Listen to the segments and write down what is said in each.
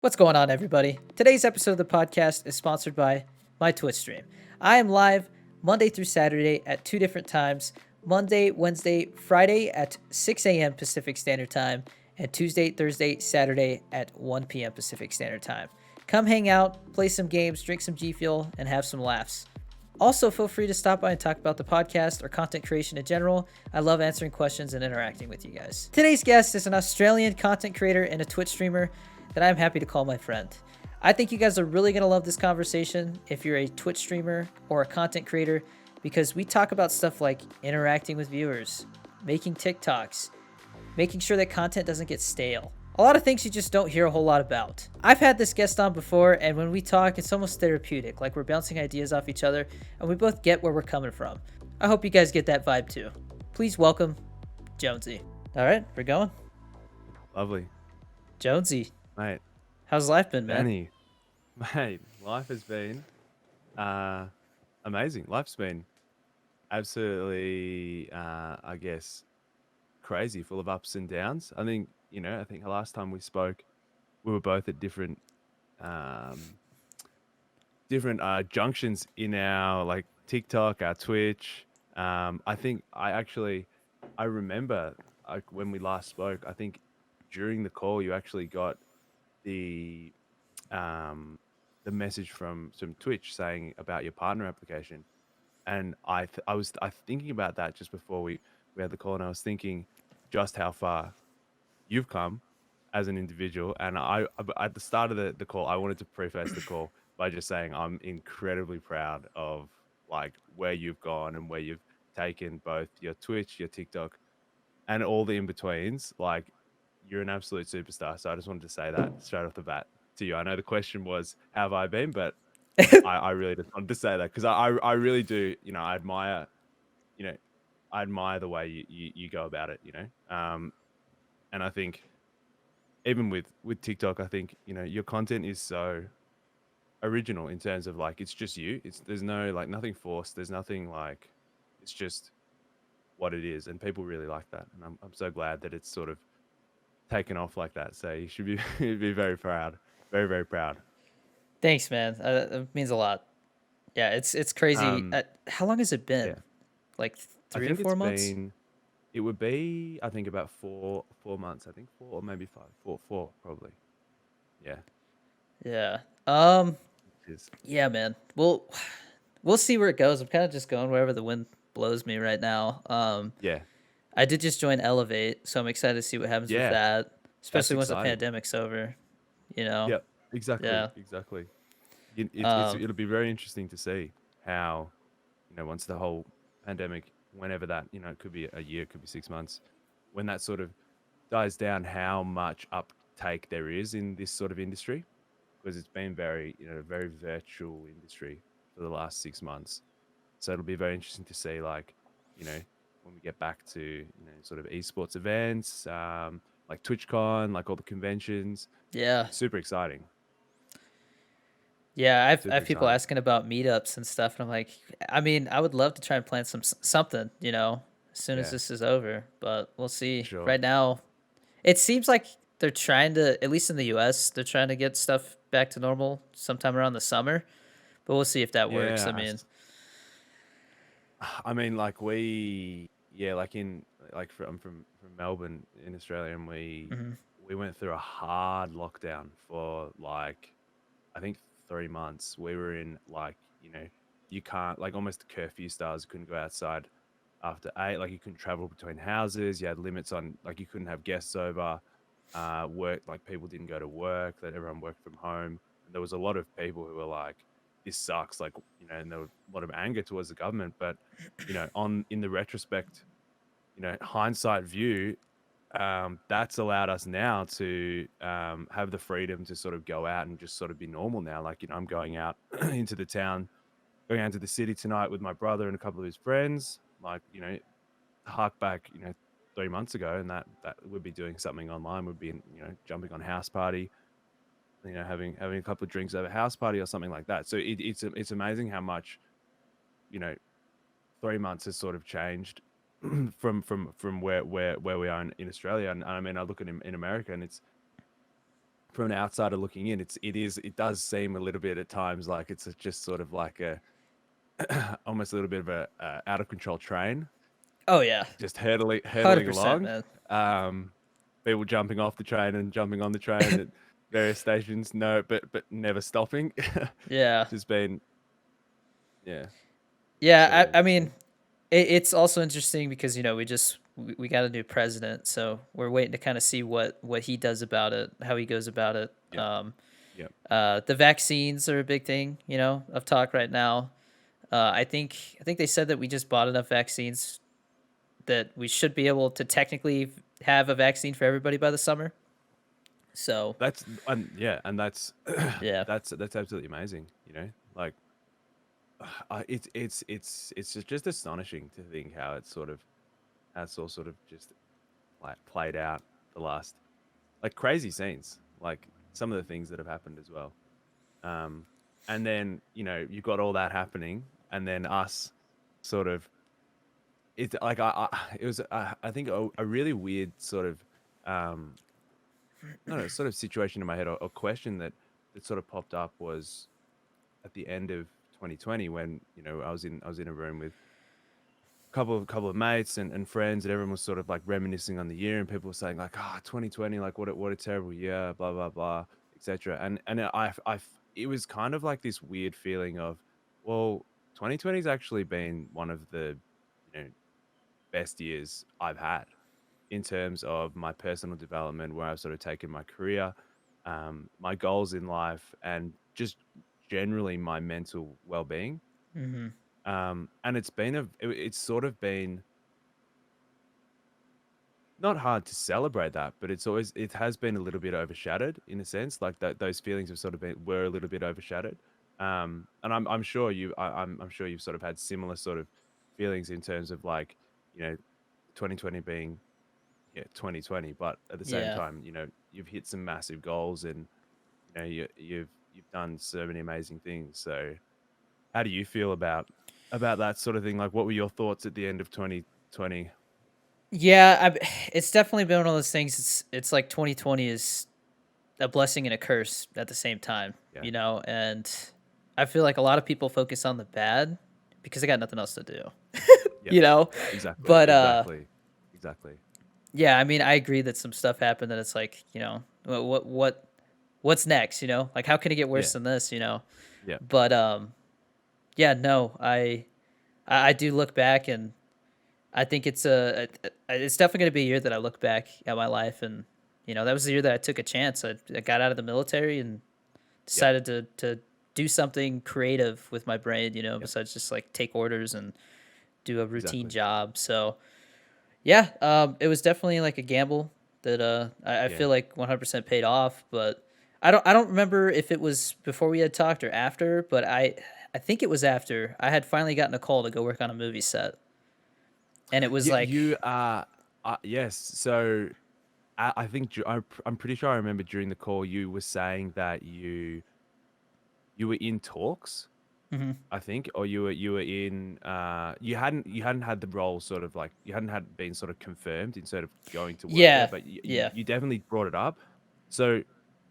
What's going on, everybody? Today's episode of the podcast is sponsored by my Twitch stream. I am live Monday through Saturday at two different times: Monday, Wednesday, Friday at 6 a.m. Pacific Standard Time, and Tuesday, Thursday, Saturday at 1 p.m. Pacific Standard Time. Come hang out, play some games, drink some G Fuel, and have some laughs. Also, feel free to stop by and talk about the podcast or content creation in general. I love answering questions and interacting with you guys. Today's guest is an Australian content creator and a Twitch streamer that I'm happy to call my friend. I think you guys are really going to love this conversation if you're a Twitch streamer or a content creator, because we talk about stuff like interacting with viewers, making TikToks, making sure that content doesn't get stale. A lot of things you just don't hear a whole lot about. I've had this guest on before, and when we talk, it's almost therapeutic, like we're bouncing ideas off each other, and we both get where we're coming from. I hope you guys get that vibe too. Please welcome Jonzzy. All right, we're going. Lovely. Jonzzy, Mate, how's life been, man? Danny, mate, life has been amazing. Life's been absolutely, I guess, crazy, full of ups and downs. I think the last time we spoke, we were both at um, different junctions in our like TikTok, our Twitch. I remember when we last spoke, I think during the call, you actually got the um, the message from some Twitch saying about your partner application, and I was thinking about that just before we had the call, and I was thinking just how far you've come as an individual. And at the start of the call, I wanted to preface the call by just saying I'm incredibly proud of like where you've gone and where you've taken both your Twitch, your TikTok, and all the in betweens. Like you're an absolute superstar. So I just wanted to say that straight off the bat to you. I know the question was, how have I been? But I really just wanted to say that because I really do, you know, I admire the way you go about it, and I think even with TikTok, I think, your content is so original in terms of like, it's just you. There's no like nothing forced. There's nothing like, it's just what it is. And people really like that. And I'm so glad that it's sort of taken off like that. So you should be be very proud, very very proud. Thanks, man. It means a lot. Yeah, it's crazy. Um, How long has it been? yeah, Like I three or think four months? it would be I think about 4 months. I think four or maybe five, four probably. Yeah, Yeah. it is. Yeah, man. We'll see where it goes. I'm kind of just going wherever the wind blows me right now. Yeah, I did just join Elevate, so I'm excited to see what happens with yeah, that, that's especially once the exciting. pandemic's over. You know. Yep, exactly, Yeah. exactly. Um. It'll be very interesting to see how, once the whole pandemic, whenever that, it could be a year, it could be 6 months, when that sort of dies down, how much uptake there is in this sort of industry, because it's been very, very virtual industry for the last 6 months. So it'll be very interesting to see, like, you know, when we get back to, sort of esports events, like TwitchCon, like all the conventions. Yeah. Super exciting. Yeah. I Super have people exciting. asking about meetups and stuff, and I'm like, I mean, I would love to try and plan something. As soon as Yeah, this is over, but we'll for see. sure. Right now, it seems like they're trying to, at least in the US, they're trying to get stuff back to normal sometime around the summer, but we'll see if that works. I Yeah, mean, I mean, like I'm from Melbourne in Australia, and mhm. we went through a hard lockdown for like I think 3 months. We were in like you can't like almost curfew styles. You couldn't go outside after 8. Like you couldn't travel between houses. You had limits on like you couldn't have guests over. Work like people didn't go to work. That everyone worked from home, and there was a lot of people who were like, "This sucks." Like and there was a lot of anger towards the government, but on in the retrospect, hindsight view, that's allowed us now to have the freedom to sort of go out and just sort of be normal now. Like, I'm going out into the town, going out to the city tonight with my brother and a couple of his friends. Like, hark back, 3 months ago, and that would be doing something online, would be, jumping on house party, having a couple of drinks over house party or something like that. So it's amazing how much, you know, 3 months has sort of changed from where we are in Australia. And I mean, I look at in America, and from an outsider looking in, it does seem a little bit at times like it's just sort of like a almost a little bit of a out of control train, Oh yeah, just 100%, hurtling along. man. Um, People jumping off the train and jumping on the train at various stations. No, but never stopping. Yeah, Just been yeah, sort yeah. of I mean, interesting. it's also interesting because we got a new president, so we're waiting to kind of see what he does about it, how he goes about it. Yep, yep. The vaccines are a big thing, of talk right now. I think they said that we just bought enough vaccines that we should be able to technically have a vaccine for everybody by the summer. So That's and yeah, and that's yeah, that's absolutely amazing. Like it's just astonishing to think how it's all sort of just like played out the last like crazy scenes, like some of the things that have happened as well. Um, and then you've got all that happening, and then us sort of it's like it was I think a really weird sort of um, I don't know, sort of situation in my head or question that sort of popped up was at the end of 2020 when I was in a room with couple of mates and friends, and everyone was sort of like reminiscing on the year, and people were saying like, 2020, like what a terrible year, blah blah blah, etc. And it was kind of like this weird feeling of, well, 2020's actually been one of the you know best years I've had in terms of my personal development, where I've sort of taken my career, my goals in life, and just generally my mental well-being. hmm And it's sort of been not hard to celebrate that, but it has been a little bit overshadowed in a sense. Like that, those feelings have sort of were a little bit overshadowed. And I'm sure I'm sure you've sort of had similar sort of feelings in terms of like, you know, 2020 being 2020, but at the same yeah. time, you've hit some massive goals, and you've done so many amazing things. So how do you feel about that sort of thing? Like, what were your thoughts at the end of 2020? Yeah, it's definitely been one of those things. It's like 2020 is a blessing and a curse at the same time, Yeah. and I feel like a lot of people focus on the bad because they got nothing else to do, Yep. you know. Exactly. But Exactly. Exactly. yeah, I mean, I agree that some stuff happened that it's like, what's next, Like how can it get worse Yeah. than this, Yeah. But yeah, no, I do look back, and I think it's definitely going to be a year that I look back at my life, and that was the year that I took a chance. I got out of the military and Yep. decided to do something creative with my brain, Yep. besides just like take orders and do a routine Exactly. job. So yeah, it was definitely like a gamble that I Yeah. feel like 100% paid off. But I don't remember if it was before we had talked or after, but I think it was after. I had finally gotten a call to go work on a movie set, and it was You like, are yes. So I think I'm pretty sure I remember during the call you were saying that you were in talks, mhm. I think, or you were in you hadn't had the role sort of like you hadn't had been sort of confirmed in sort of going to work there, Yeah, but yeah. you definitely brought it up. So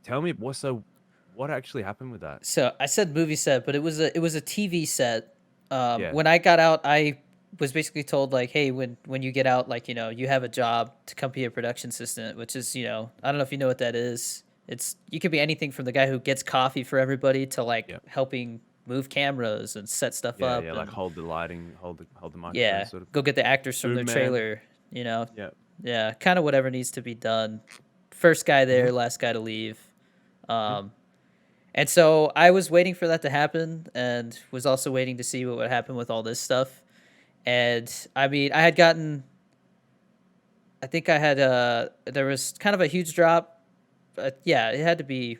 tell me what actually happened with that? So I said movie set, but it was a TV set. Yeah. When I got out, I was basically told like, hey, when you get out, like you have a job to come be a production assistant, which is I don't know if you know what that is. It's you could be anything from the guy who gets coffee for everybody to like Yeah. helping move cameras and set stuff Yeah, up yeah, like and hold the lighting, hold the microphone yeah, sort of go get the actors from their boom man. trailer. You know, Yeah. yeah, kind of whatever needs to be done. First guy Mhm. there, last guy to leave. Mhm. Um, and so I was waiting for that to happen and was also waiting to see what would happen with all this stuff. And I mean, I think I had, there was kind of a huge drop. Yeah, it had to be,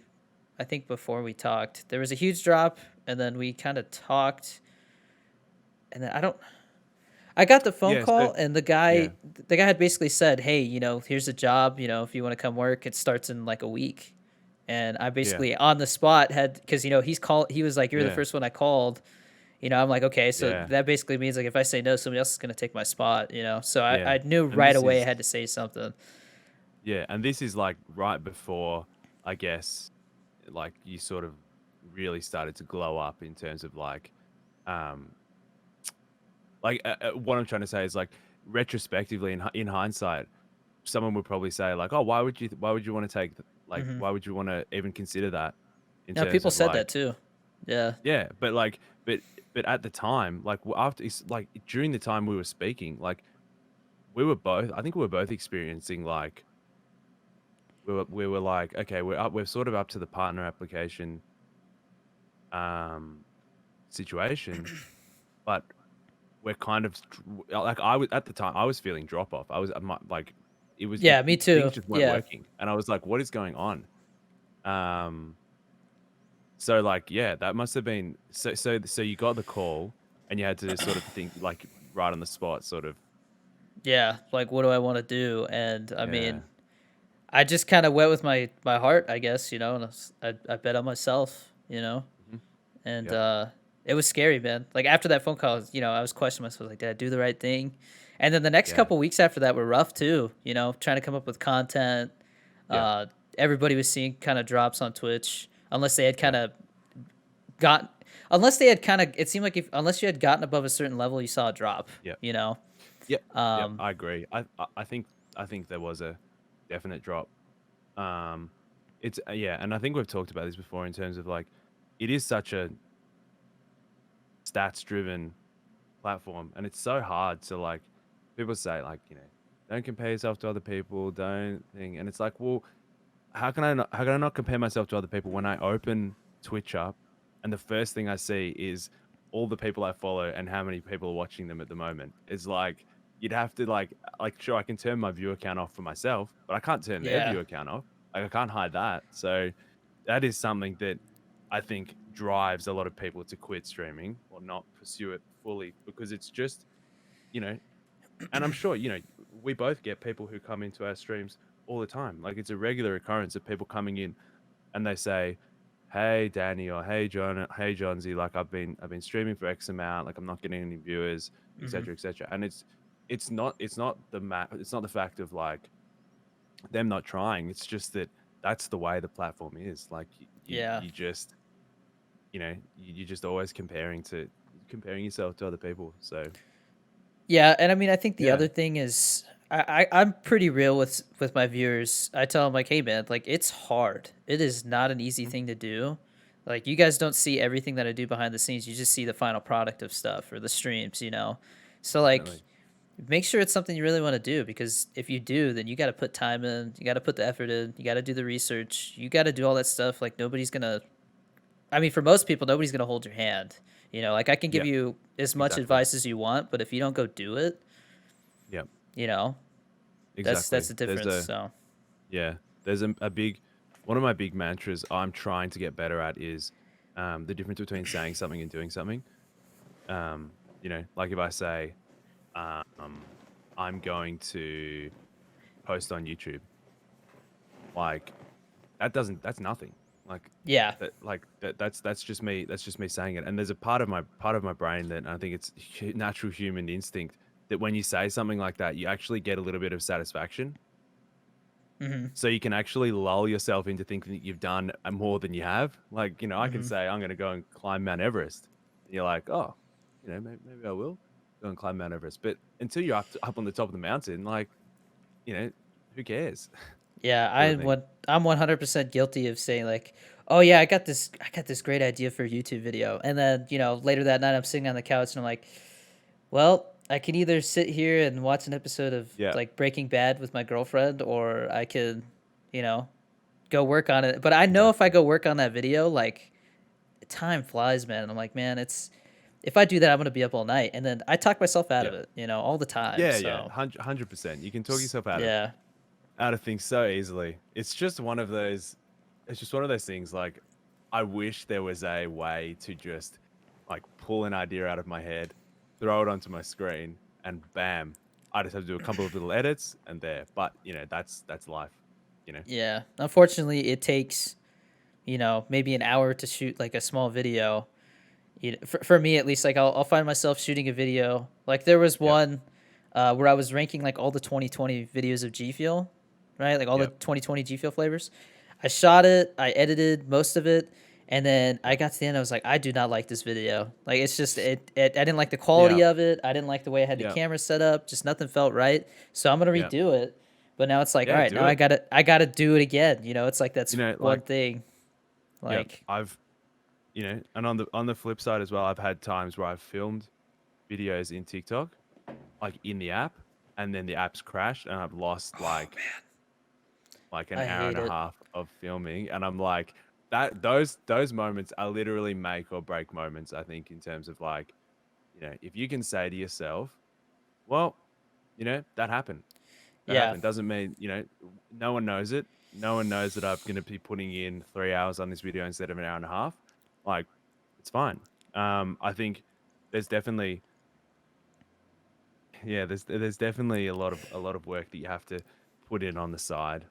I think before we talked, there was a huge drop and then we kind of talked. And then I got the phone Yeah, so call and yeah. the guy had basically said, hey, here's a job, if you want to come work, it starts in like a week. And I Yeah. basically on the spot had, because, he was like, you're the Yeah. first one I called. I'm like, okay, so Yeah. that basically means like if I say no, somebody else is gonna take my spot, So I Yeah. knew And right this away is I had to say something. yeah, and this is like right before, I guess, like you sort of really started to glow up in terms of um, what I'm trying to say is like retrospectively in hindsight, someone would probably say like, oh, why would you want to Hmm. why would you want to even consider that in Yeah, terms people of said that like, too. Yeah. yeah, but like, but at the time, like after like during the time we were speaking, like I think we were both experiencing like we were like, okay, we're sort of up to the partner application um situation, but we're kind of like I was at the time I was feeling drop off. I was like Yeah, me too. things just weren't Yeah. working, and I was like, what is going on? Um, so like yeah, that must have been so you got the call and you had to sort of think like right on the spot, sort of. Yeah, like what do I want to do? And I mean, Yeah. I just kind of went with my heart, I guess, and I bet on myself, Mhm. and Yep. it was scary, man. Like after that phone call, I was questioning myself, like, did I do the right thing? And then the next Yeah. couple weeks after that were rough too, trying to come up with content. Yep. Uh, Everybody was seeing kind of drops on Twitch, unless they had kind Yep. of got, unless they had kind of, it seemed like if unless you had gotten above a certain level, you saw a drop, Yep. you know. Yep. Yep. Um, I agree. I think there was a definite drop. Um, it's yeah, and I think we've talked about this before in terms of like it is such a stats driven platform, and it's so hard to like people say like don't compare yourself to other people, don't think, and it's like, well, how can I not compare myself to other people when I open Twitch up and the first thing I see is all the people I follow and how many people are watching them at the moment? It's like you'd have to like sure I can turn my viewer count off for myself, but I can't turn their yeah, viewer count off. Like I can't hide that. So that is something that I think drives a lot of people to quit streaming or not pursue it fully because it's just, you know, and I'm sure, we both get people who come into our streams all the time. Like it's a regular occurrence of people coming in and they say, "Hey Danny," or "Hey John, hey Jonzzy, like I've been streaming for X amount, like I'm not getting any viewers, hmm, etc., etc." And it's not it's not the fact of like them not trying. It's just that that's the way the platform is. Like yeah. you just you're just always comparing yourself to other people. So Yeah, and I mean, I think the yeah. other thing is I'm pretty real with my viewers. I tell them like, hey man, like it's hard. It is not an easy Mhm. thing to do. Like you guys don't see everything that I do behind the scenes. You just see the final product of stuff or the streams. So like Definitely. make sure it's something you really want to do because if you do, then you got to put time in, you got to put the effort in, you got to do the research, you got to do all that stuff. Like nobody's going to I mean, for most people, nobody's gonna hold your hand. Like I can give Yeah, you as much exactly. advice as you want, but if you don't go do it, Yeah, you know, that's exactly. the difference. So Yeah, there's a big one of my big mantras I'm trying to get better at is the difference between saying something and doing something. Like if I say um, I'm going to post on YouTube, like that's nothing. Like yeah, that's just me. That's just me saying it. And there's a part of my brain that I think it's natural human instinct that when you say something like that, you actually get a little bit of satisfaction. hmm, So you can actually lull yourself into thinking that you've done more than you have. Like, I can hmm, say I'm going to go and climb Mount Everest, and you're like, oh, maybe I will go and climb Mount Everest. But until you're up on the top of the mountain, like, you know, who cares, yeah. sort of thing. I'm 100% guilty of saying like, oh yeah, I got this great idea for a YouTube video, and then later that night I'm sitting on the couch and I'm like, well, I can either sit here and watch an episode of Yeah, like Breaking Bad with my girlfriend, or I could, you know, go work on it. But I know if I exactly. go work on that video, like time flies, man. And I'm like, man, it's if I do that, I'm gonna be up all night. And then I talk myself out Yeah, of it, all the time. yeah, So 100%. You can talk yourself out of yeah, things so easily. It's just one of those. It's just one of those things. Like, I wish there was a way to just like pull an idea out of my head, throw it onto my screen, and bam, I just have to do a couple of little edits and there. But that's life. You know. yeah. Unfortunately, it takes maybe an hour to shoot like a small video. For me at least, like I'll find myself shooting a video. Like there was Yep. one where I was ranking like all the 2020 videos of G Fuel, right? Like all the Yep. 2020 G Fuel flavors. I shot it, I edited most of it, and then I got to the end. I was like, I do not like this video. Like it's just I didn't like the Yeah, quality of it. I didn't like the way I had the yeah, camera set up. Just nothing felt right. So I'm gonna yeah, redo it. But now it's like, all yeah. right, Do now it. I gotta do it again. You know, it's like You that's know, one like thing. yeah, Like, and on the flip side as well, I've had times where I've filmed videos in TikTok, like in the app, and then the app's crashed, and I've lost oh man, like an I hour hate and a it. half of filming, and I'm like those moments are literally make or break moments. I think in terms of like, if you can say to yourself, well, that happened. That Yeah, happened. Doesn't mean, no one knows it. No one knows that I'm going to be putting in 3 hours on this video instead of an hour and a half. Like, it's fine. I think there's definitely, yeah, there's definitely a lot of work that you have to put in on the side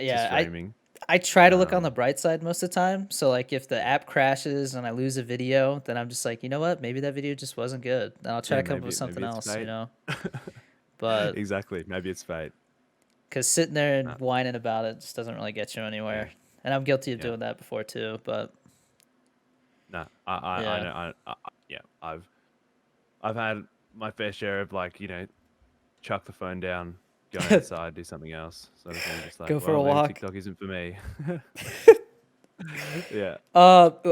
to yeah. streaming. I try to look on the Um, bright side most of the time. So like if the app crashes and I lose a video, then I'm just like, you know what? Maybe that video just wasn't good. And I'll try yeah, to come up with maybe something it's else, you fate. know? But Exactly. Maybe it's fate. because sitting there No, and whining about it just doesn't really get you yeah, anywhere. And I'm guilty of yeah. doing that before too. But No, I yeah. know. Yeah, I've had my fair share of like, chuck the phone down, go outside, do something else, sort of thing. Just like, Go for well, a maybe walk. TikTok isn't for me. Yeah,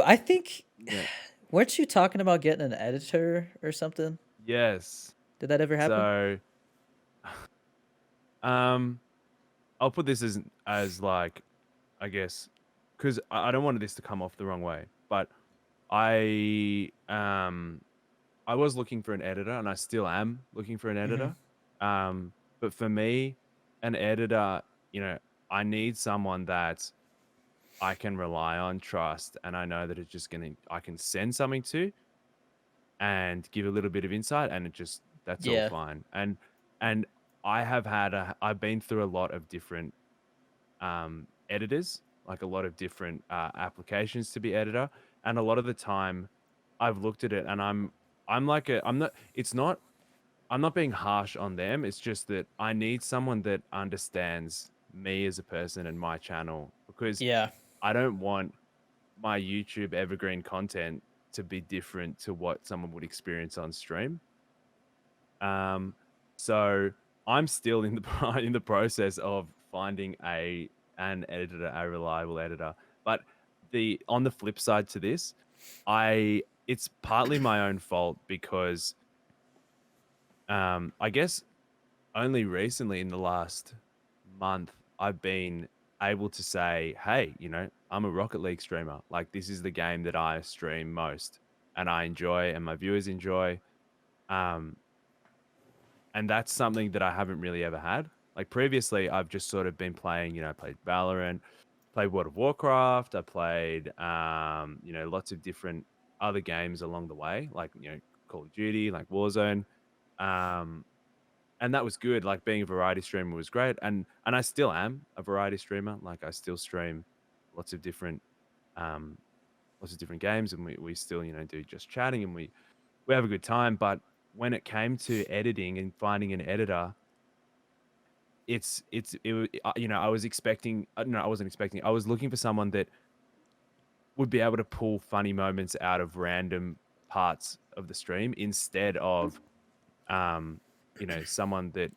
I think yeah, weren't you talking about getting an editor or something? yes. Did that ever happen? So, um, I'll put this as like, I guess, because I don't want this to come off the wrong way, but I um I was looking for an editor, and I still am looking for an Hmm. editor. But for me, an editor, you know, I need someone that I can rely on, trust, and I know that I can send something to and give a little bit of insight, and that's all Yeah. fine. And I've been through a lot of different editors, like a lot of different applications to be editor, and a lot of the time, I've looked at it, and I'm like I'm not. It's not. I'm not being harsh on them. It's just that I need someone that understands me as a person and my channel, because Yeah. I don't want my YouTube evergreen content to be different to what someone would experience on stream. Um, so I'm still in the in the process of finding an editor, a reliable editor. But the on the flip side to this, it's partly my own fault because I guess only recently in the last month I've been able to say, hey, I'm a Rocket League streamer. Like, this is the game that I stream most and I enjoy and my viewers enjoy. Um, and that's something that I haven't really ever had. Like, previously, I've just sort of been playing, I played Valorant, played World of Warcraft, I played, lots of different other games along the way, like, Call of Duty, like Warzone. Um, and that was good. Like, being a variety streamer was great, and I still am a variety streamer. Like, I still stream lots of different um lots of different games, and we still do just chatting, and we have a good time. But when it came to editing and finding an editor, I was expecting, no, I wasn't expecting, I was looking for someone that would be able to pull funny moments out of random parts of the stream instead of someone that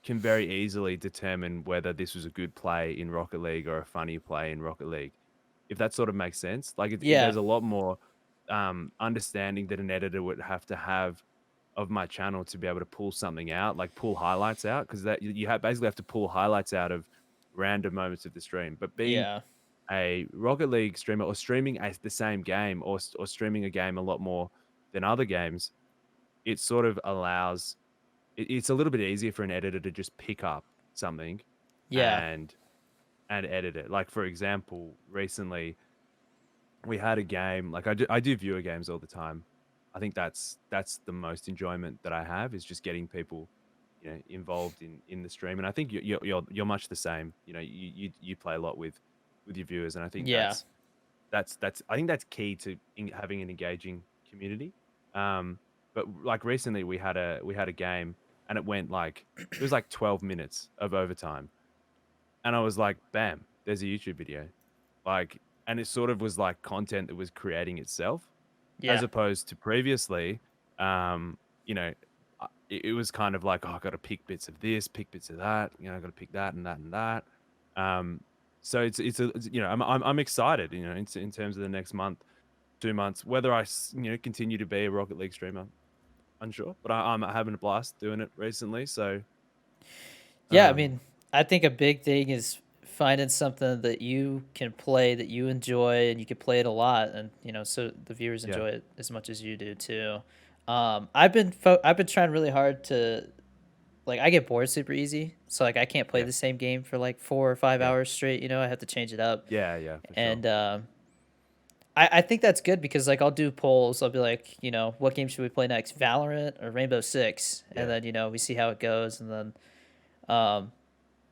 can very easily determine whether this was a good play in Rocket League or a funny play in Rocket League. If that sort of makes sense. Like, Yeah. there's a lot more understanding that an editor would have to have of my channel to be able to pull something out, like pull highlights out, because that basically have to pull highlights out of random moments of the stream. But being Yeah. a Rocket League streamer, or streaming the same game, or streaming a game a lot more than other games, it sort of allows it's a little bit easier for an editor to just pick up something Yeah. and edit it. Like, for example, recently we had a game. Like, I do viewer games all the time. I think that's the most enjoyment that I have, is just getting people, involved in the stream. And I think you're much the same. You play a lot with your viewers, and I think Yeah. that's I think that's key to having an engaging community. Um, but like recently we had a game, and it was like 12 minutes of overtime, and I was like, bam. there's a YouTube video. Like, and it sort of was like content that was creating itself, as Yeah. opposed to previously, um, you know, it was kind of like, oh, I got to pick bits of this, pick bits of that. I got to pick that and that and that. Um, so I'm excited. In terms of the next month, 2 months, whether continue to be a Rocket League streamer, unsure. But I'm having a blast doing it recently. So Yeah, I um, mean, I think a big thing is finding something that you can play that you enjoy and you can play it a lot and so the viewers yeah, enjoy it as much as you do too. I've been trying really hard to like I get bored super easy. So like I can't play yeah, the same game for like 4 or 5 yeah, hours straight, I have to change it up. yeah, for sure. And I think that's good because like I'll do polls. I'll be like, what game should we play next? Valorant or Rainbow Six? And Yeah, then, we see how it goes and then um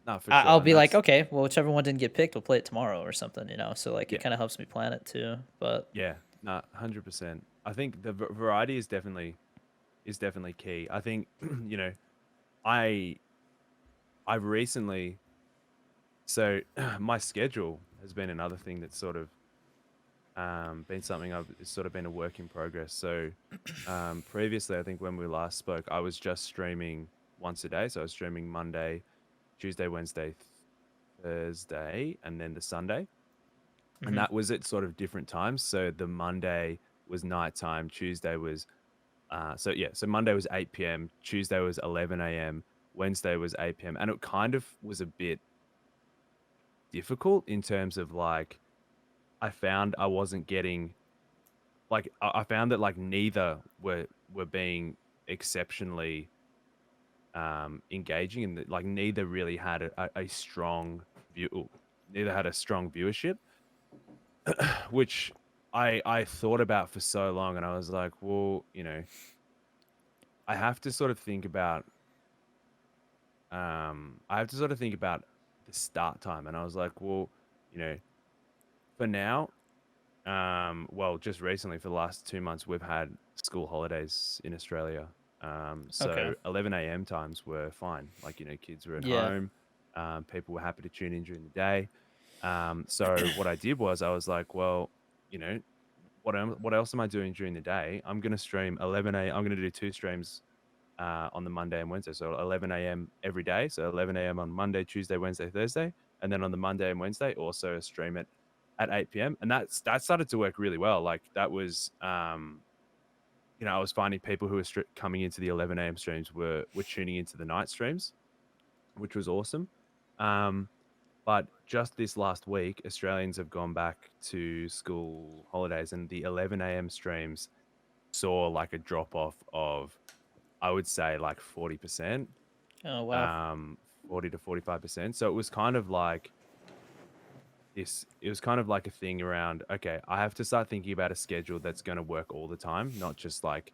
no, for I'll sure. And be like, that's okay, well, whichever one didn't get picked, we'll play it tomorrow or something, So like it yeah, kind of helps me plan it too. But yeah, no, 100%. I think the variety is definitely key. I think I I've recently so my schedule has been another thing that's sort of been something I've it's sort of been a work in progress. So previously, I think when we last spoke, I was just streaming once a day. So I was streaming Monday, Tuesday, Wednesday, Thursday, and then the Sunday. And mhm. that was at sort of different times. So the Monday was nighttime, Tuesday was so Monday was 8 p.m., Tuesday was 11 a.m., Wednesday was 8 p.m. And it kind of was a bit difficult in terms of like I found I wasn't getting like I found that like neither were being exceptionally engaging and that, like neither really had a strong view neither had a strong viewership which I thought about for so long and I was like, well, I have to sort of think about I have to sort of think about the start time. And I was like, well, you know, for now, well, just recently for the last 2 months, we've had school holidays in Australia. Okay. So 11 a.m. times were fine. Like, kids were at Yeah. home. People were happy to tune in during the day. So what I did was I was like, well, you know, what else am I doing during the day? I'm going to stream 11 a. I'm going to do two streams on the Monday and Wednesday. So 11 a.m. every day. So 11 a.m. on Monday, Tuesday, Wednesday, Thursday, and then on the Monday and Wednesday also stream it at 8 p.m. And that started to work really well. Like that was, I was finding people who were coming into the 11 a.m. streams were tuning into the night streams, which was awesome. Um, but just this last week, Australians have gone back to school holidays, and the 11 a.m. streams saw like a drop off of, I would say, like 40%, Oh wow. um, 40 to 45%. So it was kind of like a thing around, okay, I have to start thinking about a schedule that's going to work all the time, not just like,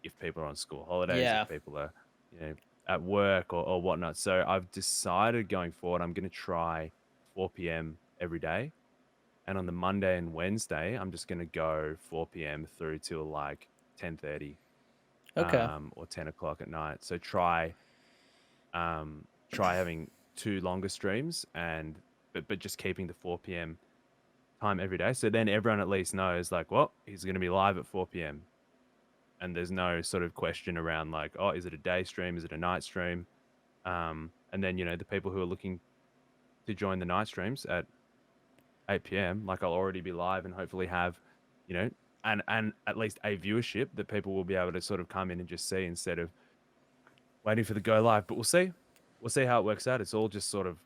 if people are on school holidays, if Yeah. people are, at work or whatnot. So I've decided going forward, I'm going to try 4 p.m. every day. And on the Monday and Wednesday, I'm just going to go 4 p.m. through till like 10:30 Okay. or 10 o'clock at night. So try having two longer streams but just keeping the 4 p.m. time every day. So then everyone at least knows like, well, he's going to be live at 4 p.m. And there's no sort of question around like, oh, is it a day stream? Is it a night stream? And then, the people who are looking to join the night streams at 8 p.m., like I'll already be live and hopefully have, you know, and at least a viewership that people will be able to sort of come in and just see instead of waiting for the go live. But we'll see. We'll see how it works out. It's all just sort of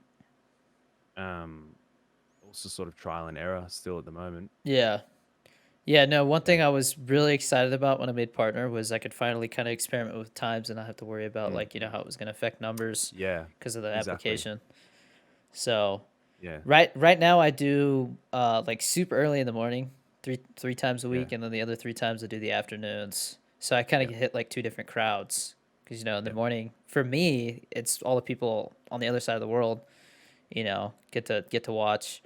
um also sort of trial and error still at the moment. Yeah. Yeah, no, one Yeah. thing I was really excited about when I made partner was I could finally kind of experiment with times and not have to worry about like, Mm. how it was going to affect numbers Yeah. because of the Exactly. application. So, Yeah. right now I do like super early in the morning, three times a Yeah. week and then the other 3 times I do the afternoons. So I kind of Yep. hit like two different crowds because in the Yep. morning for me, it's all the people on the other side of the world, get to watch.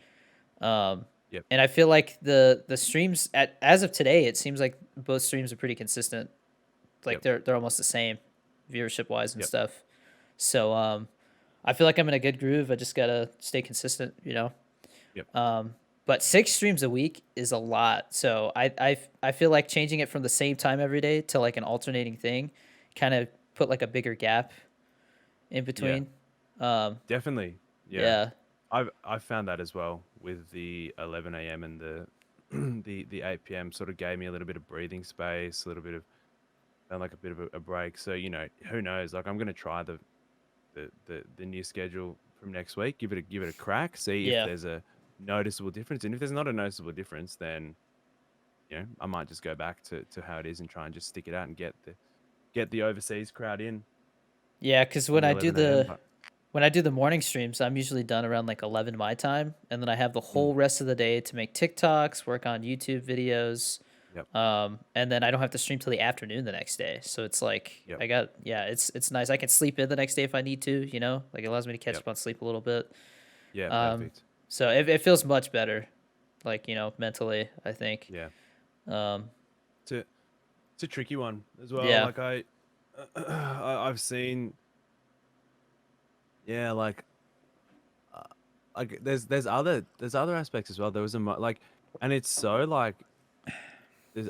Um, Yep. and I feel like the streams as of today, it seems like both streams are pretty consistent. Like Yep. they're almost the same viewership wise and Yep. stuff. So I feel like I'm in a good groove. I just gotta stay consistent, you know. Yep. But 6 streams a week is a lot. So I feel like changing it from the same time every day to like an alternating thing, kind of put like a bigger gap in Yeah, between. Um, definitely. Yeah. yeah, I've found that as well with the 11 a.m. and the the 8 p.m. sort of gave me a little bit of breathing space, a little bit of felt like a bit of a break. So, who knows? Like I'm gonna try the new schedule from next week. Give it a crack. See if yeah, there's a noticeable difference. And if there's not a noticeable difference, then I might just go back to how it is and try and just stick it out and get the overseas crowd in yeah. Because on the 11 a.m. But when I do the morning streams, I'm usually done around like 11 my time, and then I have the mm, whole rest of the day to make TikToks, work on YouTube videos, yep, and then I don't have to stream till the afternoon the next day. So it's like yep, I got yeah, it's nice. I can sleep in the next day if I need to, you know, like it allows me to catch yep, up on sleep a little bit. yeah, Um, perfect. so it feels much better, like you know, mentally. I think. Yeah, Um, it's a it's a tricky one as well. yeah, Like I've seen, yeah, uh, like there's other aspects as well. There was and it's so like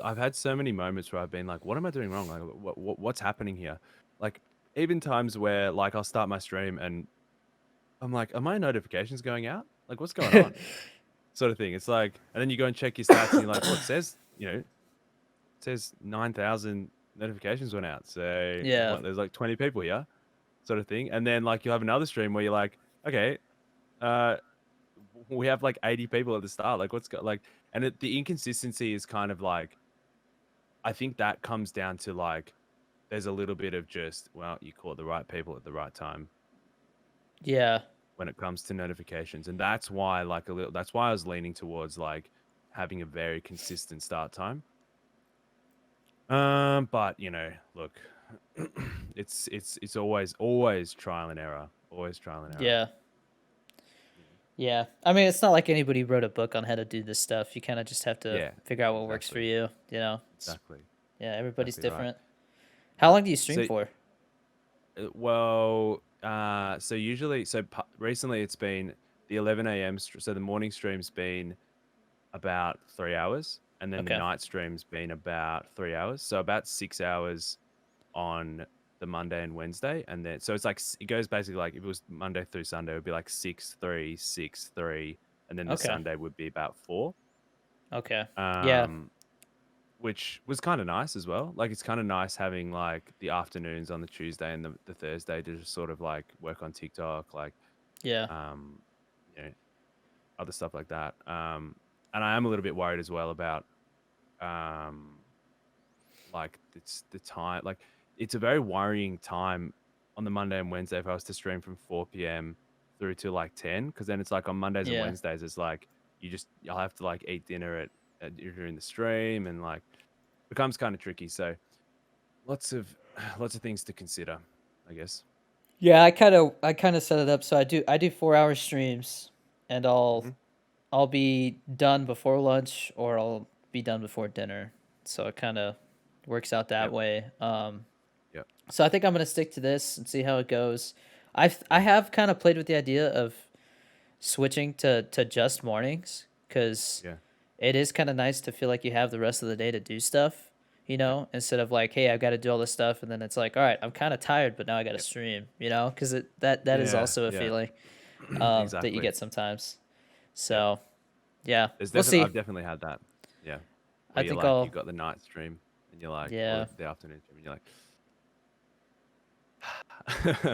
I've had so many moments where I've been like, what am I doing wrong? Like, what's happening here? Like, even times where like I'll start my stream and I'm like, are my notifications going out? Like, what's going on? Sort of thing. It's like, and then you go and check your stats and you're like, well, it says 9,000 notifications went out. So yeah, what? There's like 20 people here, sort of thing. And then like you'll have another stream where you're like, okay, uh, we have like 80 people at the start. Like, and the inconsistency is kind of like, I think that comes down to like, there's a little bit of just, well, you caught the right people at the right time yeah, when it comes to notifications. And that's why I was leaning towards like having a very consistent start time. But look, it's always trial and error. Always trial and error. yeah. You know? Yeah. I mean, it's not like anybody wrote a book on how to do this stuff. You kind of just have to Yeah, figure out what works for exactly. you, you know. Exactly. Yeah, everybody's Exactly right. different. How Yeah. long do you stream So for? so usually recently it's been the 11 a.m. So the morning stream's been about 3 hours, and then the Okay. night stream's been about 3 hours. So about 6 hours on the Monday and Wednesday, and then so it's like it goes basically like if it was Monday through Sunday, it would be like 6-3, 6-3, and then the Okay. Sunday would be about 4. Okay. Yeah. Um, which was kind of nice as well. Like it's kind of nice having like the afternoons on the Tuesday and the Thursday to just sort of like work on TikTok, like Yeah. um, you know, other stuff like that. And I am a little bit worried as well about um like it's the time like it's a very worrying time on the Monday and Wednesday if I was to stream from 4 p.m. through to like 10, because then it's like on Mondays and Yeah. Wednesdays it's like I'll have to like eat dinner during the stream, and like becomes kind of tricky. So lots of lots of things to consider, I guess. Yeah, I kind of set it up so I do 4 hour streams and Hmm. I'll be done before lunch or I'll be done before dinner. So it kind of works out that Yep. way. Yep. So I think I'm gonna stick to this and see how it goes. I Yeah. have kind of played with the idea of switching to just mornings because Yeah. it is kind of nice to feel like you have the rest of the day to do stuff, you Yep. know, instead of like, hey, I've got to do all this stuff, and then it's like, all right, I'm kind of tired, but now I got to Yep. stream, you know, because that is Yeah. also a Yeah. feeling that you Exactly. get sometimes. Yep. So yeah, There's we'll definitely see. I've definitely had that. Yeah. I Where you're think like you I'll got the night stream and you're like, or yeah. the afternoon stream and you're like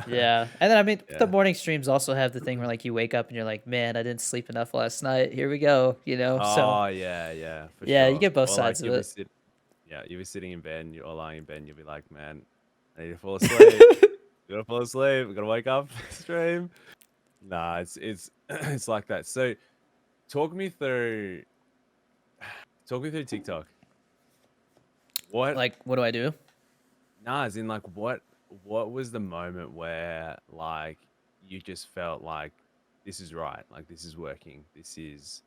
Yeah, and then I mean the yeah. morning streams also have the thing where like you wake up and you're like, man, I didn't sleep enough last night. Here we go, you know. So Oh yeah, yeah, for yeah, you sure. get both Or like sides of it. you'll be sitting in bed and you're lying in bed and you'll be like, man, I need to fall asleep. Gotta fall asleep. Gotta wake up, stream. Nah, it's it's like that. So talk me through TikTok. What Like, what do I do? Nah, as in like what was the moment where like you just felt like this is right, like this is working, this is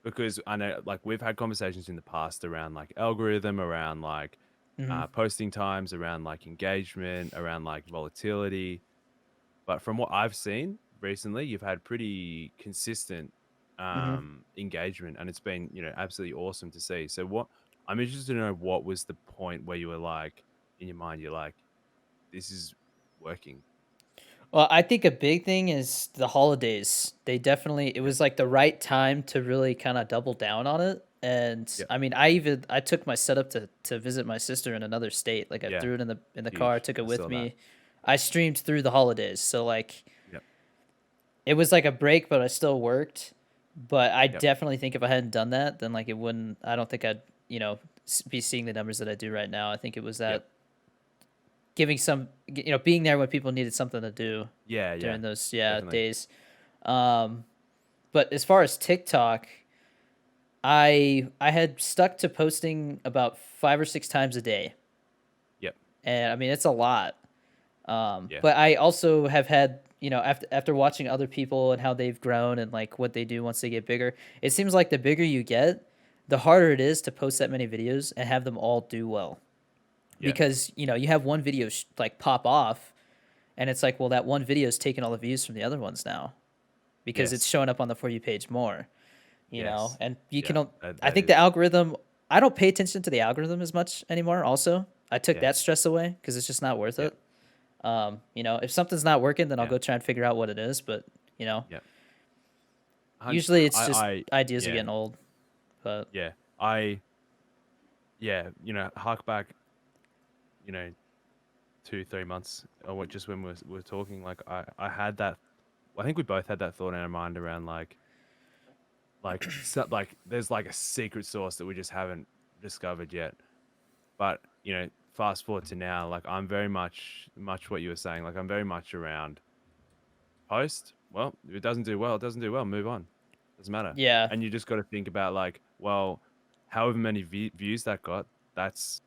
because I know like we've had conversations in the past around like algorithm, around like Hmm. posting times, around like engagement, around like volatility. But from what I've seen recently, you've had pretty consistent Hmm. engagement, and it's been absolutely awesome to see. So what I'm interested to know, what was the point where you were like, in your mind, you're like, this is working. Well, I think a big thing is the holidays. It Yep. was like the right time to really kind of double down on it. And Yep. I mean, I took my setup to visit my sister in another state. Like I Yeah. threw it in the car, Huge. took it I with saw that. me. I streamed through the holidays. So like Yep. it was like a break, but I still worked. But I Yep. definitely think if I hadn't done that, then like it wouldn't. I don't think I'd be seeing the numbers that I do right now. I think it was Yep. that giving being there when people needed something to do Yeah. Yeah. during those Definitely. days. Um, but as far as TikTok, I had stuck to posting about 5 or 6 times a day, Yep. and I mean it's a lot. Yeah. But I also have had, after watching other people and how they've grown and like what they do once they get bigger, it seems like the bigger you get, the harder it is to post that many videos and have them all do well. Yeah. Because, you have one video like pop off and it's like, well, that one video is taking all the views from the other ones now because it's Yes. showing up on the For You page more, Yes. and you Yeah. can, I That think the is. algorithm, I don't pay attention to the algorithm as much anymore. Also, I took Yeah. that stress away because it's just not worth Yep. it. If something's not working, then I'll Yeah. go try and figure out what it is. But Yep. usually it's just I. ideas are Yeah. getting old. But Yeah. I. Yeah. Hark back. You know, 2 3 months, or what, just when we were talking, like I had that. I think we both had that thought in our mind around like there's like a secret sauce that we just haven't discovered yet. But fast forward to now, like I'm very much what you were saying. Like I'm very much around post. Well, if it doesn't do well, it doesn't do well. Move on. Doesn't matter. yeah, And you just got to think about like, well, however many views that got, that's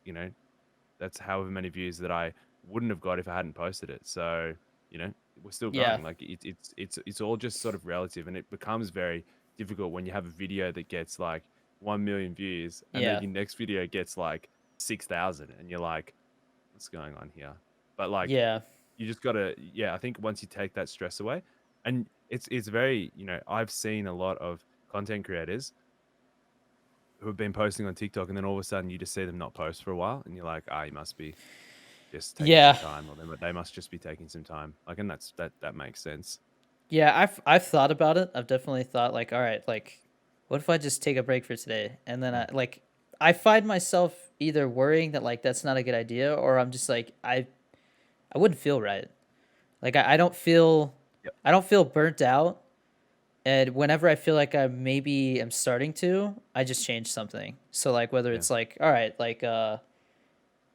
that's however many views that I wouldn't have got if I hadn't posted it. So, you know, we're still yeah, going. Like it's all just sort of relative, and it becomes very difficult when you have a video that gets like 1 million views, and then yeah, your next video gets like 6,000, and you're like, what's going on here? But like, yeah, you just gotta, yeah. I think once you take that stress away, and it's very, I've seen a lot of content creators who have been posting on TikTok, and then all of a sudden you just see them not post for a while, and you're like, ah, you must be just taking some yeah, time, or they must just be taking some time. Like, and that makes sense. yeah. I've thought about it. I've definitely thought like, all right, like, what if I just take a break for today? And then Mm. I find myself either worrying that like that's not a good idea, or I'm just like I wouldn't feel right. Like Yep. I don't feel burnt out. And whenever I feel like I maybe am starting to, I just change something. So like whether Yeah. it's like, all right, like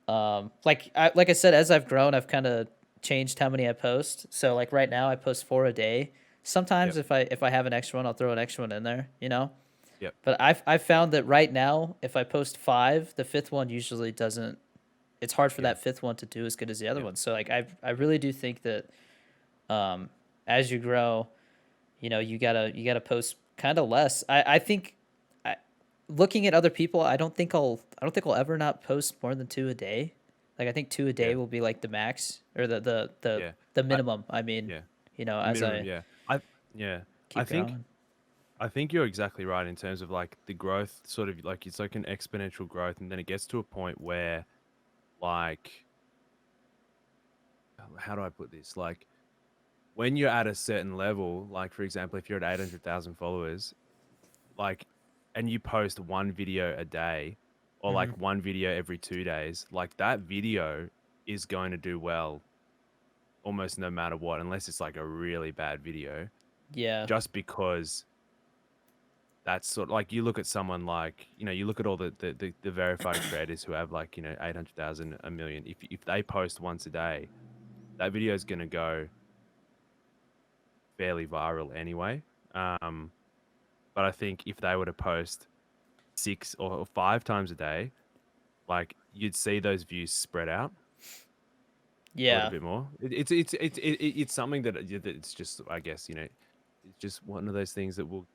I said, as I've grown, I've kind of changed how many I post. So like right now, I post 4 a day. Sometimes Yep. if I have an extra one, I'll throw an extra one in there. Yep. But I've found that right now, if I post five, the fifth one usually doesn't. It's hard for Yeah. that fifth one to do as good as the other Yep. one. So like I really do think that um, as you grow, you gotta post kind of less. I think I, looking at other people, I don't think I'll ever not post more than 2 a day. Like I think 2 a day Yeah. will be like the max or Yeah. the I minimum. I mean, yeah. The as minimum. I Yeah. Yeah. I keep think growing. I think you're exactly right in terms of like the growth, sort of like it's like an exponential growth, and then it gets to a point where like, how do I put this? Like, when you're at a certain level, like for example, if you're at 800,000 followers, like, and you post one video a day, or Hmm. like one video every 2 days, like that video is going to do well almost no matter what, unless it's like a really bad video, Yeah, just because that's sort of like, you look at someone like, you look at all the verified creators who have like, 800,000, a million. If they post once a day, that video is going to go fairly viral anyway. Um, but I think if they were to post 6 or 5 times a day, like you'd see those views spread out a little yeah, bit more. It's something that it's just, I guess, it's just one of those things that will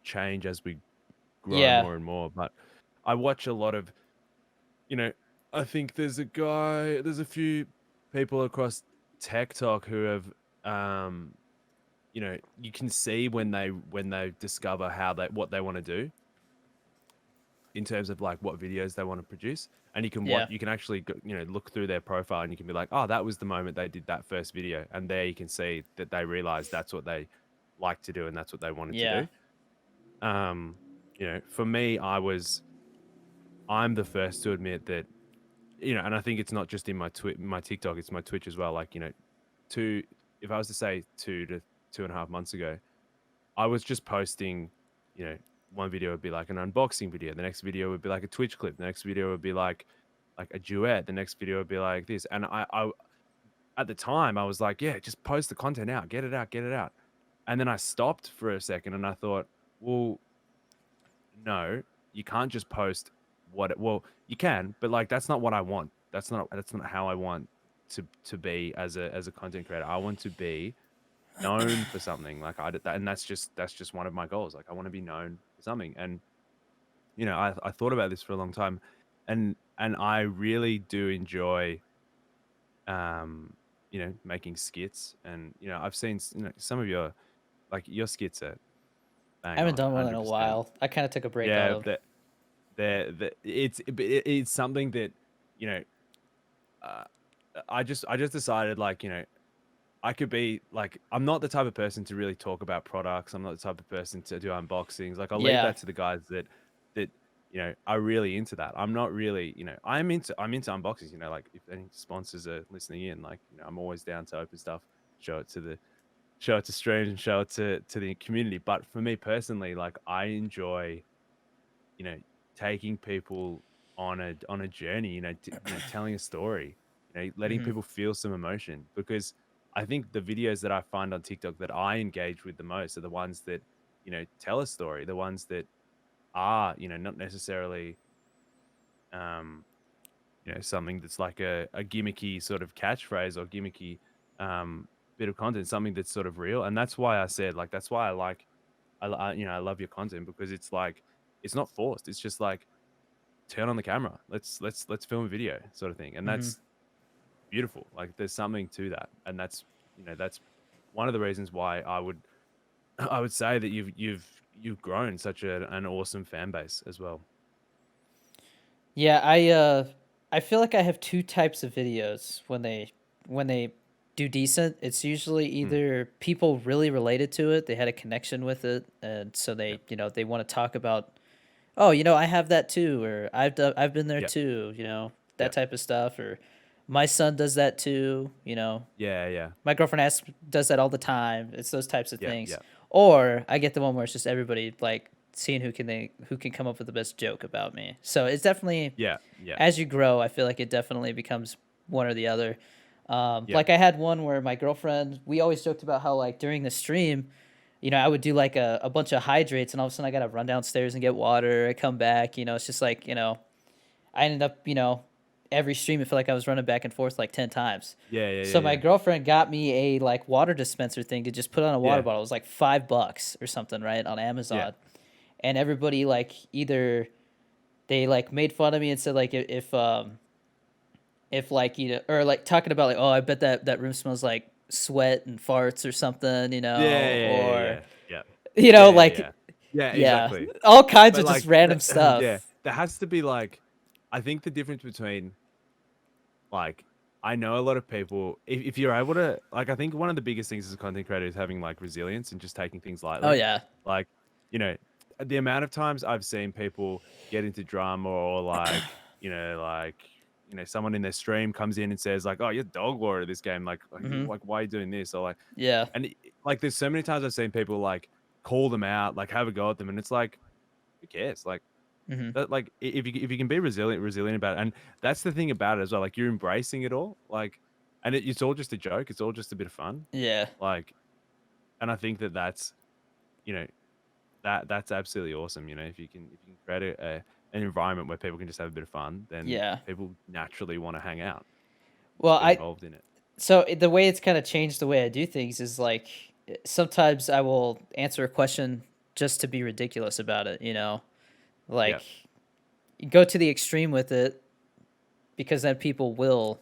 change as we grow yeah. more and more. But I watch a lot of, you know, I think there's a few people across tech talk who have um, you can see when they discover how they what they want to do in terms of like what videos they want to produce, and Yeah. you can actually look through their profile and you can be like, oh, that was the moment they did that first video, and there you can see that they realized that's what they like to do and that's what they wanted to Yeah. do. Um, for me, I'm the first to admit that, and I think it's not just in my TikTok, it's my Twitch as well. Like, two, if I was to say 2 to 2.5 months ago, I was just posting, you know, one video would be like an unboxing video, the next video would be like a Twitch clip, the next video would be like a duet, the next video would be like this. And I at the time I was like, yeah, just post the content out, get it out, get it out. And then I stopped for a second and I thought, well, no, you can't just post well, you can, but like that's not what I want. That's not how I want to be as a content creator. I want to be known for something. Like and that's just one of my goals. Like I want to be known for something. And I thought about this for a long time, and I really do enjoy making skits. And I've seen some of your skits are I bang haven't on done one in a 100%. while. I kind of took a break on Yeah, them. it's something that you know uh, I just decided, like, I could be like, I'm not the type of person to really talk about products. I'm not the type of person to do unboxings. Like, I'll leave Yeah. that to the guys that are really into that. I'm not really, I'm into unboxings. Like if any sponsors are listening in, like, I'm always down to open stuff, show it to streams and show it to the community. But for me personally, like, I enjoy, you know, taking people on a journey, telling a story, letting Hmm. people feel some emotion. Because I think the videos that I find on TikTok that I engage with the most are the ones that, tell a story, the ones that are, not necessarily um, something that's like a gimmicky sort of catchphrase or gimmicky bit of content, something that's sort of real. And that's why I said, like, that's why I love your content, because it's like, it's not forced. It's just like, turn on the camera. Let's film a video, sort of thing. And Hmm. that's beautiful. Like, there's something to that. And that's one of the reasons why I would say that you've grown such an awesome fan base as well. Yeah, I feel like I have two types of videos when they do decent. It's usually Mm, either people really related to it, they had a connection with it, and so yeah. they want to talk about, oh, I have that too, or I've been there Yeah. too, Yeah. that type of stuff, or my son does that too, Yeah. Yeah. my girlfriend does that all the time. It's those types of Yeah. things. Yeah. Or I get the one where it's just everybody like seeing who can come up with the best joke about me. So it's definitely, Yeah. Yeah. as you grow, I feel like it definitely becomes one or the other. Yeah. Like I had one where my girlfriend, we always joked about how like during the stream, I would do like a bunch of hydrates, and all of a sudden I gotta run downstairs and get water. I come back, it's just like, I ended up, every stream, I feel like I was running back and forth like 10 times. Yeah. Yeah. Yeah. So my Yeah. girlfriend got me a like water dispenser thing to just put on a water Yeah. bottle. It was like $5 or something, right, on Yeah. Amazon. And everybody like either they like made fun of me and said like if like or like talking about like, oh, I bet that room smells like sweat and farts or something, Yeah. Yeah. or Yeah. Yeah. Yeah. Yeah. like, Yeah. Yeah. yeah, Exactly. all kinds But of just like, random yeah, stuff. there has to be like, I think the difference between, like, I know a lot of people, if you're able to, like, I think one of the biggest things as a content creator is having like resilience and just taking things Oh lightly. yeah. Like, you know, the amount of times I've seen people get into drama, or like, someone in their stream comes in and says like, oh, you're dog water this game. Hmm. Like, why are you doing this? Or like, Yeah. and like, there's so many times I've seen people like call them out, like have a go at them. And it's like, who cares? Like, Hmm. that, like, if you can be resilient about it. And that's the thing about it as well. Like, you're embracing it all, like, and it's all just a joke. It's all just a bit of fun. Yeah. Like, and I think that's you know that's absolutely awesome. If you can create an environment where people can just have a bit of fun, then Yeah. people naturally want to hang out, Well, get involved in it. the way it's kind of changed the way I do things is like sometimes I will answer a question just to be ridiculous about it, Yeah. like go to the extreme with it because then people will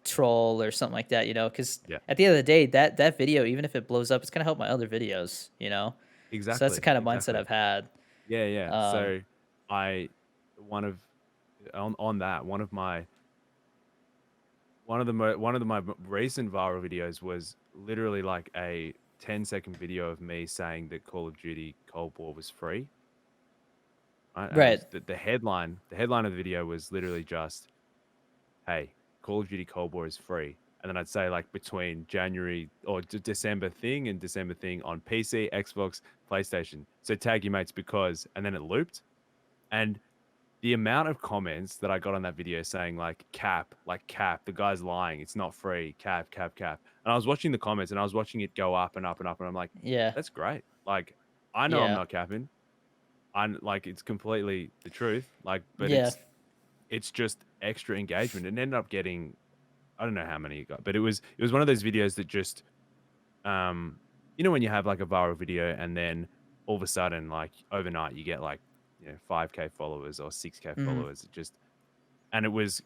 troll or something like that, because Yeah. at the end of the day, that video, even if it blows up, it's gonna help my other videos. So that's the Exactly. kind of mindset Exactly. I've had. Yeah, yeah. Um, So I one of on that one of my recent viral videos was literally like a 10-second video of me saying that Call of Duty Cold War was free, right? And it right. was the headline of the video was literally just, "Hey, Call of Duty Cold War is free." And then I'd say like between January or December thing and December thing on PC, Xbox, PlayStation. So tag your mates because, and then it looped. And the amount of comments that I got on that video saying like cap, the guy's lying, it's not free, cap, cap, cap. And I was watching the comments and I was watching it go up and up and up, and I'm like, Yeah. that's great. Like, I know I'm Yeah. not capping. I'm like, it's completely the truth. Like, but Yeah. it's just extra engagement. And ended up getting, I don't know how many it got, but it was one of those videos that just um when you have like a viral video and then all of a sudden like overnight you get like 5K followers or 6K Hmm. followers.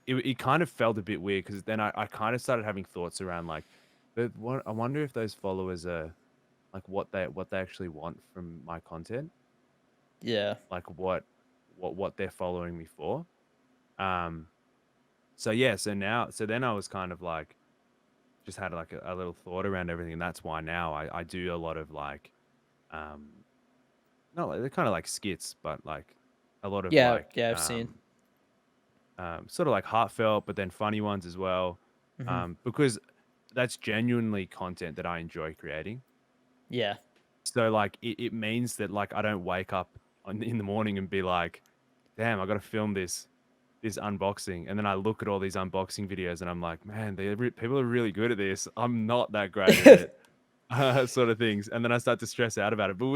It kind of felt a bit weird because then I kind of started having thoughts around like, but what I wonder if those followers are like what they actually want from my content, Yeah. like what they're following me for. um so yeah, so then I was kind of like, just had like a little thought around everything, and that's why now I do a lot of like, um not like, they're kind of like skits, but like a lot of Yeah. like, Yeah. I've seen. sort of like heartfelt, but then funny ones as well, Hmm. because that's genuinely content that I enjoy creating. Yeah. So like it means that like I don't wake up in the morning and be like, damn, I got to film this unboxing, and then I look at all these unboxing videos and I'm like, man, people are really good at this. I'm not that great at it, sort of things, and then I start to stress out about it. But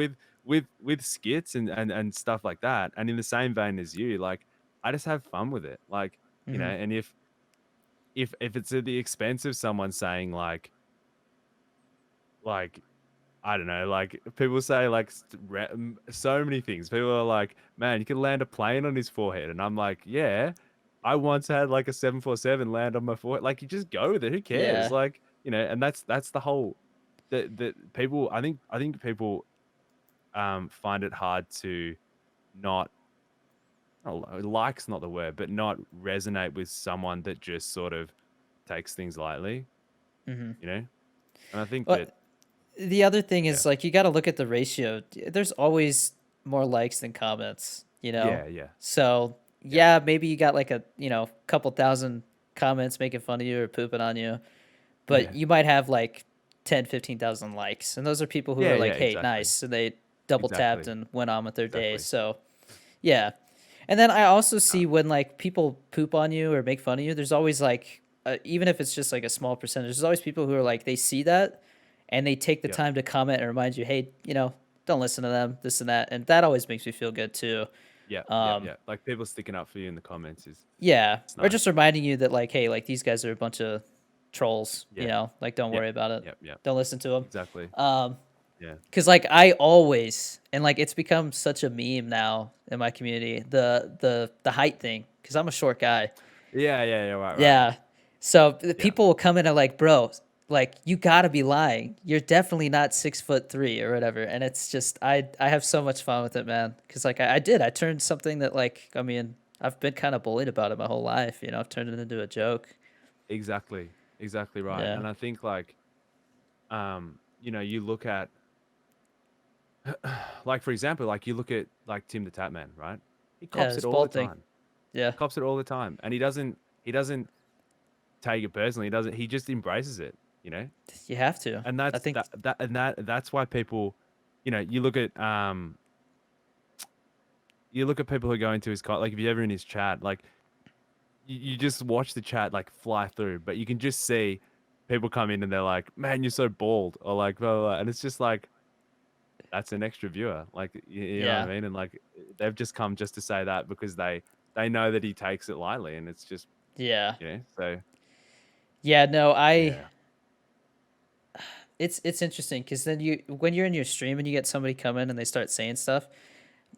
with skits and stuff like that, and in the same vein as you, like I just have fun with it, like Hmm. and if it's at the expense of someone saying like I don't know, like people say like so many things. People are like, man, you could land a plane on his forehead, and I'm like, yeah, I once had like a 747 land on my forehead. Like you just go with it. Who cares? Yeah. Like and that's the whole that people. I think people find it hard to not, like's not the word, but not resonate with someone that just sort of takes things lightly, Hmm. you know? And I think Well, that, the other thing yeah, is like you got to look at the ratio. There's always more likes than comments. yeah, yeah, So yeah, yeah, maybe you got like a couple thousand comments making fun of you or pooping on you, but yeah, you might have like 10, 15,000 likes, and those are people who yeah, are yeah, like, hey, exactly, nice, and they double tapped exactly, and went on with their day. exactly. So yeah. And then I also Uh, see when like people poop on you or make fun of you, there's always like, even if it's just like a small percentage, there's always people who are like, they see that and they take the yep, time to comment and remind you, hey, don't listen to them, this and that. And that always makes me feel good too. yep, yep, Um, yep. Like people sticking up for you in the comments is yeah. it's Or nice. just reminding you that like, hey, like these guys are a bunch of trolls, Yeah, like don't yep, worry about it. yep, yep, Don't listen to them. exactly. Um, Yeah, Cause like I always and like it's become such a meme now in my community, the height thing, because I'm a short guy. yeah, yeah, yeah. Right, right. Yeah. So the Yeah, people will come in and like, bro, like you gotta be lying. You're definitely not 6'3" or whatever. And it's just I have so much fun with it, man. Cause like I did. I turned something that like I mean, I've been kind of bullied about it my whole life, I've turned it into a joke. exactly, exactly right. Yeah. And I think like, you look at, like for example, like you look at like Tim the Tatman, right? He Yeah, cops this it all the bald thing. time. Yeah. Cops it all the time, and he doesn't take it personally. He doesn't. He just embraces it, you know. You have to. And I think that's why people, you look at people who go into his like if you're ever in his chat, like you just watch the chat like fly through, but you can just see people come in and they're like, "Man, you're so bald," or like blah, blah, blah. And it's just like that's an extra viewer, like you know what yeah. I mean? And like they've just come just to say that because they know that he takes it lightly, and it's just Yeah. so Yeah, no, I yeah, it's interesting because then when you're in your stream and you get somebody come in and they start saying stuff,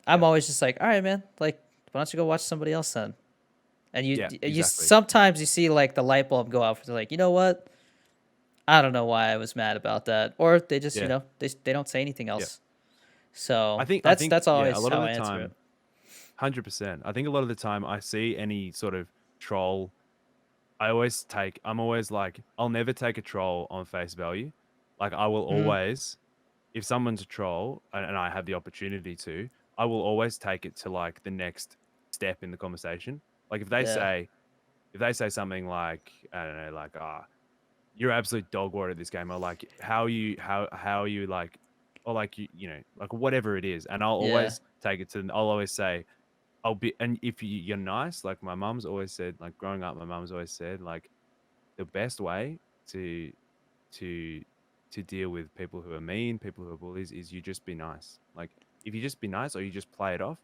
I'm yep, always just like, all right, man, like, why don't you go watch somebody else then? And Yeah, you exactly. sometimes you see like the light bulb go off. They're like, you know what? I don't know why I was mad about that, or they just Yeah, they don't say anything yeah. else. So I think that's yeah, a always lot of how the I answer it. time, 100%. I think a lot of the time I see any sort of troll, I'm always like, I'll never take a troll on face value. Like I will Hmm. always, if someone's a troll and I have the opportunity to, I will always take it to like the next step in the conversation. Like Yeah, if they say something like, I don't know, like, ah, you're absolute dog water at this game, or like, how are you like, or like like whatever it is, and I'll yeah, always take it to. I'll always say, I'll be, and if you're nice, like my mum's always said, like growing up, my mum's always said, like the best way to to to deal with people who are mean, people who are bullies, is you just be nice. Like if you just be nice or you just play it off,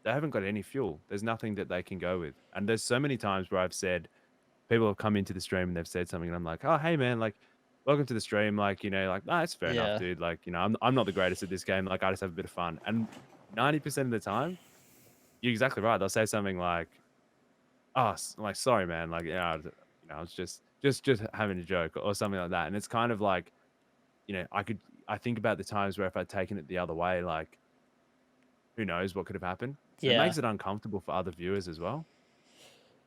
they haven't got any fuel. There's nothing that they can go with. And there's so many times where I've said, people have come into the stream and they've said something, and I'm like, oh hey man, like welcome to the stream, like like, nah, it's fair enough, yeah, dude. Like I'm not the greatest at this game. Like I just have a bit of fun. And 90% of the time, you're exactly right. They'll say something like, oh, like sorry man, like I was just having a joke or something like that. And it's kind of like, I think about the times where if I'd taken it the other way, like who knows what could have happened. So it yeah. makes it uncomfortable for other viewers as well.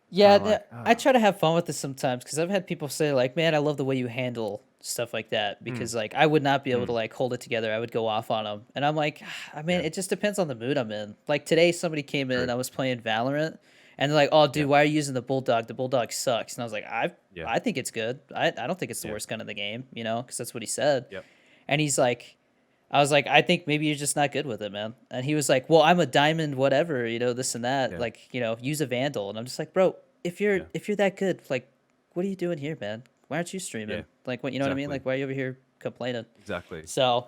It's kind Yeah, of like, I ah, try to have fun with this sometimes because I've had people say like, "Man, I love the way you handle stuff like that." mm, Because like I would not be able to mm, like hold it together. I would go off on them, and I'm like, I mean, yeah, it just depends on the mood I'm in. Like today, somebody came in, true, I was playing Valorant, and they're like, "Oh, yeah, dude, why are you using the bulldog? The bulldog sucks." And I was like, yeah, I think it's good. I don't think it's the yeah, worst gun in the game, because that's what he said. yep, And he's like, I was like, I think maybe you're just not good with it, man. And he was like, well, I'm a diamond, whatever, this and that. yeah, Like, use a vandal. And I'm just like, bro, yeah, if you're that good, like, what are you doing here, man? Why aren't you yeah, streaming? Like, what you know what I mean? exactly, Like, why are you over here complaining? exactly. So,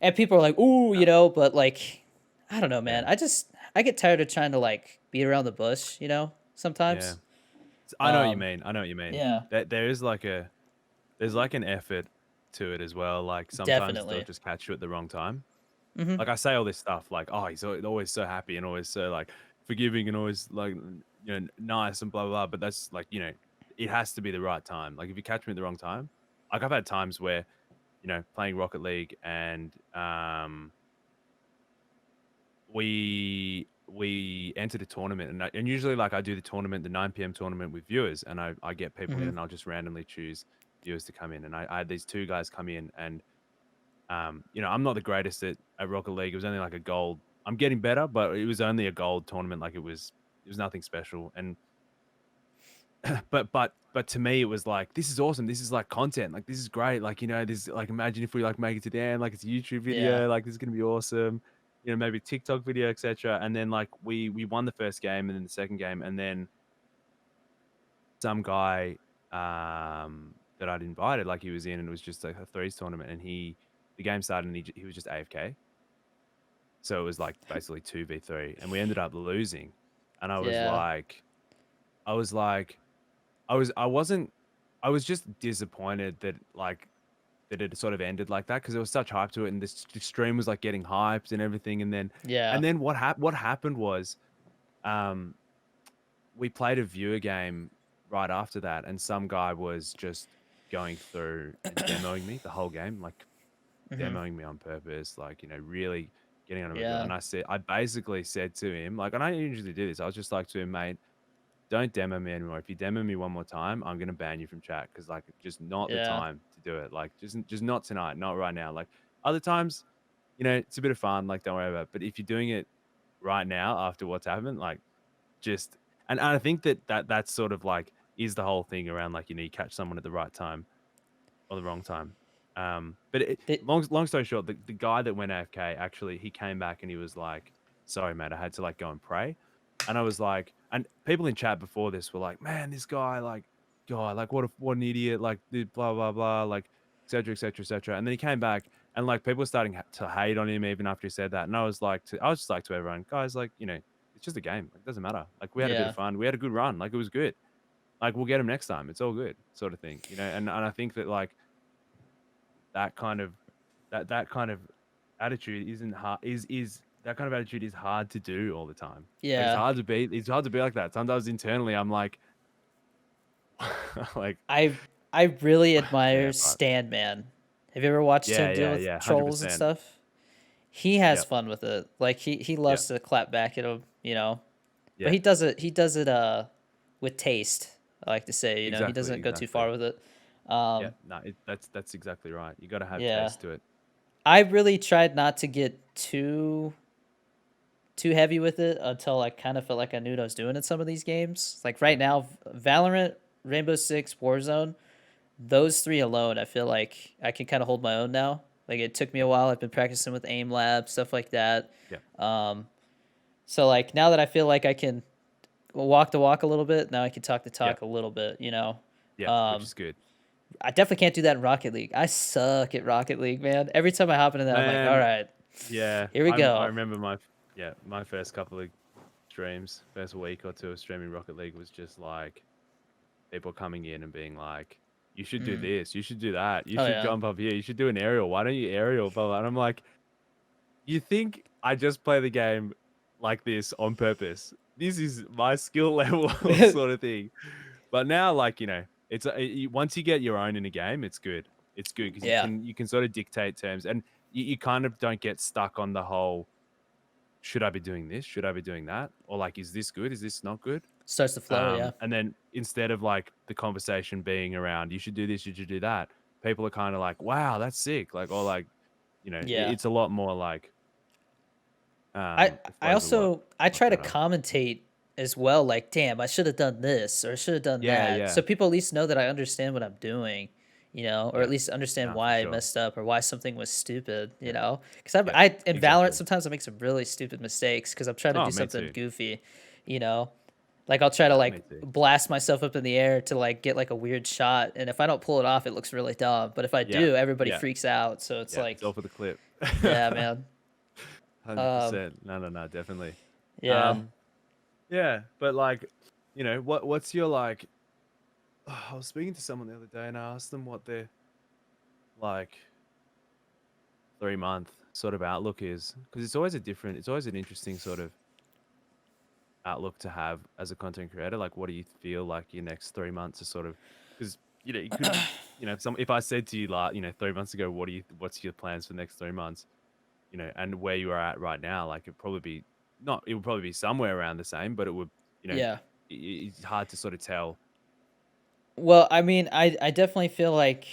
and people are like, ooh, Uh, but like, I don't know, man. yeah, I get tired of trying to like beat around the bush, yeah. sometimes. I know what you Um, mean. I know what you mean. yeah, There is like there's like an effort to it as well. Like sometimes they'll definitely. just catch you at the wrong time. Hmm. Like I say all this stuff, like, oh, he's always so happy and always so like forgiving and always like nice and blah blah blah. But that's like it has to be the right time. Like if you catch me at the wrong time, like I've had times where playing Rocket League and we entered a tournament, and usually like I do the tournament, the 9 p.m. tournament with viewers, and I get people in Hmm. and I'll just randomly choose viewers to come in, and I had these two guys come in, and I'm not the greatest at Rocket League. It was only like a gold. I'm getting better, but it was only a gold tournament. Like it was nothing special. And but to me, it was like, this is awesome. This is like content. Like this is great. Like this, like imagine if we like make it to the end. Like it's a YouTube Yeah. video. Like this is gonna be awesome. Maybe TikTok video, etc. And then like we won the first game, and then the second game, and then some guy that I'd invited, like he was in, and it was just like a threes tournament, and the game started, and he was just AFK. So it was like basically 2v3, and we ended up losing. And Yeah. I was like, I wasn't, I was just disappointed that that it sort of ended like that, because there was such hype to it, and this stream was like getting hyped and everything. Yeah. And then what happened was, um, we played a viewer game right after that, and some guy was just going through and demoing me the whole game, like Hmm. demoing me on purpose, like, really getting under my grill. Yeah. And I basically said to him, like, and I usually do this, I was just like to him, mate, don't demo me anymore. If you demo me one more time, I'm gonna ban you from chat, because like just not the Yeah. time to do it. Like just not tonight, not right now. Like other times, it's a bit of fun, like don't worry about it. But if you're doing it right now after what's happened, like just and I think that's sort of like is the whole thing around, like, you catch someone at the right time or the wrong time. But They, long story short, the guy that went AFK, actually, he came back and he was like, "Sorry, mate, I had to like go and pray." And I was like, and people in chat before this were like, "Man, this guy, like, God, like what an idiot, like blah blah blah, like etc etc etc." And then he came back, and like people were starting to hate on him even after he said that. And I was just like to everyone, guys, like, it's just a game, like it doesn't matter. Like we had a bit of yeah. fun, we had a good run, like it was good. Like we'll get him next time. It's all good, sort of thing, And I think that like that kind of that kind of attitude isn't hard is that kind of attitude is hard to do all the time. Like it's Yeah. hard to be. It's hard to be like that. Sometimes internally, I'm like, like, I I really yeah, admire but Stan Man. Have you ever watched him deal with yeah, hundred trolls and percent. stuff? He has Yep, fun with it. Like he yep, loves to clap back at him, But yeah, he does it with taste. I like to say, he exactly, doesn't go too exactly. far with it. Yeah, Um, no, that's exactly right. You got to have yeah. taste to it. I really tried not to get too heavy with it until I kind of felt like I knew what I was doing in some of these games. Like right Yeah, now, Valorant, Rainbow Six, Warzone, those three alone, I feel like I can kind of hold my own now. Like it took me yeah, a while. I've been practicing with aim lab, stuff like that. yeah, Um, so like now that I feel like I can walk the walk a little bit, now I can talk the yeah, talk a little bit. yeah, which Um, is good. I definitely can't do that in Rocket League. I suck at Rocket League, man. Every time I hop into that, I'm like, all Man, right, yeah, here we I go. remember my first couple of streams, first week or two of streaming Rocket League was just like people coming in and being like, "You should do Mm. this, you should do that, you Oh should yeah. jump up here, you should do an aerial. Why don't you aerial?" Blah, blah. And I'm like, "You think I just play the game like this on purpose? This is my skill level sort of thing." But now, like it's once you get your own in a game, it's good. It's good because Yeah. you can sort of dictate terms, and you kind of don't get stuck on the whole should I be doing this? Should I be doing that? Or like, is this good? Is this not good? Starts to flow. Yeah. And then instead of like the conversation being around, you should do this, you should do that, people are kind of like, wow, that's sick. Like, or like, Yeah. it's a lot more like, I the I flow's also I a lot try to better. commentate as well. Like, damn, I should have done this or I should have done Yeah, that, yeah, so people at least know that I understand what I'm doing, or at yeah. least understand No, for why I sure. messed up or why something was stupid. Yeah, Because I yeah, I in Valorant exactly. sometimes I make some really stupid mistakes because I'm trying to Oh, do me something too. goofy, you know. Like I'll try to Yeah, me like too. blast myself up in the air to like get like a weird shot, and if I don't pull it off, it looks really dumb. But if I Yeah, do, everybody yeah, freaks out. So it's yeah. It's all like, for the clip. yeah, man. Um, 100%. No, no, no, definitely. yeah. Um, yeah, but like, what's your like? I was speaking to someone the other day and I asked them what their like 3 month sort of outlook is because it's always an interesting sort of outlook to have as a content creator. Like, what do you feel like your next 3 months is sort of because you could if I said to you like 3 months ago, what's your plans for the next 3 months, and where you are at right now, like it would probably be somewhere around the same, but it would Yeah. it's hard to sort of tell. Well, I mean, I definitely feel like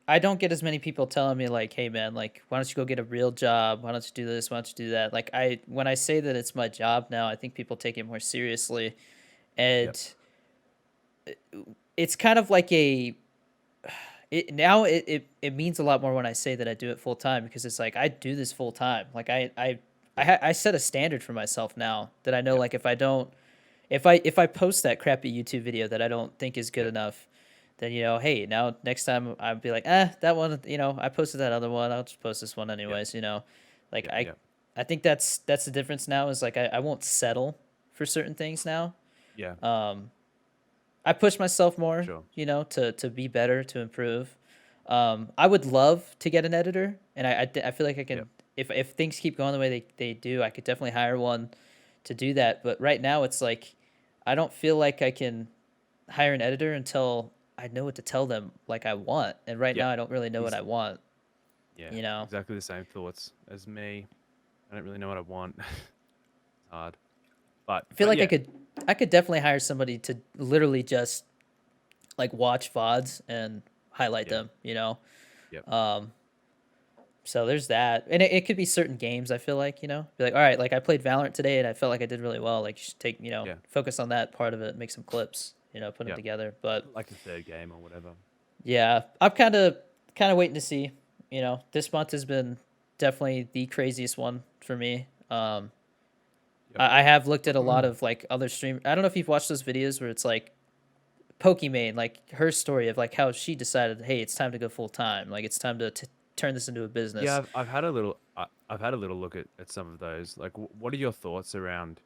I don't get as many people telling me like, "Hey, man, like, why don't you go get a real job? Why don't you do this? Why don't you do that?" Like, when I say that it's my job now, I think people take it more seriously, Yep. and it's kind of like it means a lot more when I say that I do it full time because it's like I do this full time. Like Yep. I set a standard for myself now that I know Yep. like if I don't if I post that crappy YouTube video that I don't think is good Yep. enough, then hey, now next time I'll be like, that one, I posted that other one, I'll just post this one Yep. anyways. Like Yep. Yep. I think that's the difference now is like I won't settle for certain things now. Yeah. Um, I push myself For more, sure. to be better, to improve. I would love to get an editor, and I feel like I Yep. can if things keep going the way they do, I could definitely hire one to do that. But right now, it's like I don't feel like I can hire an editor until I know what to tell them like I want. And right Yep. now, I don't really know what Ex- I want. yeah. You know, Exactly the same thoughts as me. I don't really know what I want. It's hard. I feel like Yeah. I could definitely hire somebody to literally just like watch VODs and highlight Yeah. them. You know. Yep. Um, So there's that, and it could be certain games. I feel like be like, all right, like I played Valorant today, and I felt like I did really well. Like you should take Yeah. focus on that part of it, make some clips, put them Yep. together. But Like the third game or whatever. yeah, I'm kind of waiting to see. This month has been definitely the craziest one for me. Yep. I have looked at a lot of like other stream. I don't know if you've watched those videos where it's like Pokimane, like her story of like how she decided, hey, it's time to go full time. Like it's time to turn this into a business. Yeah, I've had a little. I've had a little look at some of those. Like, what are your thoughts around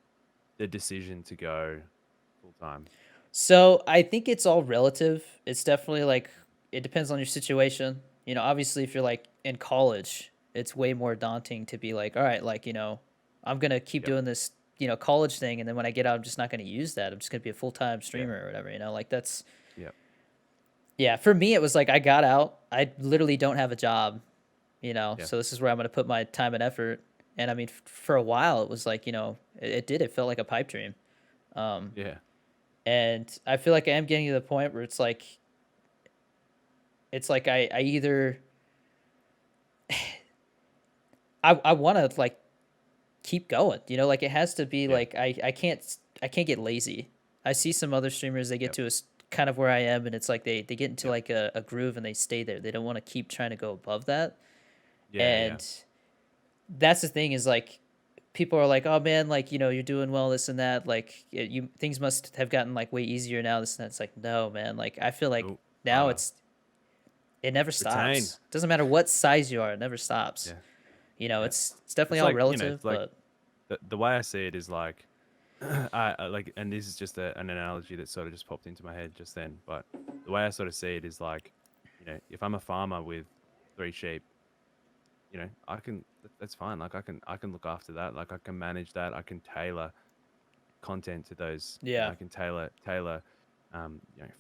the decision to go full time? So I think it's all relative. It's definitely like it depends on your situation. Obviously, if you're like in college, it's way more daunting to be like, all right, like, I'm gonna keep Yep. doing this, college thing, and then when I get out, I'm just not gonna use that. I'm just gonna be a full time Yeah. streamer or whatever. Like that's Yep. yeah. For me, it was like I got out. I literally don't have a job, Yeah. so this is where I'm gonna put my time and effort. And I mean, for a while, it was like it did. It felt like a pipe dream. Um, Yeah. and I feel like I am getting to the point where it's like I either I want to like keep going. Like it has to be Yeah. like I can't get lazy. I see some other streamers, they get Yep. to kind of where I am, and it's like they get into Yep. like a groove and they stay there. They don't want to keep trying to go above that. Yeah. Yeah. And that's the thing is like people are like, oh man, like you're doing well, this and that. Like you things must have gotten like way easier now. This and that. It's like no, man. Like I feel like Oh, now harder. it never Retain. stops. Doesn't matter what size you are, it never stops. Yeah. You know, Yeah. it's definitely It's all like, relative, it's like but the way I see it is like, I like, and this is just an analogy that sort of just popped into my head just then. But the way I sort of see it is like, if I'm a farmer with 3 sheep, I can, that's fine. Like I can look after that. Like I can manage that. I can tailor content to those. yeah. I can tailor,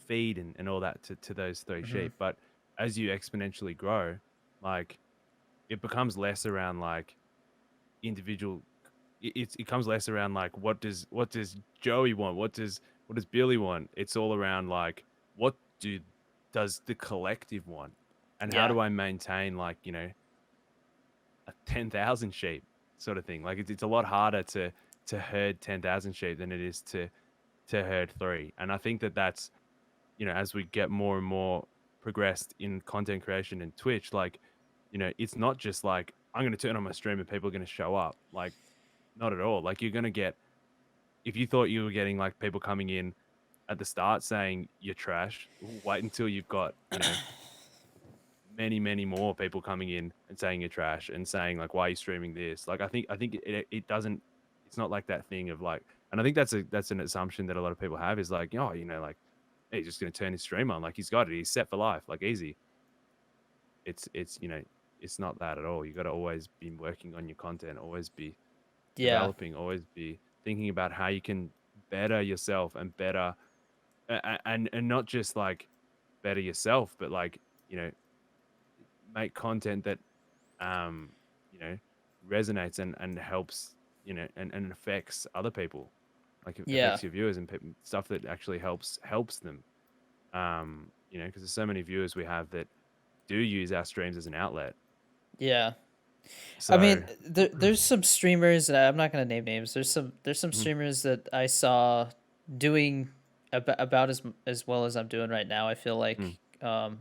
feed and all that to those 3 sheep. But as you exponentially grow, like it becomes less around like individual. It comes less around like what does Joey want? What does Billy want? It's all around like what do does the collective want, and how Yeah. do I maintain like a 10,000 sheep sort of thing. Like it's a lot harder to herd 10,000 sheep than it is to herd three. And I think that's as we get more and more progressed in content creation and Twitch, like it's not just like I'm going to turn on my stream and people are going to show up. Like not at all. Like you're going to get, if you thought you were getting like people coming in at the start saying you're trash, wait until you've got many, many more people coming in and saying you're trash and saying like, why are you streaming this? Like, I think it doesn't, it's not like that thing of like, and I think that's an assumption that a lot of people have is like, oh, like, hey, he's just going to turn his stream on. Like he's got it. He's set for life. Like easy. It's not that at all. You got to always be working on your content, always be Yeah. developing, always be thinking about how you can better yourself and better, and not just like better yourself, but like, you know, make content that um you know resonates and helps, and affects other people, like it Yeah. affects your viewers and stuff that actually helps them, because there's so many viewers we have that do use our streams as an outlet. Yeah. I So mean, there's some streamers, and I'm not gonna name names. There's some mhm, streamers that I saw doing about as well as I'm doing right now. I feel mm, like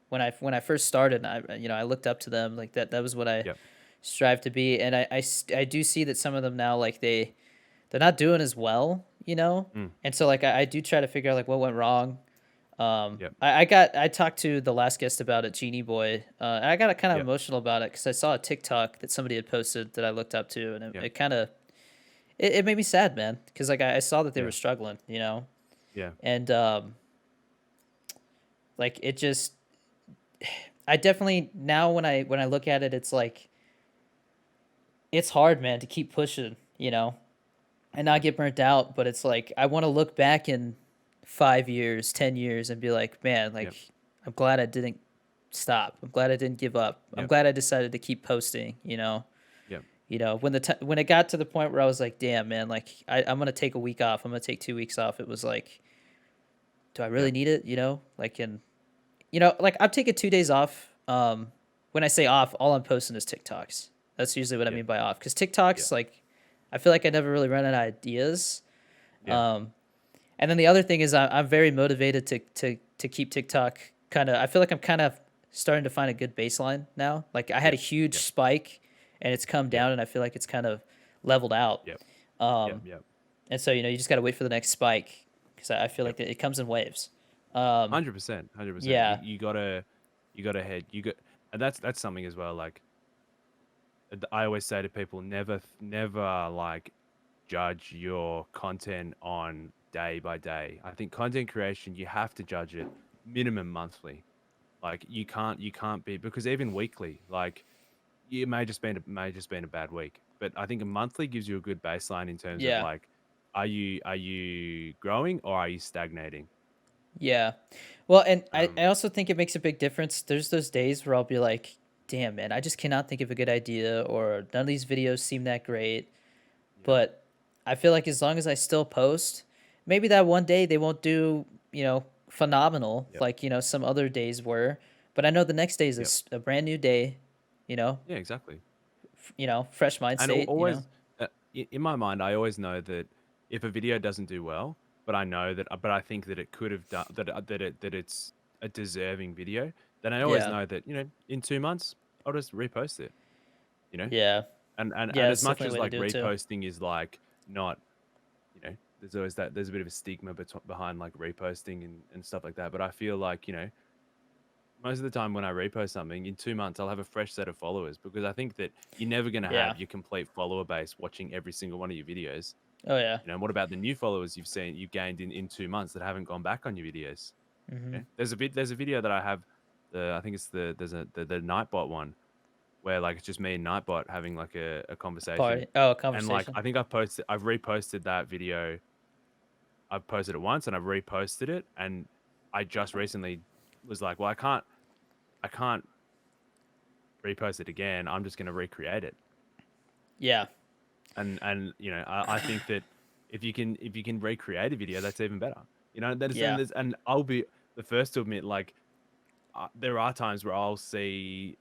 when I first started, I looked up to them like that. That was what I yep, strive to be, and I do see that some of them now like they're not doing as well, mm, and so like I do try to figure out like what went wrong. yep, I talked to the last guest about it, Genie Boy. And I got kind of yep, emotional about it because I saw a TikTok that somebody had posted that I looked up to, and it, yep, it kind of it made me sad, man, because like I saw that they were yeah, struggling, yeah, and like it just I definitely now when I look at it, it's like it's hard, man, to keep pushing, and not get burnt out. But it's like I want to look back in 5 years, 10 years, and be like, man, yep, like I'm glad I didn't stop. I'm glad I didn't give up. I'm yep, glad I decided to keep posting. yep, When it got to the point where I was like, damn, man, like I'm gonna take a week off. I'm gonna take 2 weeks off. It was like, do I really yep, need it? Like like I've taken 2 days off. When I say off, all I'm posting is TikToks. That's usually what I yep, mean by off. Because yep, TikToks, like, I feel like I never really run out of ideas. yep, Um, and then the other thing is I'm very motivated to keep TikTok kind of. I feel like I'm kind of starting to find a good baseline now. Like I had a yep, huge yep, spike, and it's come yep, down, and I feel like it's kind of leveled out. yep, yep, Um, yep, and so you just got to wait for the next spike because I feel yep. like it comes in waves. Um, 100%, 100%. You yeah, you gotta you gotta head you got, and that's something as well. Like I always say to people, never like judge your content on day by day. I think content creation, you have to judge it minimum monthly. Like you can't be, because even weekly, like it may just been a bad week. But I think a monthly gives you a good baseline in terms of Yeah. like, are you growing or are you stagnating? Yeah. Well, and I Um, also think it makes a big difference. There's those days where I'll be like, damn, man, I just cannot think of a good idea, or none of these videos seem that great. yeah, But I feel like as long as I still post, maybe that one day they won't do, phenomenal yep, like, some other days were. But I know the next day is yep, a brand new day, you know, yeah, exactly. fresh mind And state, always, in my mind, I always know that if a video doesn't do well, but I know that, but I think that it could have done that it's a deserving video, then I always Yeah. know that in 2 months I'll just repost it. You know, Yeah. and Yeah. as It's much definitely a as way to like do it too. reposting is like not, there's always there's a bit of a stigma behind like reposting and stuff like that. But I feel like most of the time when I repost something in 2 months, I'll have a fresh set of followers because I think that you're never going to Yeah. have your complete follower base watching every single one of your videos. Oh, yeah. What about the new followers you've gained in 2 months that haven't gone back on your videos? Hmm. There's a video that I have, I think it's the Nightbot one where like it's just me and Nightbot having like a conversation, Party. Oh, and like conversation. I think I've reposted that video. I've posted it once and I've reposted it, and I just recently was like, well, I can't repost it again. I'm just going to recreate it. Yeah. And I think that if you can recreate a video, that's even better. Yeah. And I'll be the first to admit, like, there are times where I'll see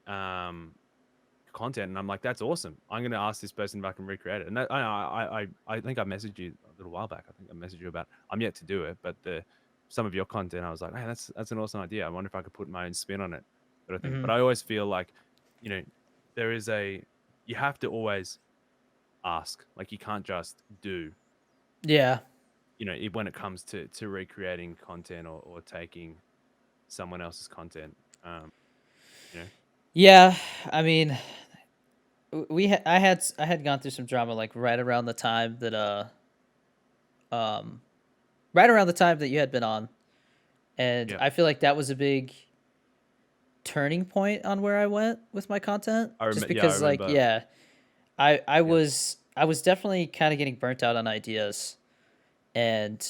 content and I'm like, that's awesome. I'm going to ask this person if I can recreate it. And I think I messaged you a little while back. I think I messaged you about, I'm yet to do it, but some of your content, I was like, hey, that's an awesome idea. I wonder if I could put my own spin on it, sort of thing. Hmm. But I always feel like, you know, there is you have to always ask. Like, you can't just do, Yeah. when it comes to recreating content or taking someone else's content. You know, Yeah. I mean, I had gone through some drama like um right around the time that you had been on, and yeah, I feel like that was a big turning point on where I went with my content, just yeah, I because like, remember. yeah, I Yeah, was definitely kind of getting burnt out on ideas, and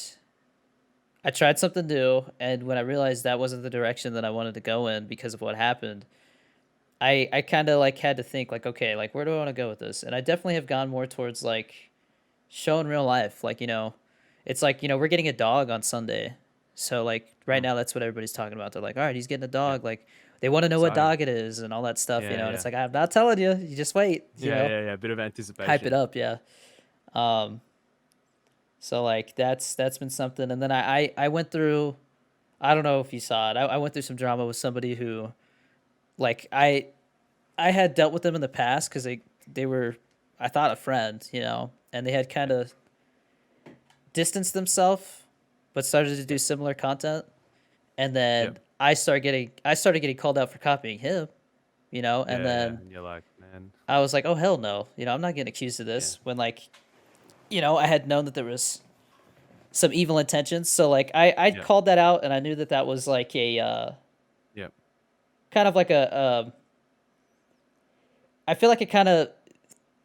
I tried something new, and when I realized that wasn't the direction that I wanted to go in because of what happened, I kind of like had to think like, okay, like where do I want to go with this? And I definitely have gone more towards like show in real life. Like, it's like, we're getting a dog on Sunday. So like right mm, now that's what everybody's talking about. They're like, all right, he's getting a yeah, dog. Like they want to know what exciting. dog it is and all that stuff, Yeah, and it's yeah, like, I'm not telling you, you just wait, yeah, yeah, yeah. Bit of hype it anticipation. up. Yeah. Um, so like that's been something. And then I went through, I don't know if you saw it. I went through some drama with somebody who like I had dealt with them in the past because they were, I thought, a friend, and they had kind Yeah, of distanced themselves, but started to do yep, similar content. And yep, then I started getting called out for copying him, and yeah, yeah. then And you're like, man, I was like, oh hell no, I'm not getting accused of yeah, this when like, I had known that there was some evil intentions. So like I yeah, called that out, and I knew that that was like a yep, kind of like I feel like it kind of,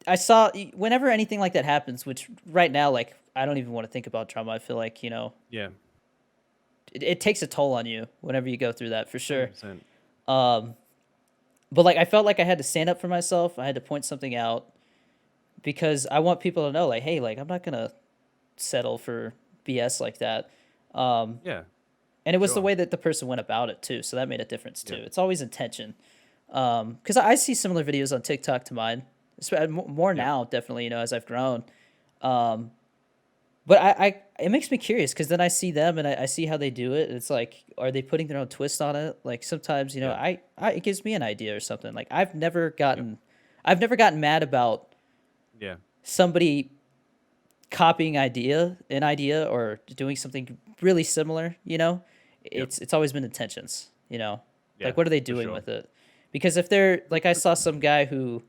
I saw whenever anything like that happens, which right now, like, I don't even want to think about trauma. I feel like, yeah, it takes a toll on you whenever you go through that, for sure. 100%. Um, but like, I felt like I had to stand up for myself. I had to point something out because I want people to know, like, hey, like, I'm not gonna settle for BS like that. Um, Yeah, and it for was the sure. way that the person went about it too, so that made a difference too. Yep, It's always intention. Because I see similar videos on TikTok to mine, more yep, now, definitely, as I've grown. Um, But it makes me curious because then I see them and I see how they do it. And it's like, are they putting their own twist on it? Like sometimes, yeah, it gives me an idea or something. Like yep, I've never gotten mad about yeah, somebody copying an idea or doing something really similar. yep, It's always been intentions. yeah, Like what are they for doing sure. with it? Because if they're like, I saw some guy who,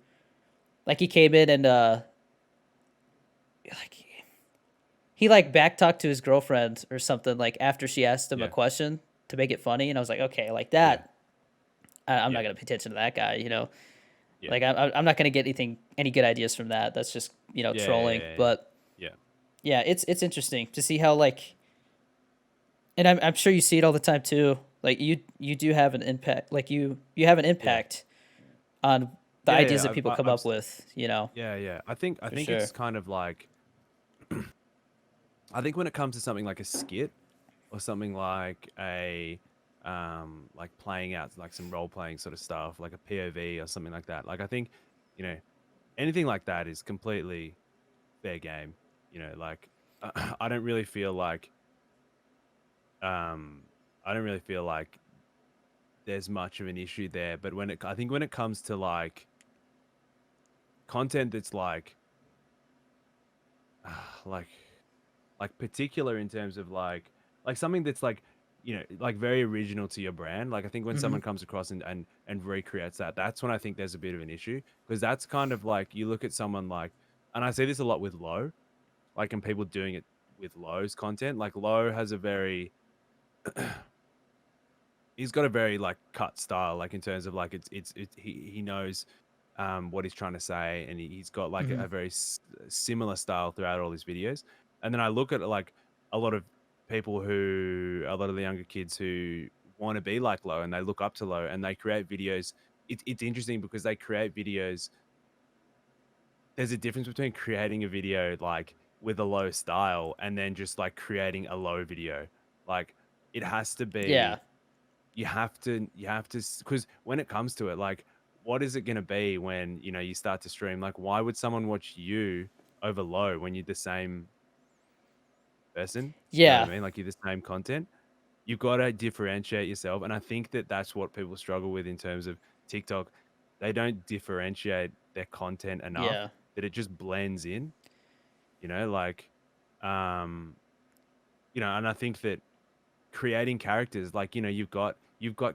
like, he came in and like he like back talked to his girlfriend or something like after she asked him a Yeah, question to make it funny, and I was like, okay, like yeah, that, I'm not yeah, gonna pay attention to that guy. Yeah. Like I'm not gonna get any good ideas from that. That's just Yeah, yeah, trolling. yeah, yeah. But Yeah. yeah, it's interesting to see how like, and I'm sure you see it all the time too. Like you do have an impact. Like you have an Yeah. impact on the Yeah, ideas yeah. that people come up with. Yeah, yeah. I For think sure. it's kind of like I think when it comes to something like a skit or something like a like playing out like some role playing sort of stuff, like a POV or something like that. Like I think, you know, anything like that is completely fair game. You know, like I don't really feel like um I don't really feel like there's much of an issue there. But I think when it comes to like content that's like particular in terms of like something that's like like very original to your brand, like I think when Hmm. someone comes across and recreates that, that's when I think there's a bit of an issue, because that's kind of like you look at someone like, and I see this a lot with Low, like, and people doing it with Low's content. Like Low has a very he's got a very like cut style, like in terms of like he knows what he's trying to say, and he's got like Hmm. a very similar style throughout all his videos. And then I look at like a lot of a lot of the younger kids who want to be like Low, and they look up to Low, and they create videos. It's interesting because they create videos. There's a difference between creating a video like with a Low style and then just like creating a Low video. Like it has to Yeah. be you have to, because when it comes to it, like, what is it going to be when you start to stream? Like, why would someone watch you over Low when you're the same person? You know what Yeah. I mean? Like, you're the same content. You've got to differentiate yourself, and I think that that's what people struggle with in terms of TikTok. They don't differentiate their content enough, Yeah. that it just blends in. Like, um and I think that creating characters, like, you've got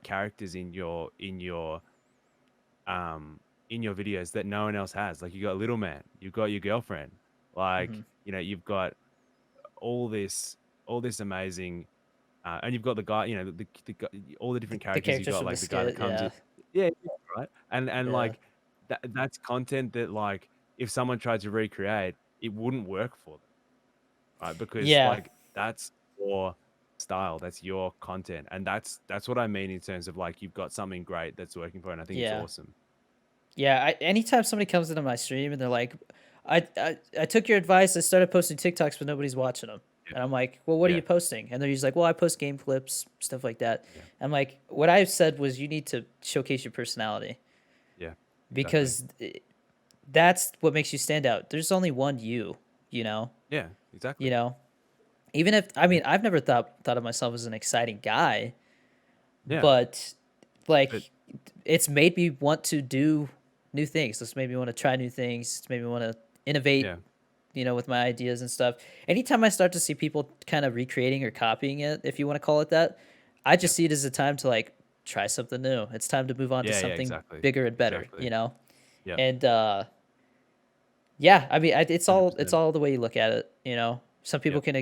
characters um in your videos that no one else has. Like, you got Little Man, you've got your girlfriend, Hmm. like, you've got all this amazing, and you've got the guy, all the different The characters you characters got, from the like the guy that skit. comes in. Yeah. Yeah, yeah, right. And Yeah. like that's content that, like, if someone tried to recreate, it wouldn't work for them, right? Because, Yeah. like, that's your style, that's your content, and that's what I mean in terms of, like, you've got something great that's working for it, and I think it's Yeah. awesome. Yeah. Anytime somebody comes into my stream and they're like, I took your advice. I started posting TikToks, but nobody's watching them. Yeah, And I'm like, well, what are you yeah, posting? And they're just like, well, I post game clips, stuff like that. yeah, I'm like, what I said was you need to showcase your personality yeah, exactly. because that's what makes you stand out. There's only one you, you know, Yeah, you exactly. know. Even if I Yeah, mean, I've never thought of myself as an exciting guy, yeah, but but like it's made me want to do new things. It's made me want to try new things. It's made me want to innovate, yeah, with my ideas and stuff. Anytime I start to see people kind of recreating or copying it, if you want to call it that, I yeah, just see it as a time to like try something new. It's time to move on to yeah, yeah, something exactly, bigger and better, exactly. Yeah, And yeah, I mean, it's it's 100%. all the way you look at it. Some Yeah, people can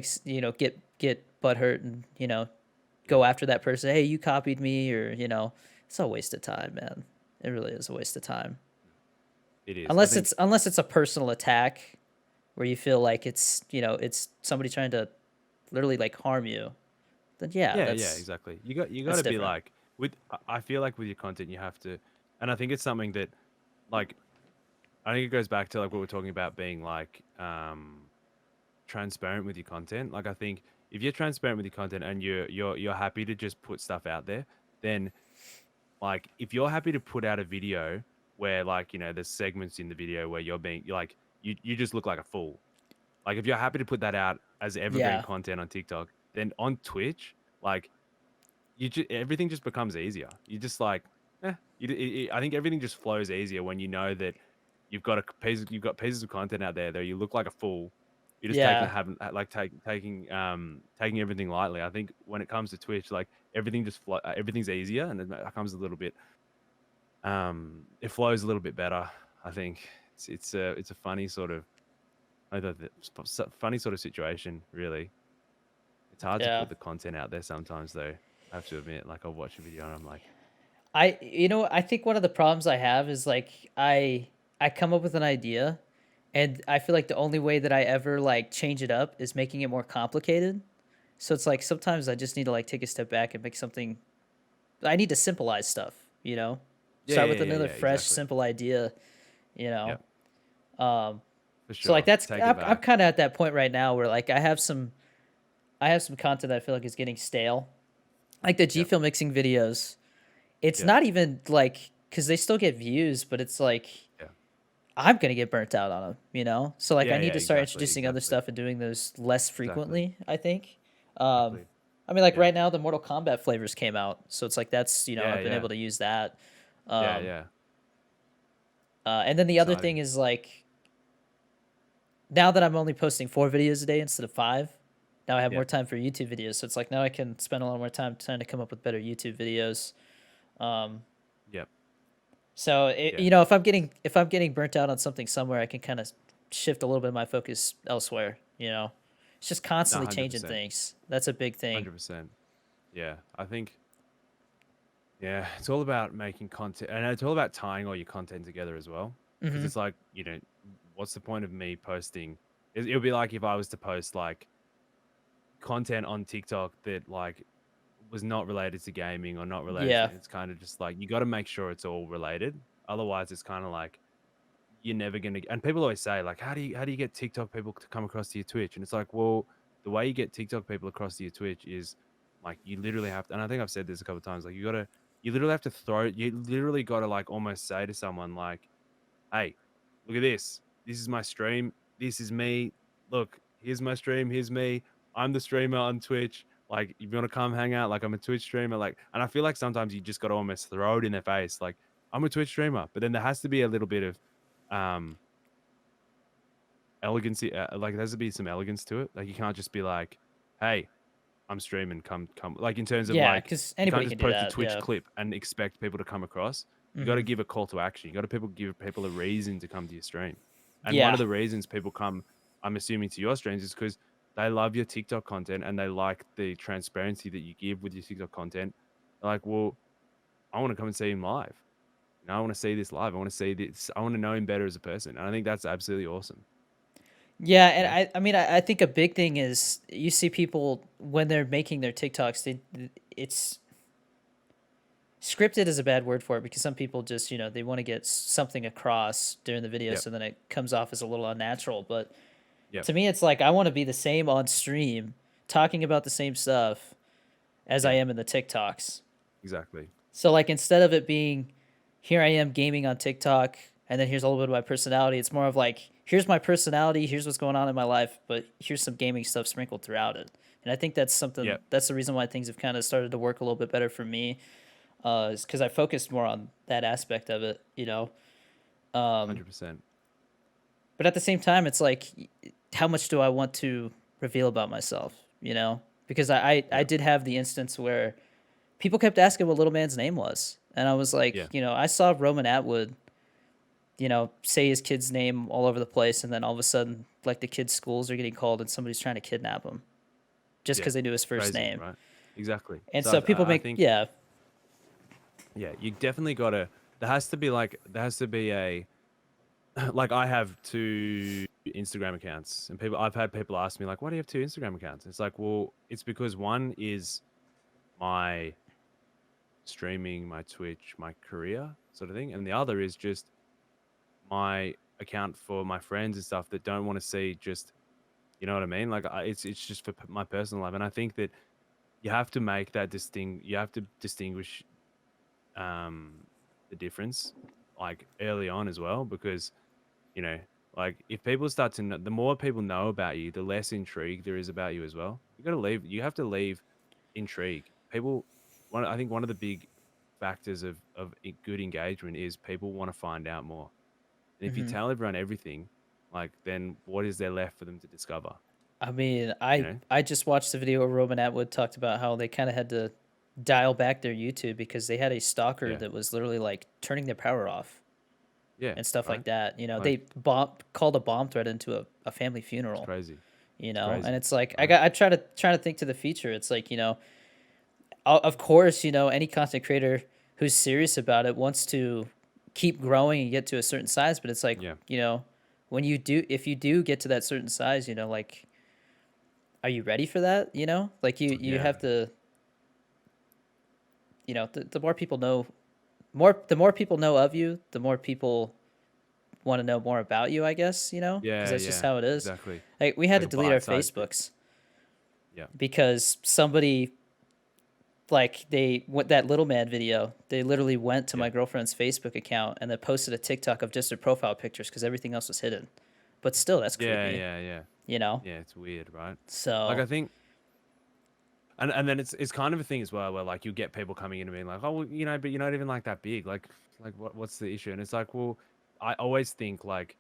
get butthurt and yeah, go after that person. Hey, you copied me, or it's a waste of time, man. It really is a waste of time. it is. I Unless it's a personal attack where you feel like it's somebody trying to literally like harm you. Then yeah, yeah, yeah, exactly. You got that's to be different. like, I feel like with your content you have to, and I think it's something that, like, I think it goes back to like what we're talking about being like transparent with your content. Like, I think if you're transparent with your content and you're happy to just put stuff out there, then, like, if you're happy to put out a video where, like, there's segments in the video where you're like, you just look like a fool. Like, if you're happy to put that out as evergreen Yeah, content on TikTok, then on Twitch, like, everything just becomes easier. You just like, I think everything just flows easier when you know that you've got pieces of content out there that you look like a fool. You're just taking yeah, having like taking everything lightly. I think when it comes to Twitch, like, everything's easier, and it becomes a little bit it flows a little bit better. I think it's a funny sort of funny sort of situation, really. It's hard to yeah. put the content out there sometimes, though. I have to admit, like, I'll watch a video and I'm like, I think one of the problems I have is like I come up with an idea and I feel like the only way that I ever like change it up is making it more complicated. So it's like sometimes I just need to like take a step back and make something. I need to simplify stuff, you know? Yeah, Start yeah, with yeah, another yeah, fresh, exactly. simple idea, you know? Yep, Um, for so like sure. that's Take it I'm back. kind of at that point right now where like I have some content that I feel like is getting stale. Like the G Yep, Film mixing videos. It's yep, not even like because they still get views, but it's like yeah, I'm gonna get burnt out on them, you know. So like I yeah, need yeah, to start exactly, introducing other exactly, stuff and doing those less exactly, frequently. I think. Um, exactly. I mean, like Yeah, right now the Mortal Kombat flavors came out, so it's like that's yeah, I've been yeah, able to use that. yeah, Um, yeah. and then the other thing Exciting. is like now that I'm only posting 4 videos a day instead of 5, now I have more Yep, time for YouTube videos. So it's like now I can spend a lot more time trying to come up with better YouTube videos. Um, yep, so yeah. if I'm getting burnt out on something somewhere, I can kind of shift a little bit of my focus elsewhere. It's just No, constantly hundred changing percent, things. That's a big thing. 100%. Yeah, I think yeah, it's all about making content, and it's all about tying all your content together as well. Because Hmm. it's like, what's the point of me posting? It'll be like if I was to post like content on TikTok that like was not related to gaming or not related to. Yeah, It's kind of just like you got to make sure it's all related. Otherwise, it's kind of like you're never gonna. And people always say like, how do you get TikTok people to come across to your Twitch? And it's like, well, the way you get TikTok people across to your Twitch is like you literally have to. And I think I've said this a couple of times. Like you literally have to throw. You literally got to like almost say to someone like, hey, look at this. This is my stream. This is me. Look, here's my stream. Here's me. I'm the streamer on Twitch. Like, if you want to come hang out, like I'm a Twitch streamer. Like, and I feel like sometimes you just got to almost throw it in their face. Like, I'm a Twitch streamer, but then there has to be a little bit of um elegancy. Like, there has to be some elegance to it. Like, you can't just be like, hey, I'm streaming. Come. Like in terms of yeah, like, because you can't anybody just can do post a that. Twitch Yeah. clip and expect people to come across. You got to Hmm. give a call to action. You got to give people a reason to come to your stream. And one Yeah. of the reasons people come, I'm assuming, to your streams is because they love your TikTok content and they like the transparency that you give with your TikTok content. They're like, well, I want to come and see him live. I want to see this live. I want to see this. I want to know him better as a person. And I think that's absolutely awesome. Yeah, You and know? I mean, I think a big thing is you see people when they're making their TikToks, it's scripted is a bad word for it because some people just they want to get something across during the video, Yep. so then it comes off as a little unnatural. But Yep. to me, it's like I want to be the same on stream, talking about the same stuff as I Yeah. am in the TikToks. Exactly. So like instead of it being here I am gaming on TikTok and then here's a little bit of my personality, it's more of like here's my personality, here's what's going on in my life, but here's some gaming stuff sprinkled throughout it. And I think Yep. that's the reason why things have kind of started to work a little bit better for me. Is because I focused more on that aspect of it. Um, 100%. but at the same time, it's like, how much do I want to reveal about myself? Because I Yep. did have the instance where people kept asking what little man's name was, and I was like, Yeah. I saw Roman Atwood, say his kid's name all over the place, and then all of a sudden, like the kids' schools are getting called, and somebody's trying to kidnap him just Yeah. because they knew his first Crazy, name. right? Exactly. And So so people I make, think, yeah. yeah, you definitely got to, there has to be a, like I have two Instagram accounts and I've had people ask me like, why do you have two Instagram accounts? It's like, well, it's because one is my streaming, my Twitch, my career sort of thing. And the other is just my account for my friends and stuff that don't want to see just, you know what I mean? Like it's just for my personal life. And I think that you have to distinguish um the difference like early on as well because you know like if people start to know, the more people know about you, the less intrigue there is about you as well. You have to leave intrigue. I think one of the big factors of good engagement is people want to find out more. And if you Hmm. tell everyone everything, like then what is there left for them to discover? I mean, You know? I just watched the video where Roman Atwood talked about how they kind of had to dial back their YouTube because they had a stalker Yeah. that was literally like turning their power off Yeah. and stuff like Right. that. Like They called a bomb threat into a family it's funeral. crazy. It's And crazy. it's like Right. I try to think to the future. It's like of course any content creator who's serious about it wants to keep growing and get to a certain size, but it's like, Yeah. when if you do get to that certain size, like, are you ready for that? Like you Yeah. have to, the more people know, the more people know of you, the more people want to know more about you, I guess, because Yeah. that's just Yeah. how it is. Exactly. Like we had Like to a delete our bite-sized bit. Facebooks Yeah. because somebody, like, they with that little man video, they literally went to Yeah. my girlfriend's Facebook account and then posted a TikTok of just her profile pictures because everything else was hidden. But still, that's Yeah. creepy, Yeah. Yeah. you know. Yeah. It's weird, right? Like So I think, and then it's kind of a thing as well where like you get people coming in and being like, oh, well, but you're not even like that big. Like what's the issue? And it's like, well, I always think like,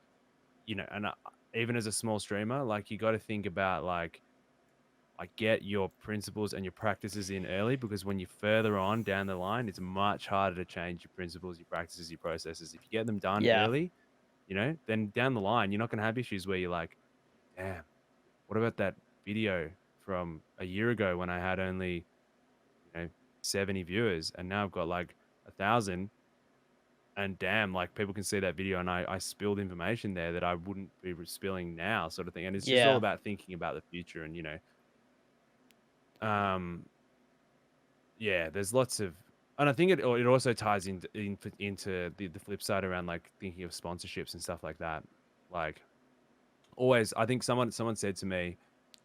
and even as a small streamer, like you got to think about like get your principles and your practices in early, because when you're further on down the line, it's much harder to change your principles, your practices, your processes. If you get them done yeah, early, then down the line, you're not going to have issues where you're like, damn, what about that video from a year ago when I had only, you know, 70 viewers and now I've got like 1,000, and damn, like people can see that video and I spilled information there that I wouldn't be spilling now, sort of thing. And it's just all yeah. about thinking about the future and, um, yeah, there's lots of, and I think it also ties into the flip side around like thinking of sponsorships and stuff like that. Like always, I think someone said to me,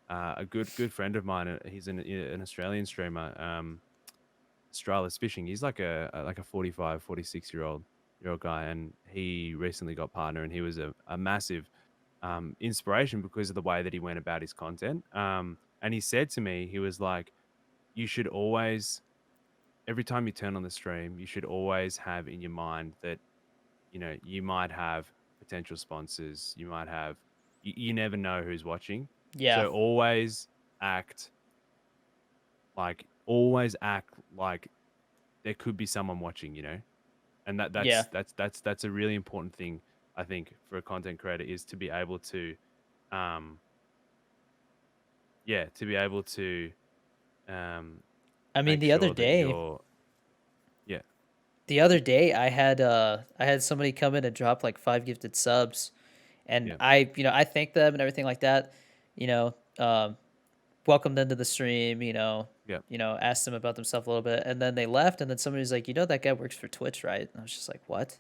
a good friend of mine, he's an Australian streamer, Australia's Fishing. He's like a 45, 46-year old guy, and he recently got partner, and he was a massive inspiration because of the way that he went about his content. And he said to me, he was like, you should always, every time you turn on the stream, you should always have in your mind that, you might have potential sponsors, you might have, you never know who's watching. Yeah. So act always act like there could be someone watching, and Yeah. that's a really important thing, I think, for a content creator, is to be able to, um, yeah, to be able to, um, I mean, make sure that you're, yeah, I had somebody come in and drop like 5 gifted subs, and yeah, I thanked them and everything like that, you know, welcomed them to the stream, yeah, asked them about themselves a little bit, and then they left, and then somebody was like, that guy works for Twitch, right? And I was just like, what?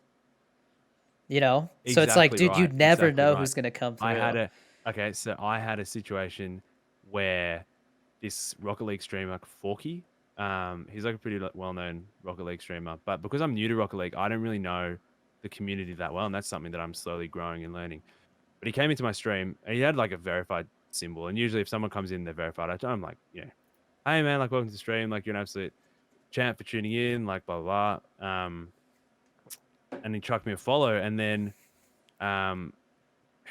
So it's like, dude, you never exactly know right. who's gonna come I had through. a Okay, so I had a situation where this Rocket League streamer, like Forky, he's like a pretty like, well-known Rocket League streamer, but because I'm new to Rocket League, I don't really know the community that well, and that's something that I'm slowly growing and learning. But he came into my stream and he had like a verified symbol, and usually if someone comes in, they're verified. I'm like, hey man, like welcome to the stream, like you're an absolute champ for tuning in, like blah blah blah. And he chucked me a follow, and then um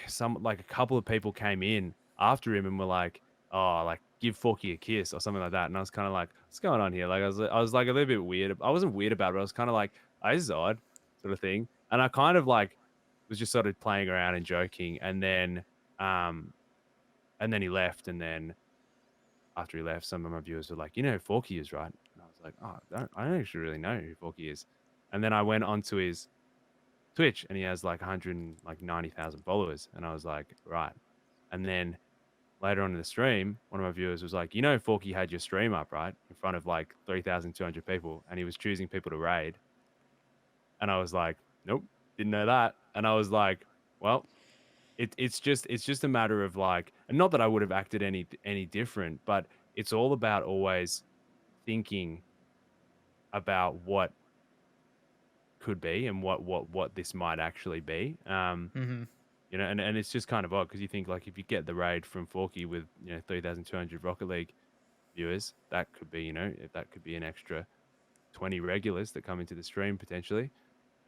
some like a couple of people came in after him and were like, "Oh, like give Forky a kiss" or something like that. And I was kind of like, "What's going on here?" Like I was like a little bit weird. I wasn't weird about it. But I was kind of like, "Oh, this is odd," sort of thing. And I kind of like was just sort of playing around and joking. Um, and then he left. And then after he left, some of my viewers were like, "You know who Forky is, right?" And I was like, "Oh, I don't actually really know who Forky is." And then I went onto his Twitch and he has like 190,000 followers. And I was like, right. And then later on in the stream, one of my viewers was like, Forky had your stream up, right? In front of like 3,200 people, and he was choosing people to raid. And I was like, nope, didn't know that. And I was like, well, it's just a matter of like, and not that I would have acted any different, but it's all about always thinking about what could be and what this might actually be. Hmm. And it's just kind of odd because you think like if you get the raid from Forky with 3,200 Rocket League viewers, that could be if that could be an extra 20 regulars that come into the stream potentially.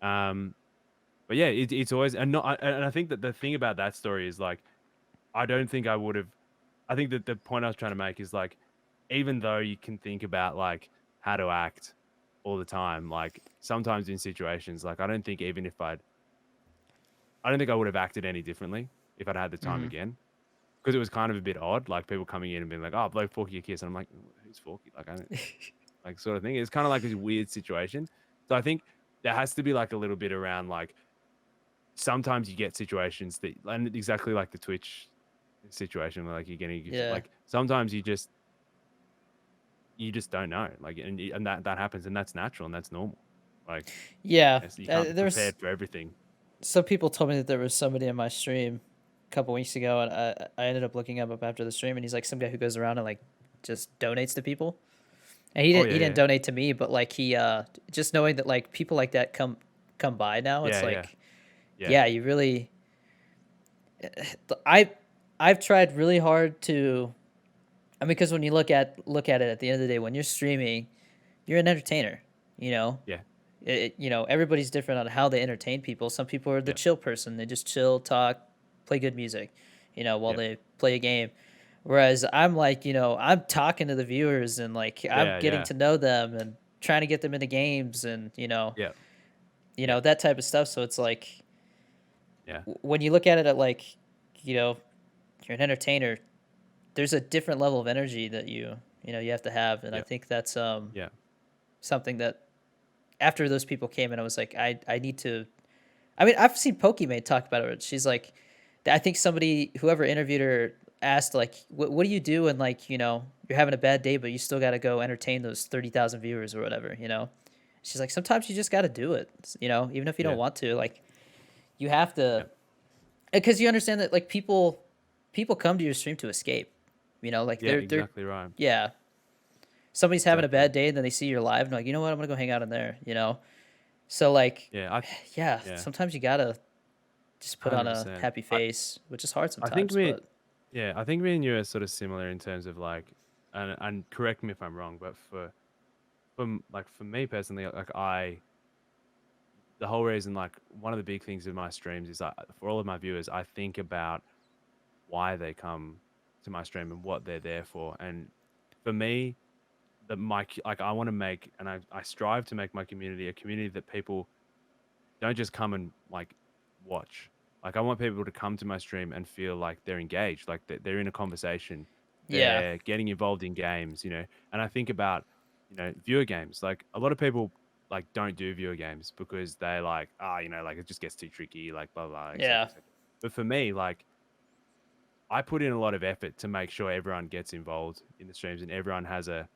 Um, but yeah, it's always, and I think that the thing about that story is like I don't think I would have. I think that the point I was trying to make is like even though you can think about like how to act all the time, like sometimes in situations like I don't think I would have acted any differently if I'd had the time Hmm. again, because it was kind of a bit odd, like people coming in and being like, "Oh, blow Forky a kiss," and I'm like, "Who's Forky?" Like I don't, like sort of thing. It's kind of like this weird situation. So I think there has to be like a little bit around like sometimes you get situations that, and exactly like the Twitch situation where like you're getting Yeah. like sometimes you just don't know, like, and that happens, and that's natural and that's normal. Like, Yeah. yes, you can't be There's prepared for everything. some people told me that there was somebody in my stream a couple weeks ago, and I ended up looking him up after the stream, and he's like some guy who goes around and like just donates to people. And Oh he yeah, didn't yeah, donate to me, but like he just knowing that like people like that come by now, it's yeah, yeah, like yeah, yeah, you really I I've tried really hard to I mean because when you look at it at the end of the day when you're streaming, you're an entertainer, you know. yeah, You know, everybody's different on how they entertain people. Some people are the yeah, chill person. They just chill, talk, play good music, you know, while yeah, they play a game. Whereas I'm like, you know, I'm talking to the viewers and like I'm yeah, getting yeah, to know them and trying to get them into games and, yeah, you yeah, know, that type of stuff. So it's like yeah, when you look at it at like, you know, you're an entertainer, there's a different level of energy that you know, you have to have. And I yeah, think that's yeah, something that after those people came in, I was like, I need to I mean, I've seen Pokimane talk about it. She's like, I think somebody, whoever interviewed her, asked like, what do you do when like you're having a bad day, but you still got to go entertain those 30,000 viewers or whatever, you know? She's like, sometimes you just got to do it, you know, even if you don't yeah, want to. Like, you have yeah, to, because you understand that like people come to your stream to escape, you know, like yeah, they're exactly right, yeah. Somebody's having a exactly. bad day and then they see you're live and like, you know what, I'm gonna go hang out in there, you know? So like, Yeah, yeah, yeah, sometimes you gotta just put on a 100%. happy face, which is hard I think sometimes, me, but yeah, I think me and you are sort of similar in terms of like, and correct me if I'm wrong, but like for me personally, like the whole reason, like one of the big things in my streams is for all of my viewers, I think about why they come to my stream and what they're there for. And for me, like I want to make, and I strive to make my community a community that people don't just come and like watch. Like I want people to come to my stream and feel like they're engaged, like they're in a conversation, yeah, they're getting involved in games, And I think about, viewer games. Like a lot of people like don't do viewer games because they like, like it just gets too tricky, like blah blah, etc. yeah, etc. But for me, like I put in a lot of effort to make sure everyone gets involved in the streams and everyone has a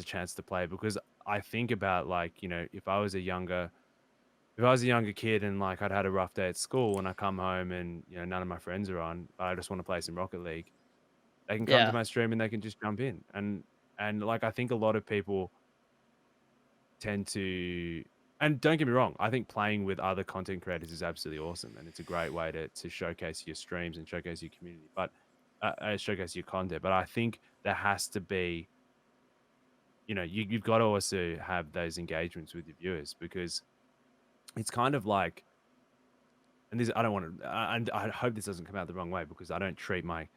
chance to play because I think about like, if I was a younger kid and like I'd had a rough day at school and I come home and none of my friends are on, but I just want to play some Rocket League, they can come to yeah, my stream and they can just jump in. And like I think a lot of people tend to, and don't get me wrong, I think playing with other content creators is absolutely awesome and it's a great way to showcase your streams and showcase your community, but showcase your content. But I think there has to be, you've got to also have those engagements with your viewers because it's kind of like, and this I don't want to, and I hope this doesn't come out the wrong way because I don't treat my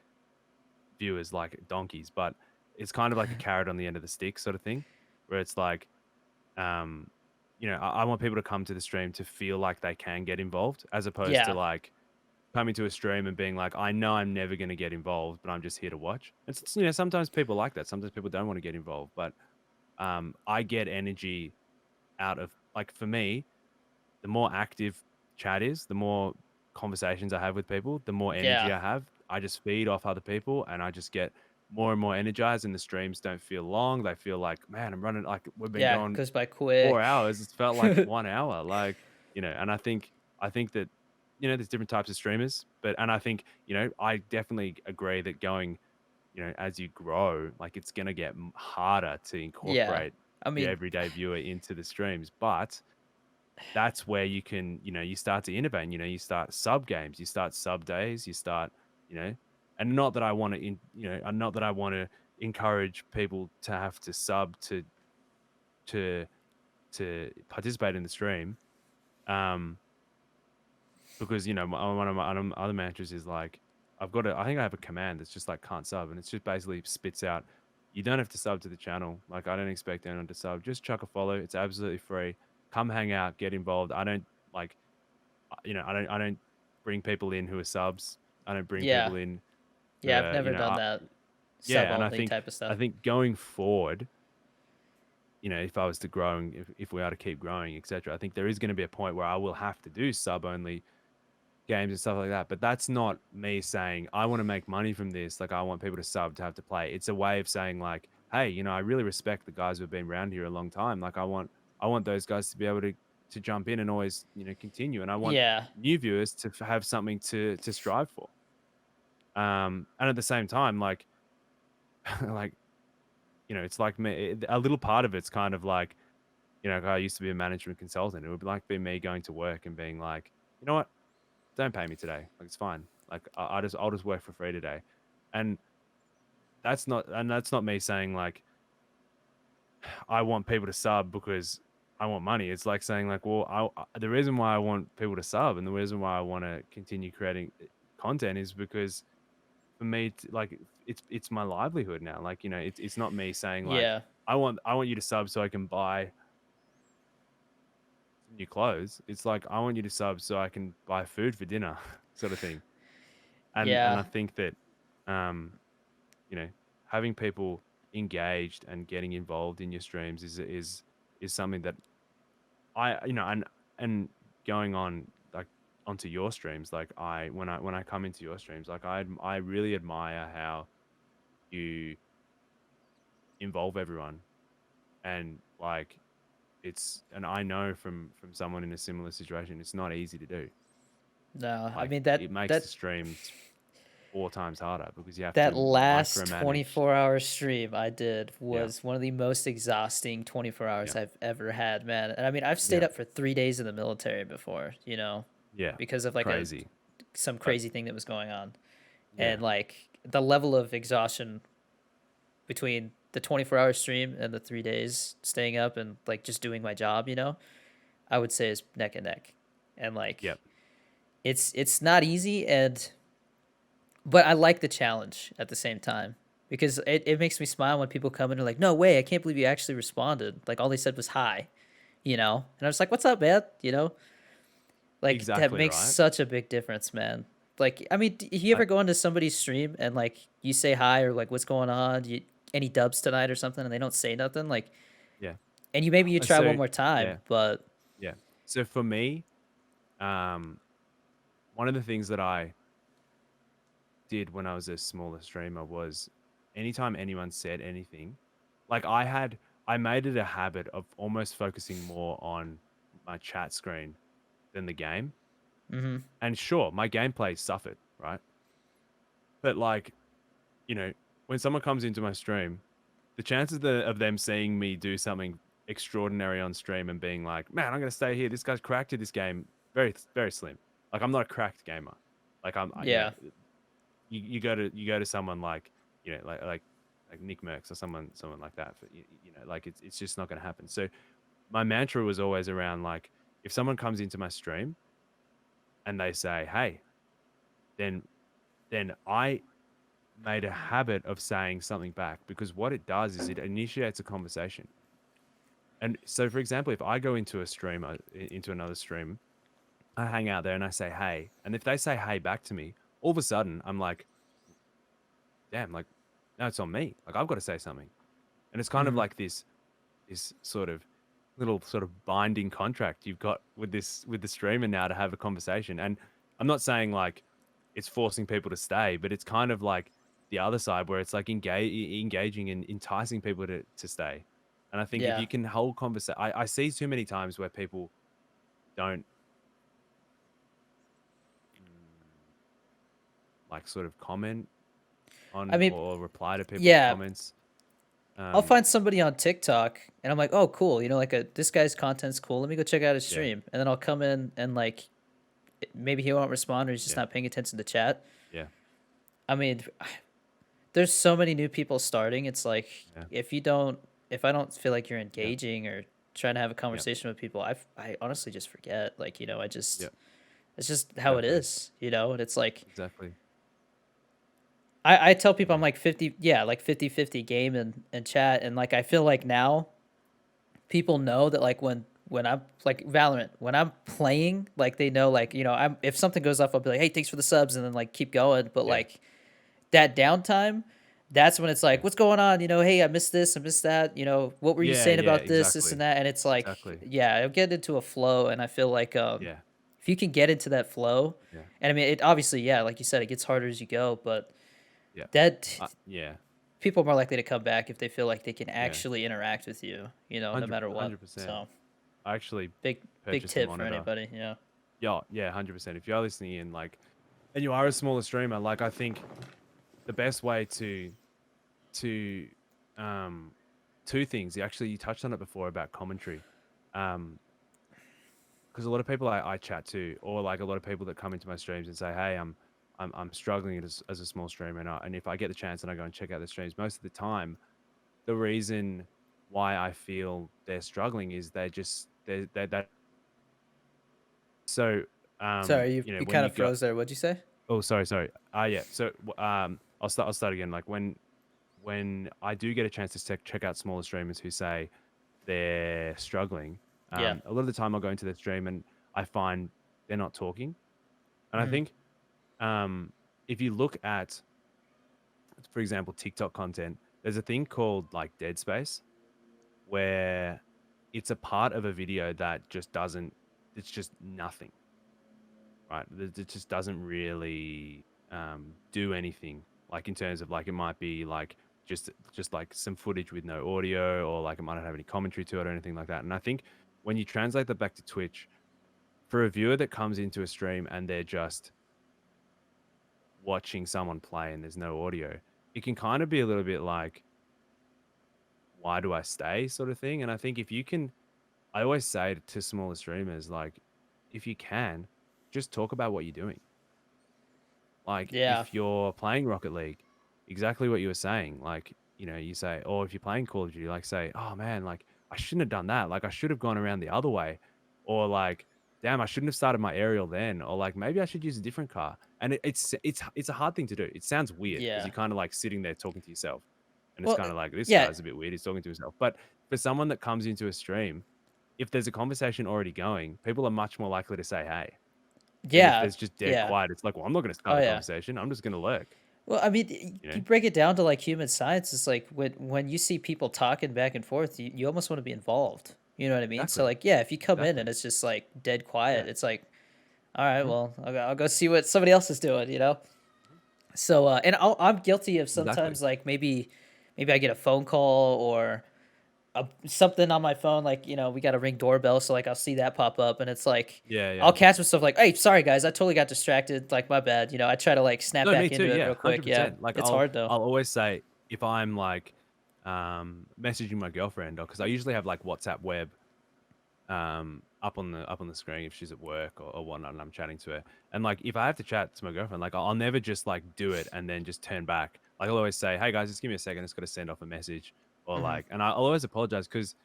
viewers like donkeys, but it's kind of like a carrot on the end of the stick sort of thing, where it's like, um, I want people to come to the stream to feel like they can get involved, as opposed to yeah, like coming to a stream and being like, I know I'm never going to get involved, but I'm just here to watch. It's sometimes people like that. Sometimes people don't want to get involved, but I get energy out of like for me the more active chat is, the more conversations I have with people, the more energy yeah, I have. I just feed off other people and I just get more and more energized and the streams don't feel long. They feel like, man, I'm running like we've been yeah. going Goes by 4 hours. quick. It's felt like 1 hour. Like, and I think that, there's different types of streamers, and I think, I definitely agree that going, as you grow, like it's gonna get harder to Yeah, incorporate I your mean, everyday viewer into the streams. But that's where you can, you start to innovate. You start sub games, you start sub days, you start, you know, and not that I want to, not that I want to encourage people to have to sub to participate in the stream, um, because one of my other mantras is like I think I have a command that's just like can't sub, and it's just basically spits out. You don't have to sub to the channel. Like I don't expect anyone to sub. Just chuck a follow. It's absolutely free. Come hang out, get involved. I don't like I don't bring people in who are subs. I don't bring yeah, people in who yeah. I've are, never done that sub yeah, and I only think type of I stuff. think going forward, if I was to grow and if we are to keep growing, etc., I think there is going to be a point where I will have to do sub only games and stuff like that. But that's not me saying I want to make money from this. Like I want people to sub to have to play. It's a way of saying like, hey, I really respect the guys who've been around here a long time. Like I want those guys to be able to jump in and always continue. And I want Yeah. new viewers to have something to strive for. And at the same time, like like it's like me. A little part of it's kind of like I used to be a management consultant. It would be like be me going to work and being like, you know what, don't pay me today. Like it's fine. Like I'll just work for free today, and that's not me saying like I want people to sub because I want money. It's like saying like, well, the reason why I want people to sub and the reason why I want to continue creating content is because for me, like it's my livelihood now. Like it's not me saying like Yeah. I want you to sub so I can buy some new clothes. It's like I want you to sub so I can buy food for dinner, sort of thing. And Yeah. I think that um you know having people engaged and getting involved in your streams is something that I and going on like onto your streams, like when I come into your streams, like I really admire how you involve everyone, and like and I know from someone in a similar situation, it's not easy to do. No, I Like mean it makes the streams 4 times harder because you have that to last micromanage. 24-hour stream I did Yeah, was one of the most exhausting 24 hours yeah, I've ever had, man. And I mean, I've stayed yeah, up for 3 days in the military before, yeah. because of like Crazy, some but crazy thing that was going on. yeah, And like the level of exhaustion between the 24-hour stream and the 3 days staying up and like just doing my job, I would say is neck and neck. And like yep, it's not easy, but I like the challenge at the same time because it makes me smile when people come in and are like, no way, I can't believe you actually responded. Like all they said was hi, And I was like, what's up, man? Like that exactly makes right. such a big difference, man. Like, I mean, you I ever go into somebody's stream and like you say hi or like what's going on? Any dubs tonight or something, and they don't say nothing, like, Yeah. and you try So one more time, yeah, but yeah. So for me, um, one of the things that I did when I was a smaller streamer was anytime anyone said anything, like I made it a habit of almost focusing more on my chat screen than the game. mm-hmm, And sure, my gameplay suffered, right? But like, you know, when someone comes into my stream, the chances of them seeing me do something extraordinary on stream and being like, man, I'm going to stay here. This guy's cracked at this game. Very, very slim. Like, I'm not a cracked gamer. Like, yeah, you go to someone like, like Nick Merckx or someone like that. For, like it's just not going to happen. So my mantra was always around like, if someone comes into my stream and they say, hey, then I made a habit of saying something back because what it does is it initiates a conversation. And so, for example, if I go into a stream, into another stream, I hang out there and I say, hey. And if they say, hey, back to me, all of a sudden I'm like, damn, like, now it's on me. Like, I've got to say something. And it's kind of mm-hmm, like this sort of little sort of binding contract you've got with the streamer now to have a conversation. And I'm not saying like it's forcing people to stay, but it's kind of like the other side where it's like engaging and enticing people to stay. And I think if yeah. you can hold conversation, I see too many times where people don't mm, like sort of comment I on mean, or reply to people's yeah, comments. I'll Um, find somebody on TikTok and I'm like, oh, cool. Like this guy's content's cool. Let me go check out his yeah, stream. And then I'll come in and like maybe he won't respond or he's just yeah, not paying attention to chat. yeah, I mean, there's so many new people starting. It's like yeah, if I don't feel like you're yeah, engaging or trying to have a yeah, conversation with people, I honestly just forget. Like, yeah, it's just how it exactly, is, and it's like exactly. I tell people I'm Yeah, like 50, yeah, like 50-50 game and chat. And like, I feel like now people know that like when I'm like Valorant, when I'm playing, like they know, like, if something goes off, I'll be like, hey, thanks for the subs, and then like keep going. But yeah, like that downtime, that's when it's like, Yeah. "What's going on?" "Hey, I missed this, I missed that," "What were you Yeah, saying yeah, about this and exactly. that?" And it's like, Exactly. yeah, I'm getting into a flow, and I feel like, Yeah. if you can get into that flow, Yeah. and I mean, it obviously, yeah, like you said, it gets harder as you go, but Yeah. that Yeah. people are more likely to come back if they feel like they can Yeah. actually interact with you, no 100 matter what. 100%. So, I actually big purchased a tip for monitor. anybody, yeah. Yeah, yeah, 100%. If you're listening in, like, and you are a smaller streamer, like, I think the best way to um 2 things. You touched on it before about commentary. Um, because a lot of people I chat to, or like a lot of people that come into my streams and say, "Hey, I'm struggling as a small streamer," and if I get the chance and I go and check out the streams, most of the time, the reason why I feel they're struggling is they so Sorry, you when kind you of go. froze there. What'd you say? Oh, sorry, sorry. Yeah. So, I'll start again. Like when I do get a chance to check out smaller streamers who say they're struggling, Yeah. a lot of the time I'll go into their stream and I find they're not talking. And I Mhm. think um, if you look at, for example, TikTok content, there's a thing called like dead space where it's a part of a video that just doesn't. It's just nothing, right? It just doesn't really do anything. Like in terms of like it might be like just like some footage with no audio, or like it might not have any commentary to it or anything like that. And I think when you translate that back to Twitch, for a viewer that comes into a stream and they're just watching someone play and there's no audio, it can kind of be a little bit like, why do I stay, sort of thing. And I think if you can, I always say to smaller streamers, like, if you can, just talk about what you're doing. Like Yeah. if you're playing Rocket League, exactly what you were saying. Like, you say, or if you're playing Call of Duty, like say, oh man, like I shouldn't have done that. Like I should have gone around the other way. Or like, damn, I shouldn't have started my aerial then. Or like maybe I should use a different car. And it's a hard thing to do. It sounds weird because Yeah. you're kind of like sitting there talking to yourself. And it's Well, kind of like, this yeah. guy's a bit weird. He's talking to himself. But for someone that comes into a stream, if there's a conversation already going, people are much more likely to say, hey. Than if Yeah. there's just dead Yeah. quiet. It's like, well, I'm not going to start Oh, a yeah. conversation. I'm just going to lurk, Well, I mean, you you know? break it down to like human science. It's like when you see people talking back and forth, you almost want to be involved. You know what I mean? So Exactly. like, yeah, if you come in and Exactly. it's just like dead quiet, Yeah. it's like, all right, Mhm. well, I'll go see what somebody else is doing. Mhm. So, and I'm guilty of Exactly. sometimes like maybe I get a phone call or something on my phone, like, we got a Ring doorbell, so, like, I'll see that pop up, and it's like, Yeah, I'll yeah. catch myself like, "Hey, sorry, guys, I totally got distracted, like, my bad," I try to, like, snap No, me back too. into it Yeah, real quick, yeah. 100%. Like It's hard, though. I'll always say if I'm like messaging my girlfriend, or because I usually have like WhatsApp web up on the screen if she's at work or whatnot and I'm chatting to her. And like if I have to chat to my girlfriend, like I'll never just like do it and then just turn back. Like I'll always say, hey guys, just give me a second, it's got to send off a message. Or Mhm. like, and I'll always apologize because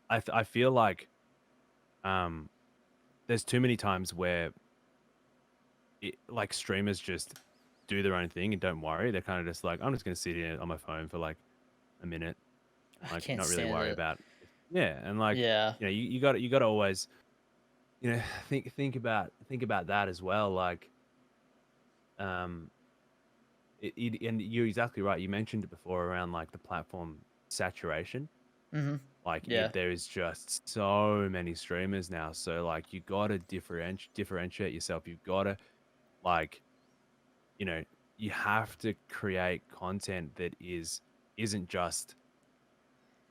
I feel like um there's too many times where like streamers just do their own thing and don't worry. They're kind of just like, I'm just gonna sit here on my phone for like a minute, I like can't not really stand worry it. about yeah. And like, Yeah. you got to always, think about that as well. Like, um, and you're exactly right. You mentioned it before around like the platform saturation. Mhm. Like, Yeah. there is just so many streamers now. So like, you got to differentiate yourself. You've got to like, you know, you have to create content that isn't just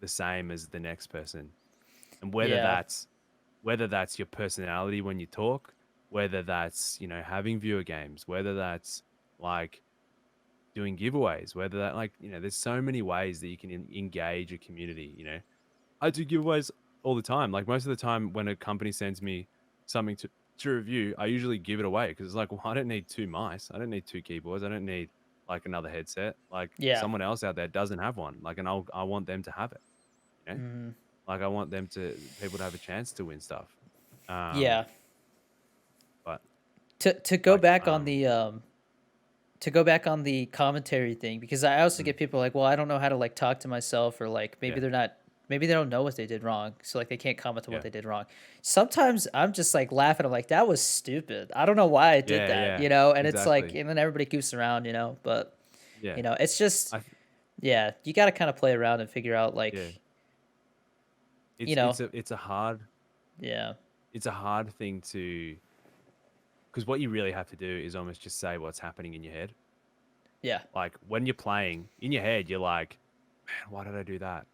the same as the next person. And Yeah. whether that's your personality when you talk, whether that's, having viewer games, whether that's like doing giveaways, whether that like, there's so many ways that you can engage a community. I do giveaways all the time. Like most of the time when a company sends me something to review, I usually give it away because it's like, well, I don't need two mice. I don't need two keyboards. I don't need like another headset. Like Yeah. someone else out there doesn't have one. Like, and I want them to have it, you know? Mhm. Like I want people to have a chance to win stuff. Yeah. But To go like, back on the commentary thing, because I also mm, get people like, well, I don't know how to like talk to myself, or like yeah, maybe they don't know what they did wrong, so like they can't comment on what yeah, they did wrong. Sometimes I'm just like laughing. I'm like, that was stupid. I don't know why I did yeah, that, yeah, and it's like, exactly. and then everybody goofs around, but Yeah. it's just I, th- Yeah, you got to kind of play around and figure out Yeah. like, you It's know, it's a it's a hard yeah, it's a hard thing to, because what you really have to do is almost just say what's happening in your head. yeah, Like when you're playing in your head, you're like, man, why did I do that?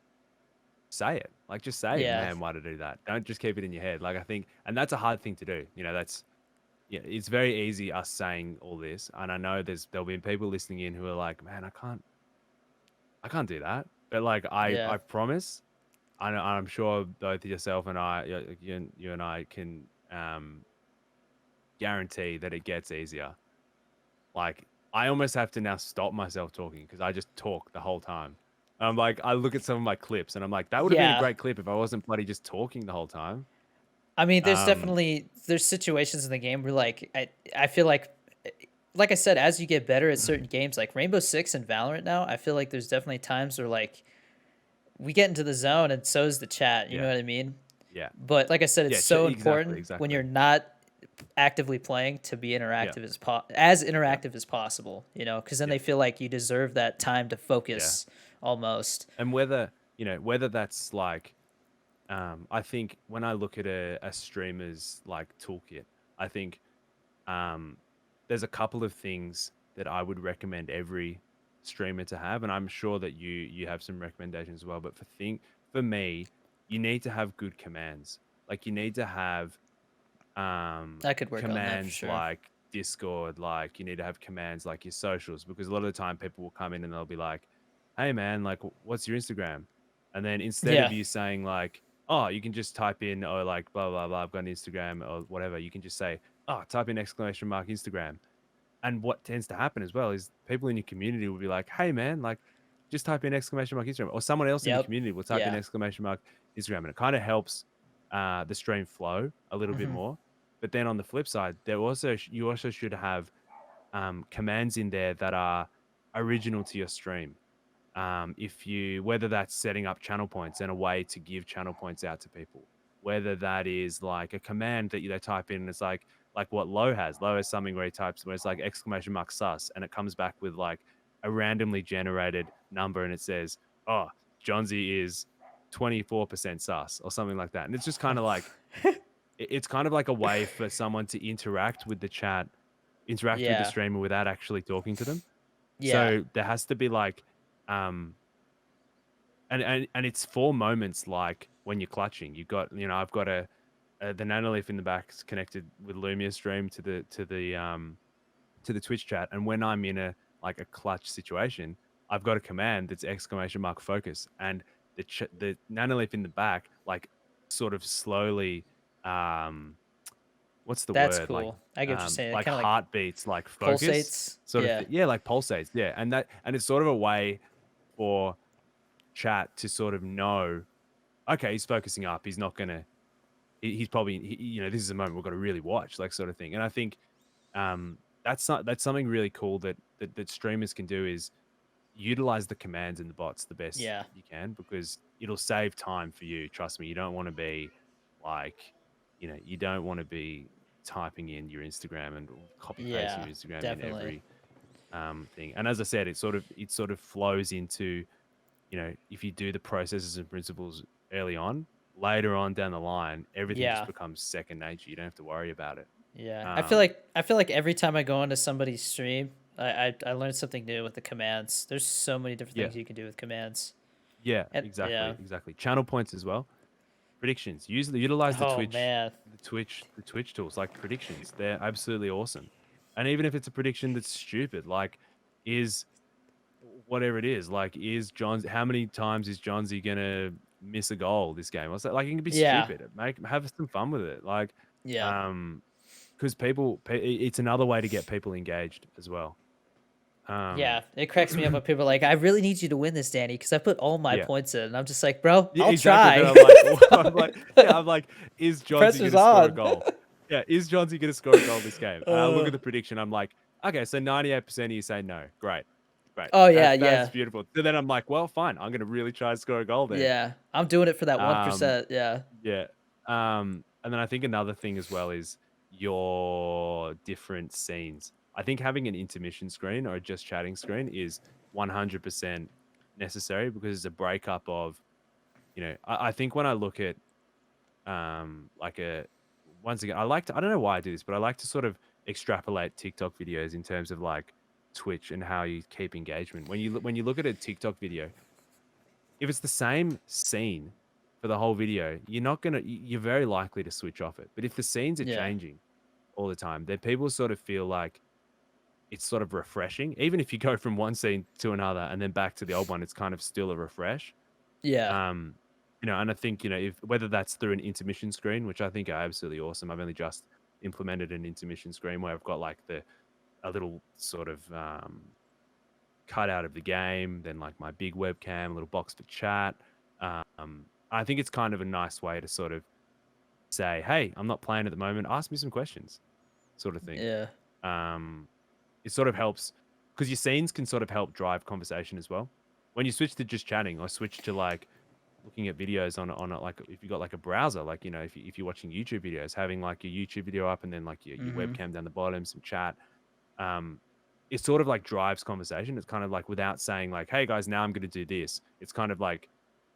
Say it. Like just say, yeah, man, why did I do that? Don't just keep it in your head. Like I think, and that's a hard thing to do. That's yeah, it's very easy us saying all this, and I know there'll be people listening in who are like, man, I can't do that. But like yeah, I promise, I'm sure both yourself and I, you and I can guarantee that it gets easier. Like I almost have to now stop myself talking because I just talk the whole time. I'm like, I look at some of my clips and I'm like, that would have been a yeah. great clip if I wasn't bloody just talking the whole time. I mean, Um, there's situations in the game where like I feel like I said, as you get better at certain games, like Rainbow Six and Valorant now, I feel like there's definitely times where like we get into the zone and so is the chat. You know yeah, what I mean? yeah, But like I said, it's yeah, so exactly, important when you're exactly. not actively playing to be Yeah, as yeah, interactive as possible. You know, because then yeah, they feel like you deserve that time to yeah. focus almost. And whether that's like, I think when I look at a streamer's like toolkit, I think um, there's a couple of things that I would recommend every streamer to have, and I'm sure that you have some recommendations as well. But for me, you need to have good commands. Like you need to have I could work on that for commands sure. like Discord, like you need to have commands like your socials, because a lot of the time people will come in and they'll be like, "Hey man, like what's your Instagram?" And then instead of Yeah. you saying like, "Oh, you can just type in," or like blah blah blah, I've got an Instagram or whatever, you can just say, "Oh, type in exclamation mark Instagram." And what tends to happen as well is people in your community will be like, "Hey man, like just type in exclamation mark Instagram," or someone else in the Yep. community will type in Yeah. exclamation mark Instagram, and it kind of helps the stream flow a little bit Hmm. more. But then on the flip side, you also should have commands in there that are original to your stream. If you Whether that's setting up channel points and a way to give channel points out to people, whether that is like a command that they type in, and it's like what Low has. Low has something where he types where it's like exclamation mark sus, and it comes back with like a randomly generated number, and it says, "Oh, Jonzzy is 24% sus," or something like that. And it's just kind of like it's kind of like a way for someone to interact with the Yeah. streamer without actually talking to them. Yeah. So there has to be like um and it's for moments like when you're clutching. I've got the nanolith in the back is connected with Lumia stream to the Twitch chat, and when I'm in a clutch situation, I've got a command that's exclamation mark focus, and the nanolith in the back like sort of slowly um what's the That's word, cool. I get what you're saying. It like kind of like heartbeats, like focus pulsates. sort of Yeah. thing. Yeah, like pulsates. Yeah, and it's sort of a way for chat to sort of know, okay, he's focusing up. He's not gonna. He's probably this is a moment we've got to really watch, like sort of thing. And I think that's something really cool that streamers can do is utilize the commands and the bots the best Yeah. you can, because it'll save time for you. Trust me, you don't want to be like, you don't want to be typing in your Instagram and copy pasting Yeah. your Instagram in Definitely. every thing. And as I said, it sort of flows into, if you do the processes and principles early on, later on down the line, everything just Yeah. becomes second nature. You don't have to worry about it. Yeah. Um, I feel like every time I go into somebody's stream, I learn something new with the commands. There's so many different yeah, things you can do with commands. yeah, And exactly, yeah. exactly. Channel points as well. Predictions. Utilize Oh man. the Twitch tools like predictions. They're absolutely awesome. And even if it's a prediction that's stupid, like is whatever it is, like is John how many times is Jonzzy gonna miss a goal this game? What's that? Like it can be Yeah. stupid. Have some fun with it. Like Yeah. um because it's another way to get people engaged as well. Yeah. Um It cracks me up when people are like, I really need you to win this, Danny, because I put all my yeah. points in. And I'm just like, bro, Yeah, I'll exactly. Then try. I'm like, I'm like, is The Jonzzy pressure's gonna score a on. goal? Yeah, is Jonzzy gonna score a goal this game? And I look uh, at the prediction, I'm like, okay, so 98% of you say no. Great. Great. oh yeah, That's yeah. beautiful. So then I'm like, well, fine. I'm gonna really try and score a goal then. Yeah. I'm doing it for that Um, 1%. Yeah. yeah. And then I think another thing as well is your different scenes. I think having an intermission screen or a just chatting screen is 100% necessary because it's a breakup of, I think when I look at like a once again, I don't know why I do this, but I like to sort of extrapolate TikTok videos in terms of like Twitch and how you keep engagement. When you look at a TikTok video, if it's the same scene for the whole video, you're very likely to switch off it. But if the scenes are Yeah. changing all the time, then people sort of feel like it's sort of refreshing. Even if you go from one scene to another and then back to the old one, it's kind of still a refresh. Yeah. Um, and I think, if whether that's through an intermission screen, which I think are absolutely awesome. I've only just implemented an intermission screen where I've got like a little sort of cut out of the game, then like my big webcam, a little box for chat. I think it's kind of a nice way to sort of say, hey, I'm not playing at the moment. Ask me some questions, sort of thing. Yeah. It sort of helps because your scenes can sort of help drive conversation as well. When you switch to just chatting or switch to like looking at videos on it, like if you got like a browser, like, if you're watching YouTube videos, having like your YouTube video up and then like your Mm-hmm. webcam down the bottom, some chat, it sort of like drives conversation. It's kind of like without saying like, hey guys, now I'm going to do this. It's kind of like,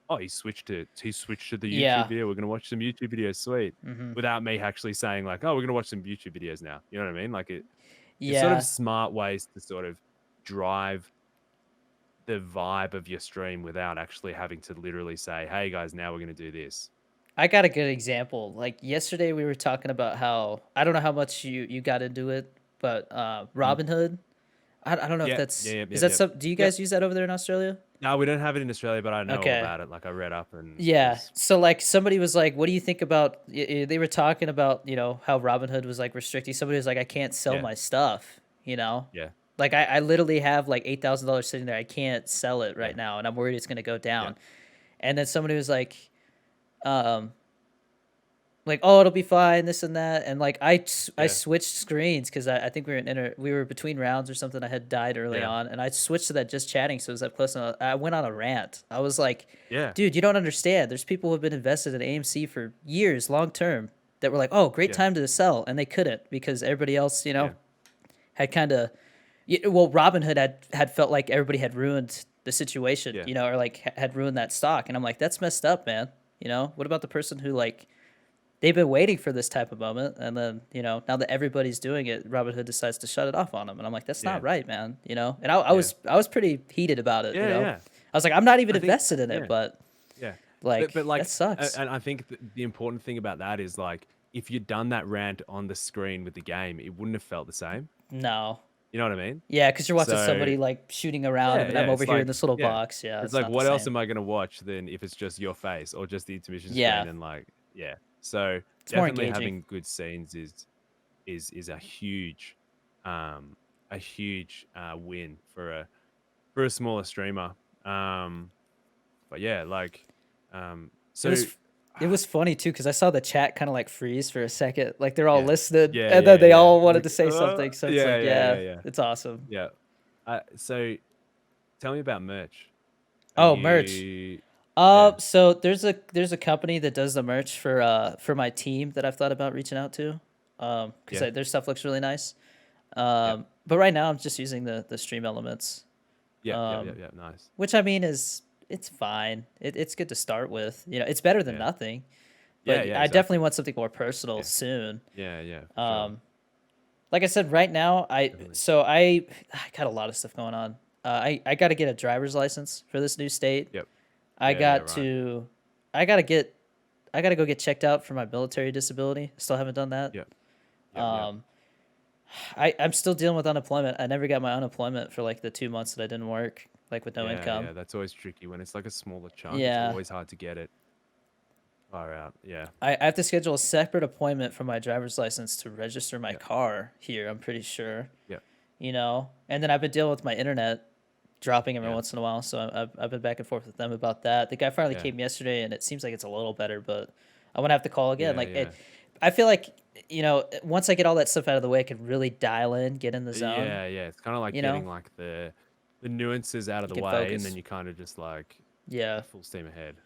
oh, he switched to the YouTube Yeah. video. We're going to watch some YouTube videos. Sweet. Mm-hmm. Without me actually saying like, oh, we're going to watch some YouTube videos now. You know what I mean? Like it's sort of Yeah. smart ways to sort of drive the vibe of your stream without actually having to literally say, hey guys, now we're going to do this. I got a good example. Like yesterday, we were talking about how I don't know how much you got into it, but Mhm. Robinhood. I don't know if Yeah, that's yeah, yeah, is yeah, that yeah. some. Do you Yep. guys use that over there in Australia? No, we don't have it in Australia, but I know all Okay. about it. Like I read up and Yeah. was So like somebody was like, "What do you think about?" They were talking about how Robinhood was like restricting. Somebody was like, "I can't sell yeah, my stuff." You know, yeah, like I literally have like $8,000 sitting there. I can't sell it yeah, right now, and I'm worried it's gonna go yeah, down. And then somebody was um, like, oh, it'll be fine, this and that, and like I yeah, switched screens because I think we were between rounds or something. I had died early yeah, on, and I switched to that just chatting, so it was up close. And I went on a rant. I was like, yeah, dude, you don't understand. There's people who have been invested in AMC for years, long term, that were like, oh, great yeah, time to sell, and they couldn't because everybody else, yeah, had kind of, well, Robinhood had felt like everybody had ruined the situation, yeah, or like had ruined that stock, and I'm like, that's messed up, man. What about the person who like they've been waiting for this type of moment, and then now that everybody's doing it, Robinhood decides to shut it off on them, and I'm like, that's not yeah, right, man. And I yeah, was pretty heated about it. yeah, yeah. I was like, I'm not even I think, invested in it, yeah, but yeah. But like that like, sucks. and I think the important thing about that is like, if you'd done that rant on the screen with the game, it wouldn't have felt the same. No, You know what I mean? yeah, because you're watching So somebody like shooting around, yeah, and then yeah. I'm over It's here in like, this little yeah, box. Yeah, it's it's like, not the what else same. am I gonna watch than if it's just your face or just the intermission Yeah, screen? And like, yeah. So it's more definitely engaging. having good scenes is um a huge win for a smaller streamer. But yeah, like, It so was it was funny too because I saw the chat kind of like freeze for a second, like they're all yeah, listening, yeah, and then yeah, they yeah. all wanted Like, to say something. So it's yeah, like, yeah, yeah, yeah, yeah, it's awesome. yeah. So tell me about merch. Are Oh, merch. you? Yeah, So there's a company that does the merch for my team that I've thought about reaching out to, because yeah, their stuff looks really nice. yeah, But right now I'm just using the Stream Elements, yeah, yeah, yeah, um, yeah. Nice. which I mean it's fine. It's good to start with. It's better than Yeah, nothing. yeah, But yeah. I definitely Exactly. want something more personal Yeah, soon. yeah, yeah, for sure. Um, like I said, right now Definitely. I got a lot of stuff going on. I got to get a driver's license for this new state. Yep. I Yeah, yeah, got right. to I gotta get I gotta go get checked out for my military disability. Still haven't done that. Yep, yep, yep. Um, I'm still dealing with unemployment. I never got my unemployment for like the 2 months that I didn't work, like with no Yeah, income. yeah. That's always tricky when it's like a smaller chunk. It's Yeah, always hard to get it far out. Yeah, I have to schedule a separate appointment for my driver's license to register my yeah, car here. I'm pretty sure, yeah, and then I've been dealing with my internet dropping every yeah, once in a while, so I've been back and forth with them about that. The guy finally yeah, came yesterday, and it sems like it's a little better, but I'm gonna have to call again. yeah, Like yeah. I feel like once I get all that stuff out of the way, I can really dial in, get in the zone. Yeah, yeah. It's kind of like You know, getting like the nuances out of you the can way, and then focus. you kind of just like Yeah, full steam ahead.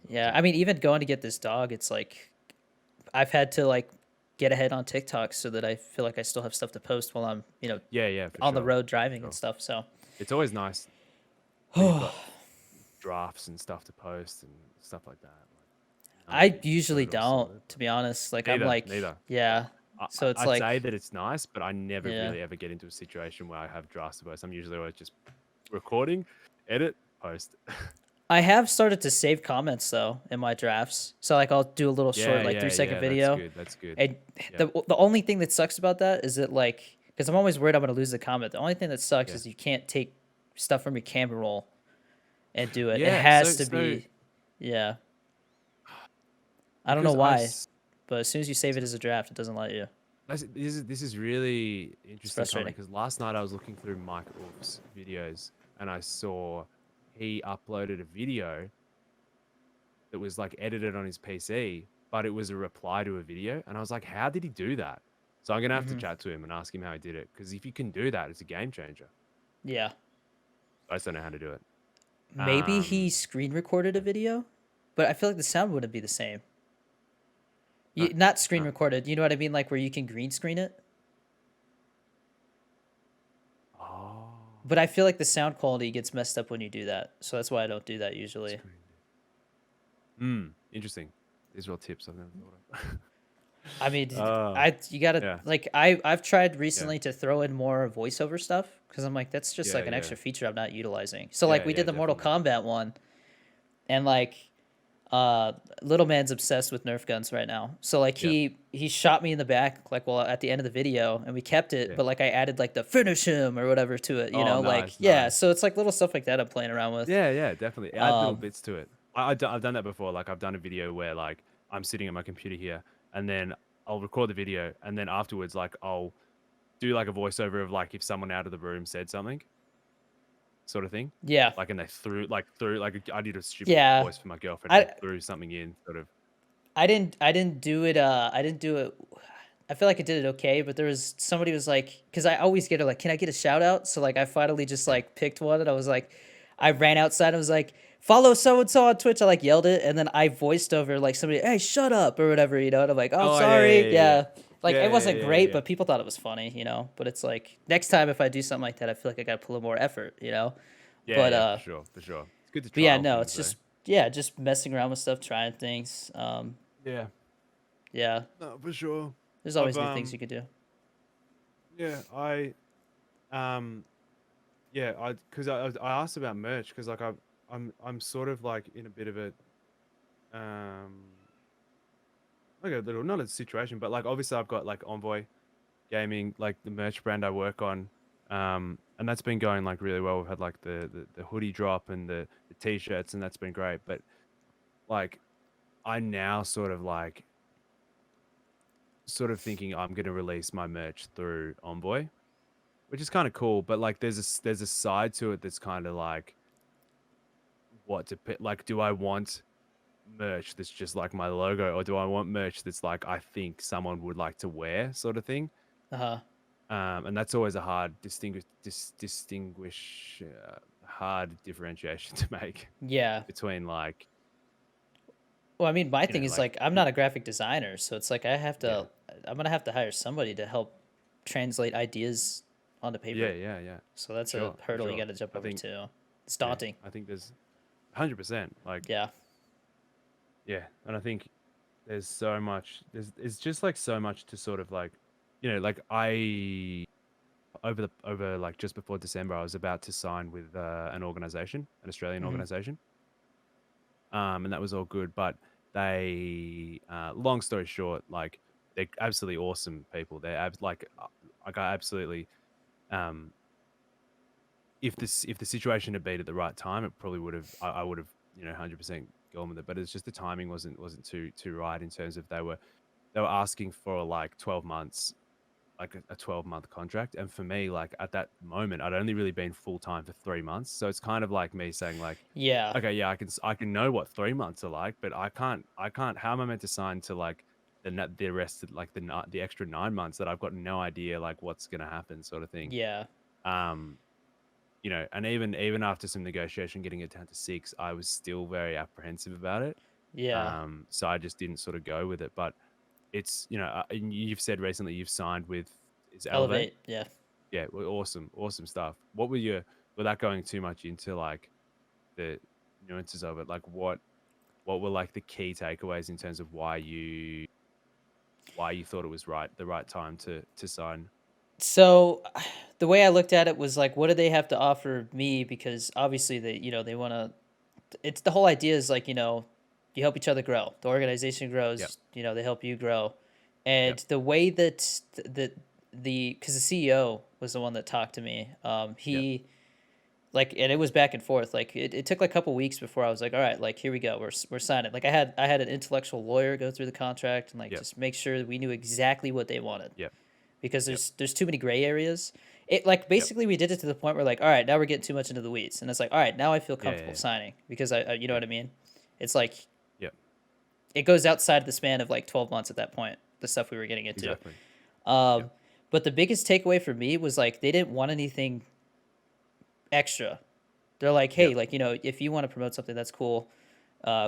It's yeah. I awesome. mean, even going to get this dog, it's like I've had to like get ahead on TikTok so that I feel like I still have stuff to post while I'm Yeah, yeah, for on the sure, road for driving and sure. stuff. So It's always nice when you've got drafts and stuff to post and stuff like that. Like, none of I it, got usually it all don't, sorted. to be honest. Like I'm Neither, like, neither. yeah. So it's I'd like, say that it's nice, but I never yeah. really ever get into a situation where I have drafts to post. I'm usually always just recording, edit, post. I have started to save comments though in my drafts. So like I'll do a little short Yeah, like yeah, 3 second yeah. That's video. good. That's good. And Yeah, the only thing that sucks about that is that like because I'm always worried I'm gonna lose the comment. The only thing that sucks yeah, is you can't take stuff from your camera roll and do it. It yeah. has to be, yeah. I don't know Because why, but as soon as you save it as a draft, it doesn't let you. this is really It's interesting comment frustrating. because last night I was looking through Mike Wolf's videos and I saw he uploaded a video that was like edited on his PC, but it was a reply to a video, and I was like, how did he do that? So I'm gonna have to Hmm. chat to him and ask him how he did it because if you can do that, it's a game changer. Yeah. I just don't know how to do it. Maybe he Um, screen recorded a video, but I feel like the sound wouldn't be the same. no, Not screen no. recorded. You know what I mean? Like where you can green screen it. Oh, But I feel like the sound quality gets messed up when you do that. So that's why I don't do that usually. screened it. Interesting. These are all tips I've never thought of. I mean, uh, I you gotta yeah, like I've tried yeah, recently to throw in more voiceover stuff because I'm like that's just yeah, like an yeah, extra feature I'm not utilizing. So like yeah, we yeah, did the Mortal definitely. Kombat one, and like little man's obsessed with Nerf guns right now. So like Yep, he shot me in the back like well at the end of the video and we kept it, yeah. but like I added like the finish him or whatever to it. You Oh, know like nice, yeah. nice. So it's like little stuff like that I'm playing around with. Yeah, yeah, definitely. Add little Um, bits to it. I've done that before. Like I've done a video where like I'm sitting at my computer here, and then I'll record the video, and then afterwards, like I'll do like a voiceover of like if someone out of the room said something, sort of thing. yeah, Like and they threw like I did a stupid yeah. voice for my girlfriend, and I they threw something in, sort of. I didn't do it I didn't do it I feel like I did it okay, but there was somebody was like because I always get it like, can I get a shout out? So like I finally just Yeah. like picked one and I was like I ran outside and was like, follow so and so on Twitch. I like yelled it and then I voiced over like somebody, hey, shut up or whatever, you know, and I'm like, oh Oh yeah, sorry. yeah, yeah, Yeah. Like yeah, it yeah, wasn't yeah, yeah, great, yeah. but people thought it was funny, you know. But it's like next time if I do something like that, I feel like I gotta put a little more effort, you know. Yeah, But yeah, for sure, for sure. It's good to but yeah, trial no, things it's though. just yeah, just messing around with stuff, trying things. Yeah, Yeah, no, for sure. there's I've always new things you could do. yeah, um yeah, I because I asked about merch because like I'm sort of like in a bit of a um like a little not a situation, but like obviously I've got like Envoy Gaming, like the merch brand I work on, and that's been going like really well. We've had like the hoodie drop and the t-shirts, and that's been great. But like I now sort of thinking I'm gonna release my merch through Envoy, which is kind of cool. But like there's a side to it that's kind of like what to put. Like, do I want merch that's just like my logo, or do I want merch that's like I think someone would like to wear, sort of thing? Uh huh. And that's always a hard hard differentiation to make Yeah. between like Well, I mean, my thing is like like I'm not a graphic designer, so it's like I have yeah, to. I'm gonna have to hire somebody to help translate ideas onto yeah, paper. yeah, yeah, So that's a for hurdle you sure. got to jump I over think too. It's yeah, daunting. I think there's 100% like Yeah. yeah, and I think there's so much. There's it's just like so much to sort of like like I over like just before December, I was about to sign with an organization, an Australian Hmm. organization, and that was all good. But long story short, like they're absolutely awesome people. Like I absolutely, um, if the situation had been at the right time, it probably would have, I would have, 100% gone with it. But it's just the timing wasn't too right in terms of they were asking for like 12 months, like a 12-month contract. And for me, like at that moment, I'd only really been full time for 3 months. So it's kind of like me saying like, Yeah. okay, yeah, I can know what 3 months are like, but I can't, how am I meant to sign to like the rest of like the extra 9 months that I've got no idea like what's going to happen, sort of thing. Yeah. Um, and even after some negotiation, getting it down to 6, I was still very apprehensive about it. Yeah. So I just didn't sort of go with it. But it's, and you've said recently you've signed with, is it Elevate? Elevate. Yeah. Yeah, well, awesome stuff. What were your, without going too much into like the nuances of it. Like what were like the key takeaways in terms of why you thought it was the right time to sign? So the way I looked at it was like, what do they have to offer me? Because obviously they want to. It's the whole idea is like you help each other grow. The organization Yep. grows. They help you grow, Yep. and the way that the because the CEO was the one that talked to me. Yep. He like and it was back and forth. Like it took like a couple weeks before I was like, all right, like here we go. We're signing. Like I had an intellectual lawyer go through the contract and like Yep. just make sure that we knew exactly what they wanted Yep. because Yep. there's too many gray areas. It like Yep. basically we did it to the point where like, all right, now we're getting too much into the weeds, and it's like, all right, now I feel Yeah. Yeah. comfortable Yeah. signing because I you know Yep. what I mean. It's like Yep. it goes outside the span of like 12 months at that point. The stuff we were getting into. Exactly. Um, Yep. but the biggest takeaway for me was like they didn't want anything extra. They're like, hey, Yep. like if you want to promote something, that's cool.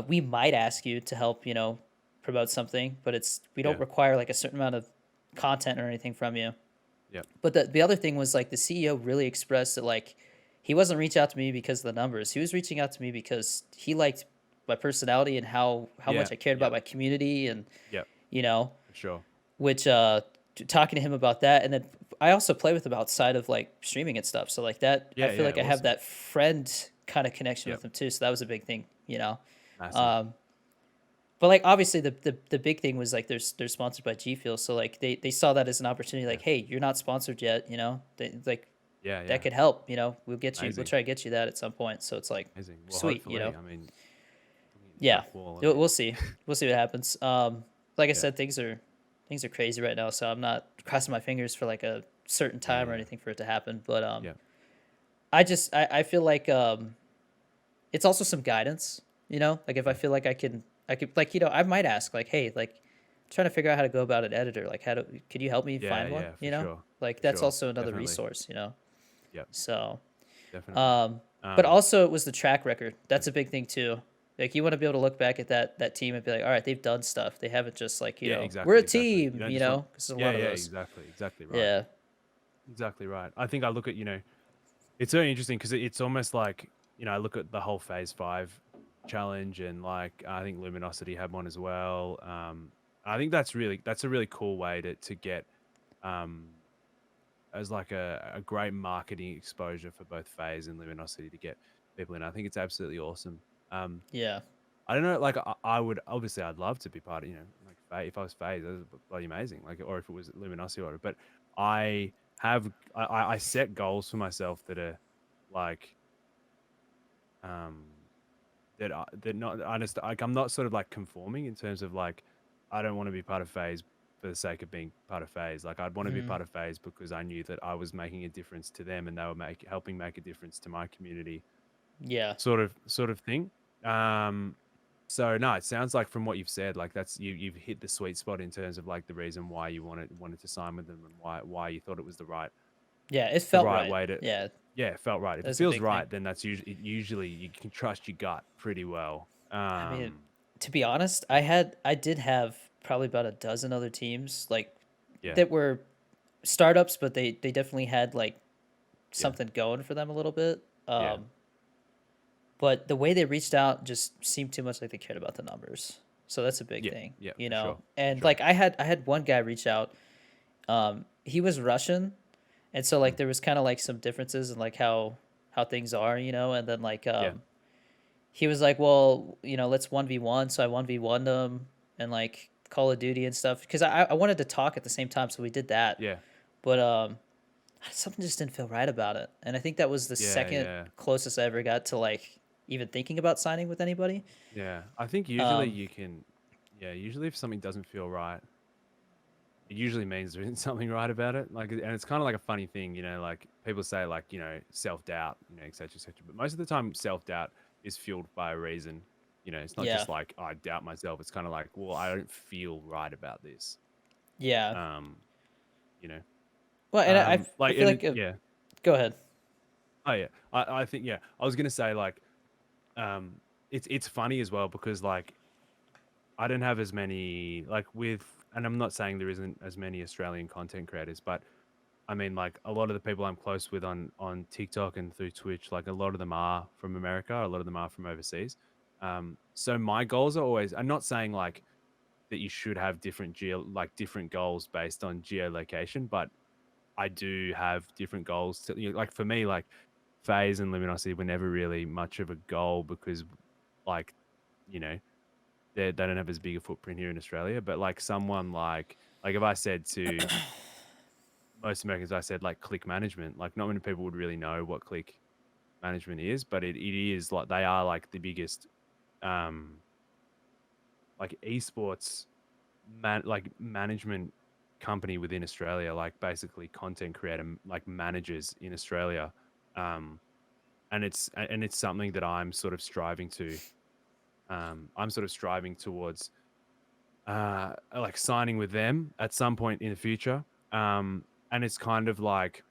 We might ask you to help, promote something, but we don't Yeah. require like a certain amount of content or anything from you. Yep. But the other thing was like the CEO really expressed that like he wasn't reaching out to me because of the numbers. He was reaching out to me because he liked my personality and how Yeah. much I cared about Yep. my community and Yep. you know, For sure. which talking to him about that and then I also play with him outside of like streaming and stuff. So like that I Yeah. feel Yeah. like I have Awesome. that friend kind of connection Yep. with him too. So that was a big thing. Massive. Um but like obviously the big thing was like they're sponsored by G Fuel, so like they saw that as an opportunity. Yeah. Like, hey, you're not sponsored yet, like Yeah. that Yeah. could help. We'll Amazing. try to get you that at some point. So it's like Amazing. Well, sweet. hopefully, I mean, looking at your Yeah, brick wall, I we'll mean, see. We'll see what happens. Like I yeah. said, things are crazy right now, so I'm not crossing my fingers for like a certain Yeah. time or Yeah. anything for it to happen. But Yeah. I feel like it's also some guidance. Like if I Yeah. feel like I could like I might ask like, hey, like trying to figure out how to go about an editor. Like could you help me Yeah. find one? Yeah. For sure. Like For that's sure. also another Definitely. resource. Yep. So Definitely. um, but Um. also it was the track record. Yeah. That's a big thing too. Like you want to be able to look back at that team and be like, all right, they've done stuff. They haven't just like Yeah. we're Exactly. a Exactly. You team. don't just want. Because there's a Yeah. lot of Yeah. those. Exactly. Exactly right. Yeah. Exactly right. I think I look at it's very interesting because it's almost like I look at the whole Phase 5 challenge and like I think Luminosity had one as well. I think that's a really cool way to get um as like a great marketing exposure for both Phase and Luminosity to get people in. I think it's absolutely awesome. Um, Yeah. I don't know, like I would obviously I'd love to be part of like if I was Phase, that was bloody amazing. Like or if it was Luminosity or but I I set goals for myself that are like um that not I just like I'm not sort of like conforming in terms of like I don't want to be part of Phase for the sake of being part of Phase. Like I'd want to be Hmm. part of Phase because I knew that I was making a difference to them and they were helping make a difference to my community, Yeah. sort of thing. Um, so no, it sounds like from what you've said, like you've hit the sweet spot in terms of like the reason why you wanted to sign with them and why you thought it was Yeah. It the felt right right. way to Yeah. yeah, it felt right. If it That's a feels big thing. right, then that's usually you can trust your gut pretty well. I mean, to be honest, I did have probably about a dozen other teams like Yeah, that were startups, but they definitely had like yeah, something going for them a little bit. yeah, But the way they reached out just seemed too much like they cared about the numbers. So that's a big yeah, thing, yeah, you for know. sure, for And sure. like I had one guy reach out. He was Russian, and so like Mm, there was kind of like some differences in like how things are. And then like yeah, he was like, well, let's 1v1. So I 1v1 them and like Call of Duty and stuff because I wanted to talk at the same time, so we did that. yeah, But something just didn't feel right about it, and I think that was the yeah, second yeah, closest I ever got to like even thinking about signing with anybody. yeah. I think usually Um, you can, yeah. Usually, if something doesn't feel right, it usually means there isn't something right about it. Like, and it's kind of like a funny thing, like people say like self doubt, et cetera, et cetera. But most of the time, self doubt is fueled by a reason. It's not yeah, just like I doubt myself. It's kind of like, well, I don't feel right about this. yeah. Um, you know, Well, and I like feel and like yeah. go ahead. Oh yeah, I think yeah. I was gonna say like, um, it's funny as well because like I don't have as many like with, and I'm not saying there isn't as many Australian content creators, but I mean, like a lot of the people I'm close with on TikTok and through Twitch, like a lot of them are from America, a lot of them are from overseas. So my goals are always. I'm not saying like that you should have different goals based on geolocation, but I do have different goals. Like for me, like phase and luminosity were never really much of a goal because, like, you know, they don't have as big a footprint here in Australia. But like someone like if I said to most Americans, I said like click management, like not many people would really know what click management is, but it is like they are like the biggest um like esports like management company within Australia, like basically content creator like managers in Australia. Um and it's something that I'm sort of striving to I'm sort of striving towards like signing with them at some point in the future. And it's kind of like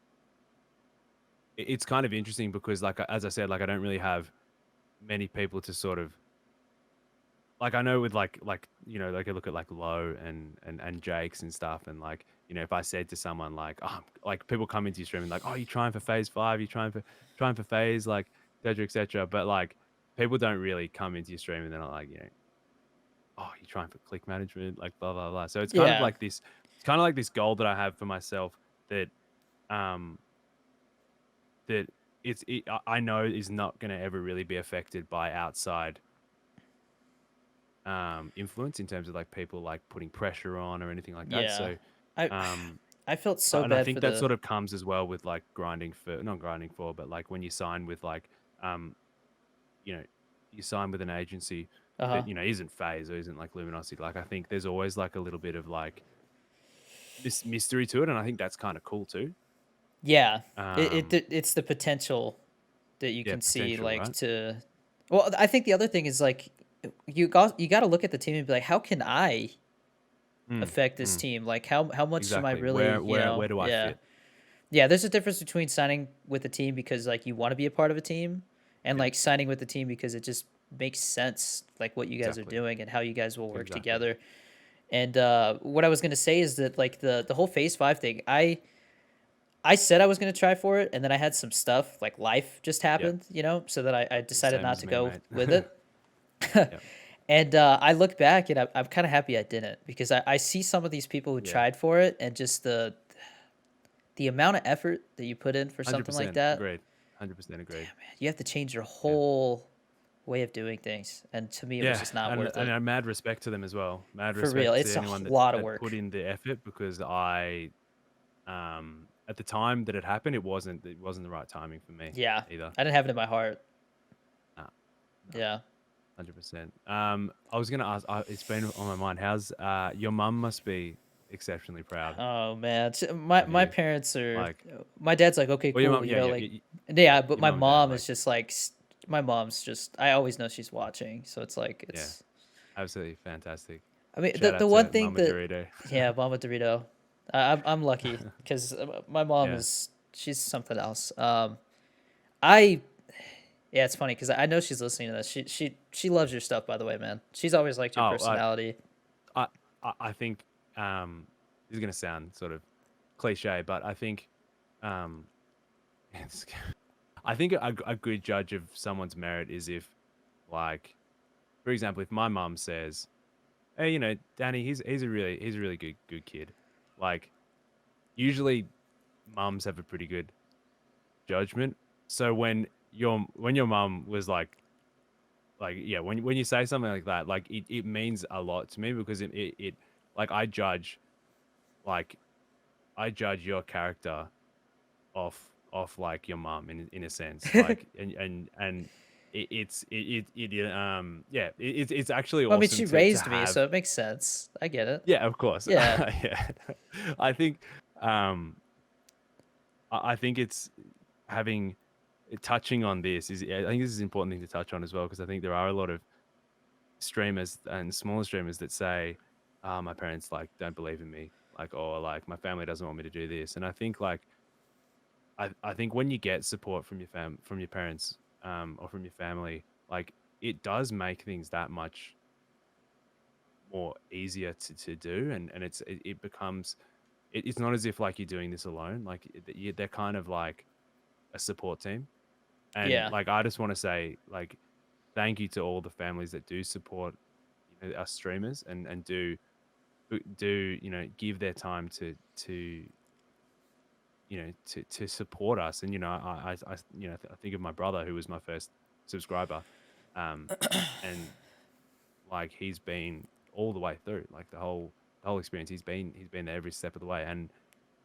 it's kind of interesting because like as I said, like I don't really have many people to sort of like I know with like like I look at like Low and Jakes and stuff, and like if I said to someone like like people come into your stream and like you trying for phase 5, you trying for phase like etc. But like people don't really come into your stream and they're not like you're trying for click management, like blah blah blah. So it's kind of Yeah. like this it's kind of like this goal that I have for myself that um that I know is not going to ever really be affected by outside influence in terms of like people like putting pressure on or anything like that. Yeah. So I um I felt so and I bad for think that the sort of comes as well with like grinding for not grinding for, but like when you sign with like um you know you sign with an agency uh-huh. that isn't phase or isn't like luminosity. Like I think there's always like a little bit of like mystery to it, and I think that's kind of cool too. Yeah. Um It's the potential that you yeah, can see potential, like right? to well, I think the other thing is like you got to look at the team and be like how can I Mm, affect this mm, team? Like how much am I exactly. really, Where do I yeah. fit? Yeah, there's a difference between signing with a team because like you want to be a part of a team and Yeah, like signing with the team because it just makes sense like what you guys are exactly. doing and how you guys will work Exactly. together. And what I was gonna say is that like the whole phase 5 thing, I said I was gonna try for it and then I had some stuff like life just Yeah. happened, so that I decided Same not as to me, go mate. with it. Yeah. And I look back and I'm kind of happy I didn't because I see some of these people who Yeah. tried for it and just the amount of effort that you put in for something like 100% that. agreed. 100% Damn, agreed. man, you have to change your Yeah. whole way of doing things, and to me, it was Yeah, just not and worth it. a mad respect to them as well. Mad For real, respect to it's a anyone lot of that put work. in the effort because I at the time that it happened, it wasn't the right timing for me Yeah, either. I didn't have it in my heart. No, no, Yeah. 100%. I was gonna ask. It's been on my mind. How's your mum must be exceptionally proud Oh man, of my you. parents are. Like, My dad's like, okay, well, your cool, mum, yeah, yeah, like, yeah, yeah. But your my mum and dad, mom like, is just like, my mom's just. I always know she's watching, so it's like yeah, it's. absolutely fantastic. I mean, Shout the out one to thing Mama that, Dorito. yeah, Mama Dorito. I'm lucky because my mom Yeah. is she's something else. I Yeah, it's funny because I know she's listening to this. She loves your stuff, by the way, man. She's always liked your Oh, personality. I I think this is gonna sound sort of cliche, but I think um it's, I think a good judge of someone's merit is if, like, for example, if my mum says, "Hey, Danny, he's a really good kid," like usually mums have a pretty good judgment. So when your mum was like yeah, when you say something like that, like it means a lot to me because it like like I judge your character off like your mum in a sense, like and yeah, it's actually Well, I mean, awesome she to raised me, have. so it makes sense. I get it. Yeah, of course. Yeah. Yeah. I think um I think it's having touching on this is I think this is an important thing to touch on as well because I think there are a lot of streamers and smaller streamers that say, my parents like don't believe in me, like, or like my family doesn't want me to do this. And I think like I think when you get support from from your parents, or from your family, like it does make things that much more easier to do, and it becomes it's not as if like you're doing this alone. Like they're kind of like a support team. And Yeah. like I just want to say like thank you to all the families that do support us streamers and do give their time to to support us. And I I think of my brother who was my first subscriber, um and like he's been all the way through like the whole experience. He's been there every step of the way. And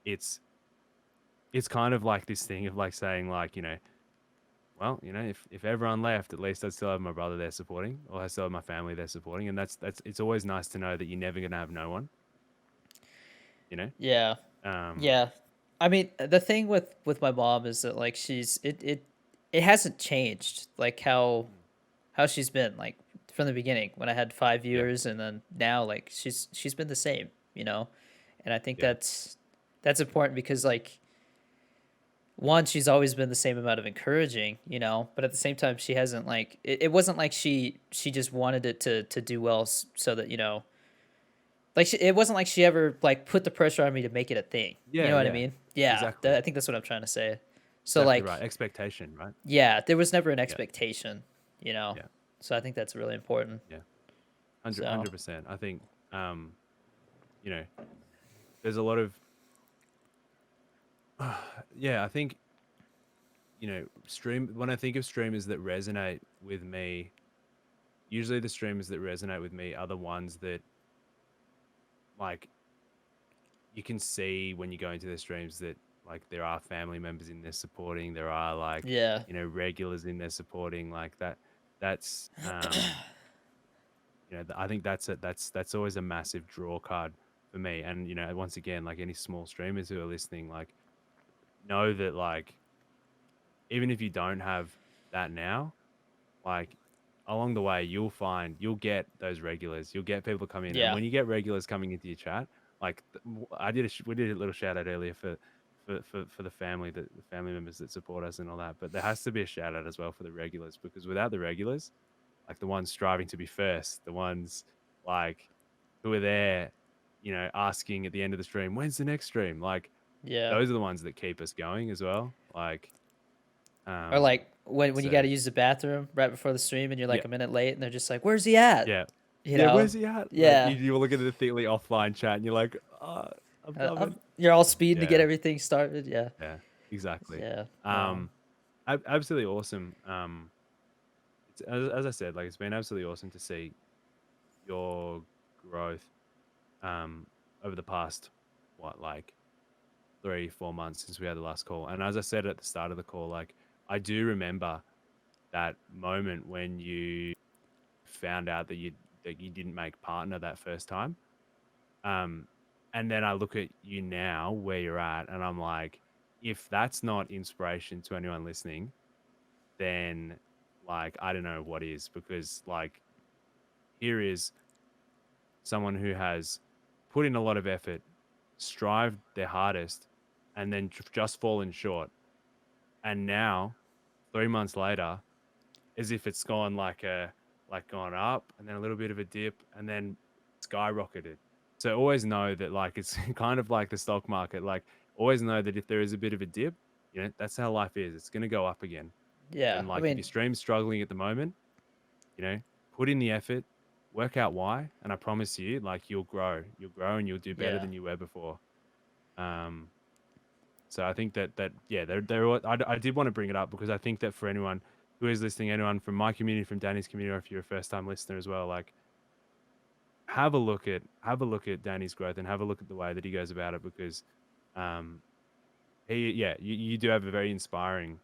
it's it's kind of like this thing of like saying like well, if everyone left, at least I still have my brother there supporting, or I still have my family there supporting. And that's it's always nice to know that you're never gonna have no one, you know? Yeah. Um Yeah. I mean, the thing with my mom is that like it hasn't changed like mm, how she's been like from the beginning when I had 5 yeah, viewers, and then now like she's been the same, you know? And I think yeah, that's important because like one, she's always been the same amount of encouraging, you know, but at the same time she hasn't like it wasn't like she just wanted it to do well so that, you know, like it wasn't like she ever like put the pressure on me to make it a thing. You yeah, know what I yeah, mean? Yeah, exactly. I think that's what I'm trying to say. So Exactly right. like, Expectation, right? yeah, there was never an Yeah, expectation, you know. yeah, So I think that's really important. yeah. So 100%. I think um, you know, there's a lot of yeah, I think, stream when I think of streamers that resonate with me, usually the streamers that resonate with me are the ones that like you can see when you go into their streams that like there are family members in there supporting, there are like, yeah, regulars in there supporting like that. That's I think that's always a massive draw card for me. And once again, like any small streamers who are listening, like know that like even if you don't have that now, like along the way you'll get those regulars, you'll get people come in. And yeah, when you get regulars coming into your chat, like we did a little shout out earlier for the family members that support us and all that, but there has to be a shout out as well for the regulars, because without the regulars, like the ones striving to be first, the ones like who are there, asking at the end of the stream, when's the next stream? Like yeah. those are the ones that keep us going as well. Like, Or um, like when you got so to use the bathroom right before the stream and you're yeah, like a minute late and they're just like, "Where's he at?" yeah, You yeah. know? Where's he at? Like Yeah. you look at the Thickly offline chat and you're like, I'm coming. You're all speeding to get Yeah, everything started. Yeah. yeah, exactly. Yeah. No. Um, absolutely awesome. It's, as I said, like it's been absolutely awesome to see your growth um, over the past like 3-4 months since we had the last call. And as I said at the start of the call, like I do remember that moment when you found out that you didn't make partner that first time. Um, and then I look at you now where you're at, and I'm like, if that's not inspiration to anyone listening, then like I don't know what is, because like here is someone who has put in a lot of effort, strived their hardest, and then just fallen short. And now, 3 months later, as if it's gone like gone up and then a little bit of a dip and then skyrocketed. So always know that like it's kind of like the stock market. Like always know that if there is a bit of a dip, that's how life is. It's gonna go up again. Yeah. And I like if mean, your stream's struggling at the moment, you know, put in the effort, work out why, and I promise you, like you'll grow. You'll grow and you'll do better yeah. than you were before. Um, so I think that yeah, I did want to bring it up because I think that for anyone who is listening, anyone from my community, from Danny's community, or if you're a first time listener as well, like have a look at Danny's growth and have a look at the way that he goes about it, because um you do have a very inspiring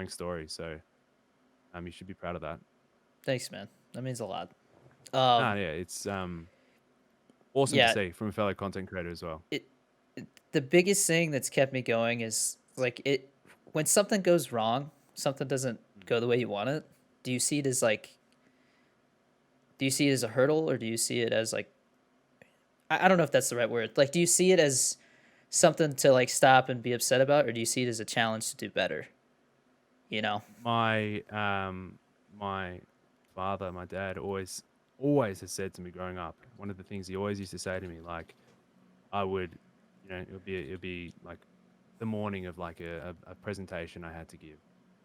story. So you should be proud of that. Thanks, man. That means a lot. Ah, Um, yeah, it's awesome to yeah, see from a fellow content creator as well. the biggest thing that's kept me going is like when something goes wrong, something doesn't Mm. go the way you want it. Do you see it as like do you see it as a hurdle, or do you see it as like I don't know if that's the right word. Like, do you see it as something to like stop and be upset about, or do you see it as a challenge to do better? You know? My father, my dad, always has said to me growing up, one of the things he always used to say to me, like I would, It'll be like the morning of like a presentation I had to give.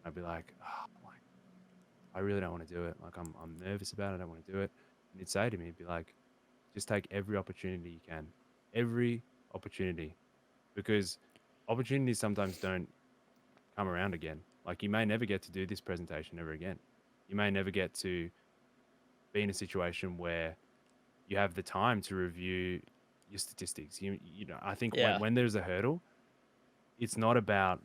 I'd be like, oh, like I really don't want to do it. Like I'm nervous about it. I don't want to do it. And he'd say to me, he'd be like, just take every opportunity you can, every opportunity, because opportunities sometimes don't come around again. Like you may never get to do this presentation ever again. You may never get to be in a situation where you have the time to review your statistics. I think Yeah. when there's a hurdle, it's not about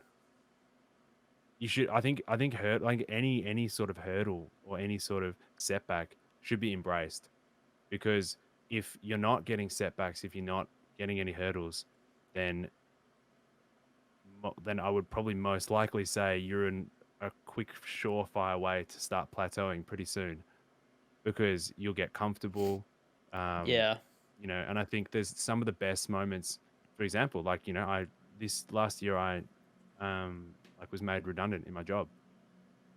I think hurt like any sort of hurdle or any sort of setback should be embraced, because if you're not getting setbacks, if you're not getting any hurdles, then I would probably most likely say you're in a quick, surefire way to start plateauing pretty soon, because you'll get comfortable. Um, Yeah. and I think there's some of the best moments. For example, like I this last year I like was made redundant in my job.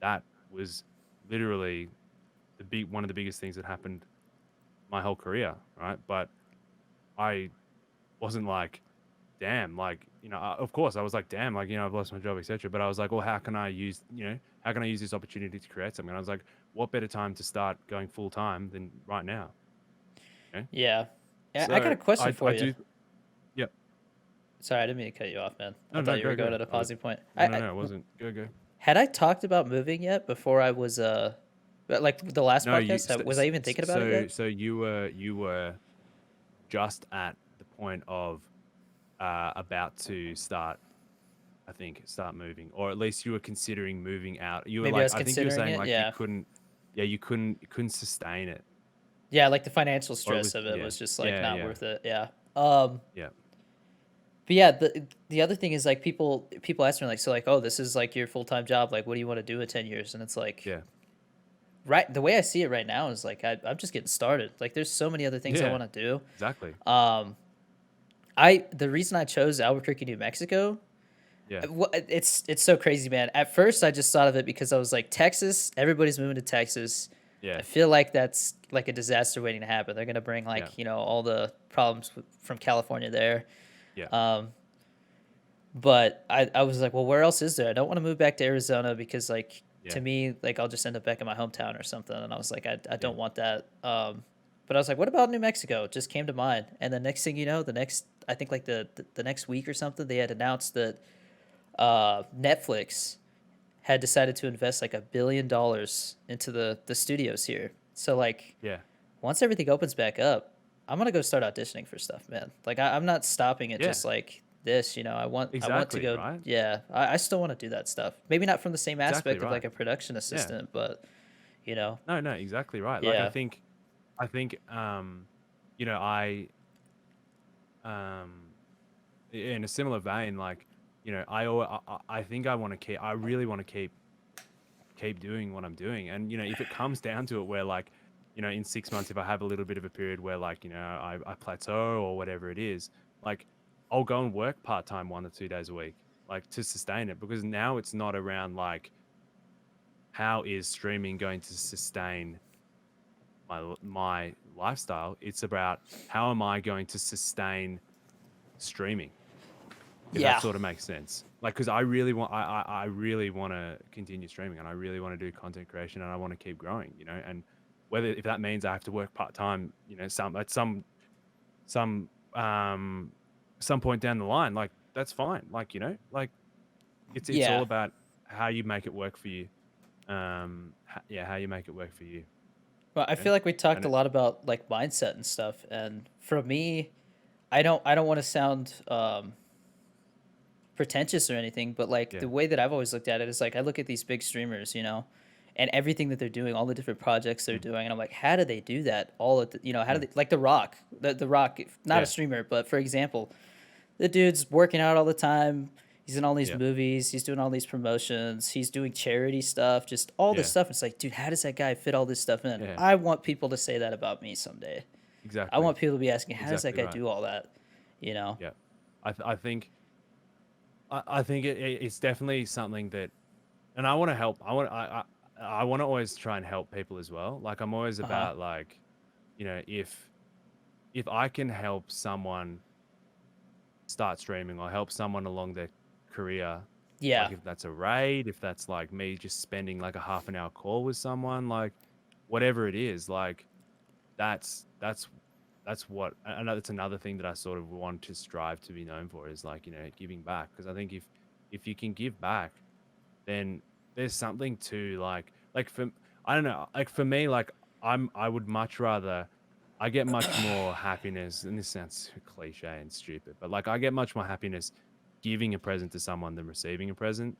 That was literally the big one of the biggest things that happened my whole career, right? But I wasn't like, damn, like, of course I was like, damn, like, I've lost my job, etc. But I was like, well, how can I use this opportunity to create something? And I was like, what better time to start going full time than right now? Okay. Yeah. I got So a question for I you. do, yeah. Sorry, I didn't mean to cut you off, man. I No, thought no, you were go, going go. at a pausing point. No, it wasn't. Go, go. Had I talked about moving yet before I was like the last No, podcast? Was I even thinking about it yet? so you were just at the point of about to start, I think, start moving, or at least you were considering moving out. You were Maybe I like, was I think you were considering saying it. like Yeah. you couldn't sustain it, Yeah, like the financial or it stress was, of it yeah, was just like yeah, not yeah, worth it. Yeah. Um, yeah, but yeah, the other thing is like people ask me like, so like, oh, this is like your full time job. Like, what do you want to do in 10 years? And it's like, yeah, right, the way I see it right now is like I'm just getting started. Like, there's so many other things I yeah, want to do. exactly, Um, the reason I chose Albuquerque, New Mexico, yeah, it's so crazy, man. At first, I just thought of it because I was like, Texas, everybody's moving to Texas. I yeah, feel like that's like a disaster waiting to happen. They're gonna bring yeah, like all the problems from California there. yeah, Um, but I was like, well, where else is there? I don't want to move back to Arizona because like yeah, to me, like I'll just end up back in my hometown or something. And I was like, I yeah, don't want that. But I was like, what about New Mexico? It just came to mind. And the next thing you know, I think like the next week or something, they had announced that Netflix had decided to invest like $1 billion into the studios here. So like yeah, once everything opens back up, I'm gonna go start auditioning for stuff, man. Like I'm not stopping at yeah, just like this, I want to exactly, go. right, Yeah, I still want to do that stuff. Maybe not from the same exactly aspect of right, like a production yeah, assistant, but you know, no, no, exactly right. Like yeah, I think, I um in a similar vein, like, I think I really want to keep doing what I'm doing. And, if it comes down to it where like, in 6 months, if I have a little bit of a period where like, I plateau or whatever it is, like I'll go and work part-time 1 or 2 days a week, like to sustain it. Because now it's not around like, how is streaming going to sustain my lifestyle? It's about how am I going to sustain streaming, if that yeah, sort of makes sense. Like, because I really want to continue streaming, and I really want to do content creation, and I want to keep growing, and whether if that means I have to work part time, some some point down the line, like that's fine. Like, like it's all yeah. about how you make it work for you. Yeah, how you make it work for you. Well, I You know? feel like we talked And a lot about like mindset and stuff, and for me, I don't want to sound pretentious or anything, but like yeah, the way that I've always looked at it is like I look at these big streamers, and everything that they're doing, all the different projects they're mm, doing, and I'm like, how do they do that? All at how do mm, they like the Rock, not a yeah, streamer, but for example, the dude's working out all the time. He's in all these yeah, movies. He's doing all these promotions. He's doing charity stuff, just all this yeah, stuff. It's like, dude, how does that guy fit all this stuff in? yeah, I want people to say that about me someday. I exactly, want people to be asking, how does that exactly guy right. do all that? You know? Yeah, I think I think it's definitely something that, and I want to help. I want to always try and help people as well. Like I'm always Uh huh. about like, if I can help someone start streaming or help someone along their career, Yeah. like if that's a raid, if that's like me just spending like a half an hour call with someone, like whatever it is, like that's that's what I know. That's another thing that I sort of want to strive to be known for is like, giving back. Because I think if you can give back, then there's something to like for I don't know, like for me, like I would much rather I get much more happiness, and this sounds cliche and stupid, but like I get much more happiness giving a present to someone than receiving a present.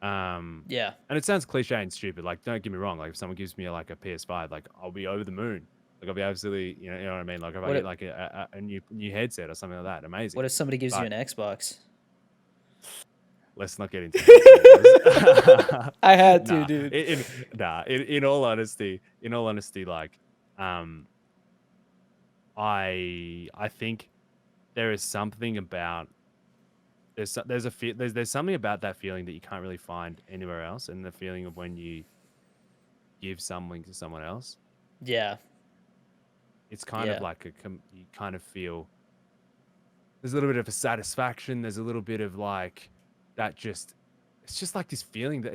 Yeah. And it sounds cliche and stupid. Like, don't get me wrong. Like, if someone gives me like a PS5, like I'll be over the moon. Like, I'll be absolutely, you know what I mean. Like, if I What get if like a new headset or something like that, amazing. what if somebody gives you But an Xbox? let's not get into that, boys. I had to, Nah, dude. in all honesty, like, um, I think there is something about there's something about that feeling that you can't really find anywhere else, and the feeling of when you give something to someone else. Yeah. It's kind of Yeah. like you kind of feel there's a little bit of a satisfaction. There's a little bit of like that just it's just like this feeling that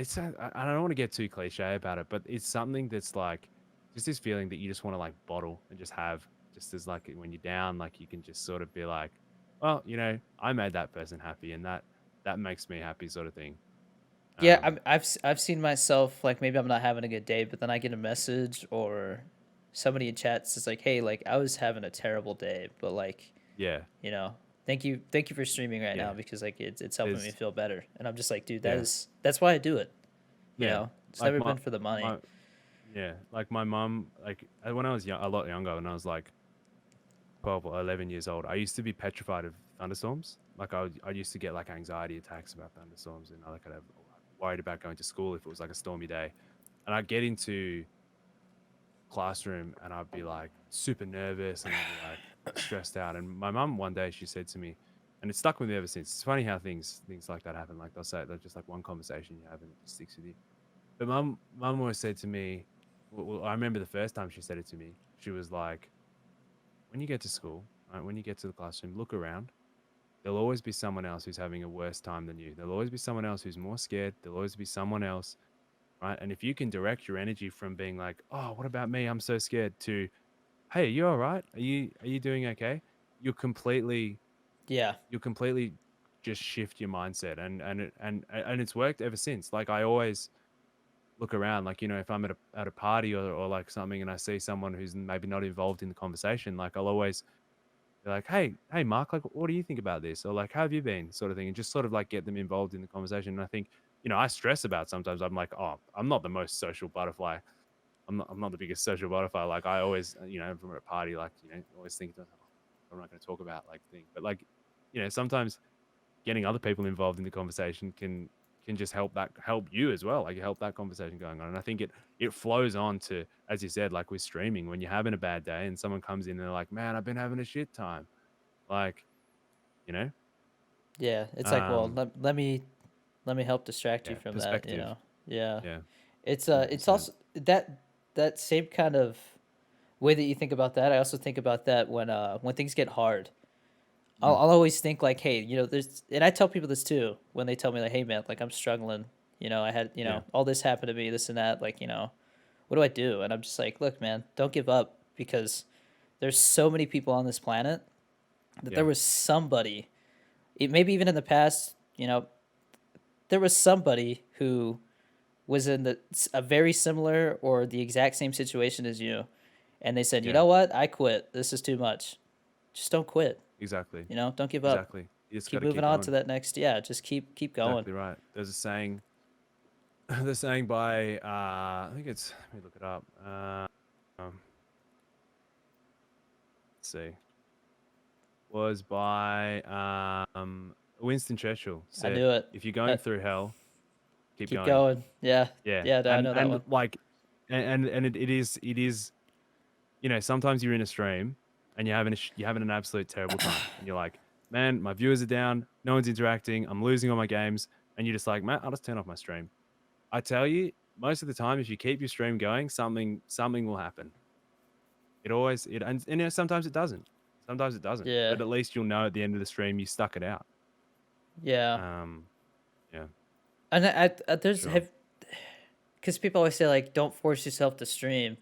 I don't want to get too cliche about it, but it's something that's like just this feeling that you just want to like bottle and just have just as like when you're down, like you can just sort of be like, well, I made that person happy, and that makes me happy, sort of thing. Yeah, Um, I've seen myself like maybe I'm not having a good day, but then I get a message or somebody in chat says like, "Hey, like I was having a terrible day, but like, yeah, you know, thank you for streaming right now yeah. because like it's helping me There's feel better." And I'm just like, "Dude, yeah, that's why I do it." yeah. It's Like never been for the money. my yeah, like my mom, like when I was young, a lot younger, when I was like 12 or 11 years old, I used to be petrified of thunderstorms. Like I used to get like anxiety attacks about thunderstorms, and like I'd have worried about going to school if it was like a stormy day. And I'd get into classroom and I'd be like super nervous and I'd be like stressed out. And my mum one day she said to me, and it's stuck with me ever since. It's funny how things like that happen. Like they're just like one conversation you have and it just sticks with you. But mum always said to me, well, I remember the first time she said it to me. She was like, when you get to school, right, when you get to the classroom, look around. There'll always be someone else who's having a worse time than you. There'll always be someone else who's more scared. There'll always be someone else, right? And if you can direct your energy from being like, "Oh, what about me? I'm so scared," to, "Hey, are you all right? Are you doing okay?" You'll completely Yeah. you'll completely just shift your mindset, and it's worked ever since. Like I always look around, like if I'm at a party or like something, and I see someone who's maybe not involved in the conversation, like I'll always they're like, hey, Mark, like, what do you think about this? Or like, how have you been? Sort of thing. And just sort of like get them involved in the conversation. And I think, I stress about sometimes I'm like, oh, I'm not the most social butterfly. I'm not the biggest social butterfly. Like I always, if I'm at a party, like, always think, oh, I'm not going to talk about like thing. But like, sometimes getting other people involved in the conversation can just help you as well. Like you help that conversation going on. And I think it flows on to, as you said, like with streaming, when you're having a bad day and someone comes in and they're like, man, I've been having a shit time. Like, you know, Yeah. It's like, well, um, let me help distract you yeah, from that. perspective. Yeah. Yeah, It's 100%. also that same kind of way that you think about that. I also think about that when things get hard. Mm, I'll always think like, hey, there's, and I tell people this too when they tell me like, hey man, like I'm struggling. I had, yeah, all this happened to me, this and that. Like, what do I do? And I'm just like, look, man, don't give up because there's so many people on this planet that there yeah, was somebody, maybe even in the past, there was somebody who was in a very similar or the exact same situation as you, and they said, you yeah, know what, I quit. This is too much. Just don't quit. exactly. Don't give up. Exactly. You just got Keep to moving keep on to going. that next. Yeah, just keep going. Exactly right. There's a saying, the saying by, I think let me look it up. Let's see. Was by Winston Churchill I said, knew it. "If you're going Uh, through hell, keep keep going." going. Yeah, Yeah, yeah. No, I know that and one. like, and it is. Sometimes you're in a stream and you're having an absolute terrible time, and you're like, "Man, my viewers are down. No one's interacting. I'm losing all my games." And you're just like, "Man, I'll just turn off my stream." I tell you, most of the time, if you keep your stream going, something will happen. It always and sometimes it doesn't. Sometimes it doesn't. Yeah. But at least you'll know at the end of the stream you stuck it out. Yeah. Yeah, And there's sure. because people always say like don't force yourself to stream,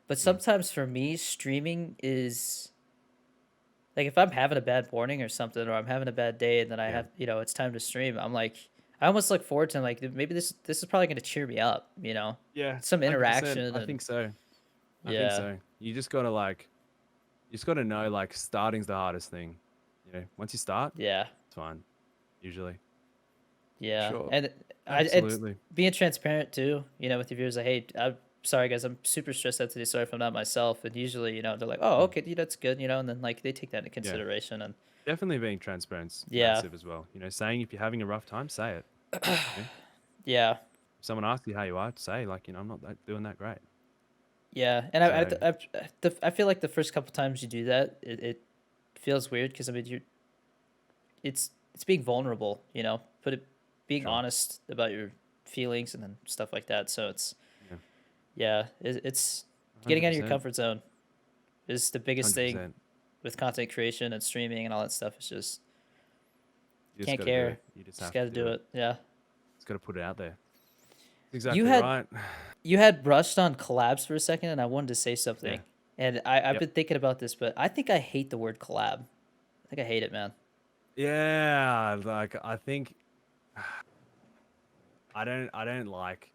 but Mm, sometimes for me streaming is like if I'm having a bad morning or something, or I'm having a bad day, and then I yeah. have it's time to stream. I'm like I almost look forward to like maybe this is probably going to cheer me up. Yeah, Some 100%. interaction I and think so. I think yeah, so. You just gotta like, you just gotta know like starting's the hardest thing. Once you start, yeah, it's fine. Usually. For yeah, sure. and it's Absolutely. being transparent too. With your viewers, like, hey, I'm sorry guys, I'm super stressed out today. Sorry if I'm not myself. And usually, they're like, oh, Mm, okay, that's good. And then like they take that into yeah. consideration and Definitely being transparent's yeah, massive as well. Saying if you're having a rough time, say it. You know, yeah. if someone asks you how you are, say like, I'm not doing that great. Yeah, and So I feel like the first couple times you do that, it feels weird because I mean it's being vulnerable, put it being sure. honest about your feelings and then stuff like that. So Yeah. it's getting out of your 100%. comfort zone is the biggest thing 100%. with content creation and streaming and all that stuff. It's just You just can't gotta do care, it. You just just have got to to do do it. it. Yeah, Just gotta put it out there. you Exactly had right. you had brushed on collabs for a second, and I wanted to say Yeah. something, and I've Yep. been thinking about this, but I think I hate the word collab. I think I hate it, man. Yeah. Like I think I don't like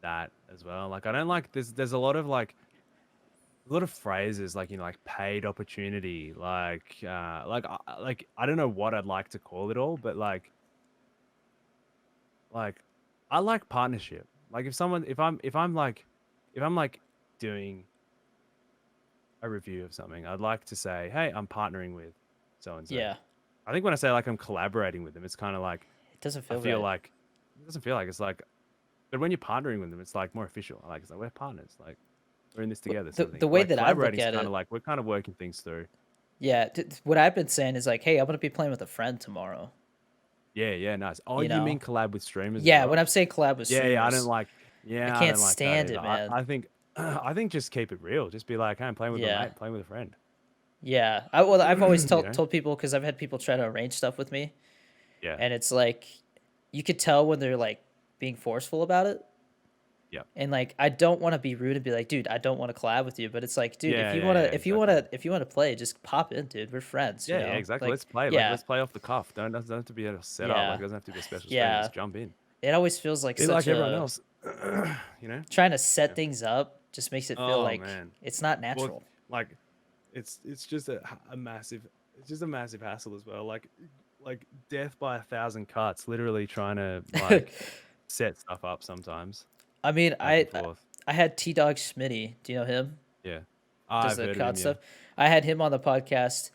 that as well. Like I don't like there's a lot of phrases like like paid opportunity, like I don't know what I'd like to call it all, but like I like partnership. Like if I'm like doing a review of something, I'd like to say, hey, I'm partnering with so and so. Yeah, I think when I say like I'm collaborating with them, it's kind of like it doesn't I feel feel right. like it doesn't feel like it's like, but when you're partnering with them, it's like more official. Like it's like we're partners, like we're in this But together, the sort of thing. the But way like that I collaborating look is at kind of it, like we're kind of working things through. yeah, what I've been saying is like, hey, I'm gonna be playing with a friend tomorrow. Yeah, yeah, nice. Oh, You you know, mean collab with streamers as yeah. When well? I'm saying collab with Yeah, streamers, I I can't don't like that stand either. it, I, man. I think I think just keep it real. Just be like, hey, I'm playing with a Yeah, mate, playing with a friend. yeah. I've always You told know? told people because I've had people try to arrange stuff with me, Yeah, and it's like you could tell when they're like being forceful about it. yeah, And like I don't want to be rude and be like, dude, I don't want to collab with you, but it's like, dude, yeah, yeah, yeah. Exactly. if you wanna play, just pop in, dude. We're friends, Yeah, yeah, exactly. Like, Let's play. Like, yeah, let's play off the cuff. Don't have to be a setup. Like, yeah, it doesn't have to be a special stream. yeah. Just jump in. It always feels like Be such like everyone a else. You know? trying to set Yeah. things up just makes it feel Oh like man. it's not Well, natural. like, it's just a massive, it's just a massive hassle as well. Like death by a thousand cuts. Literally trying to like set stuff up sometimes I mean, back and forth. I had T Dog Smitty. Do you know him? Yeah, Does I've the heard of COD him. Yeah, stuff. I had him on the podcast,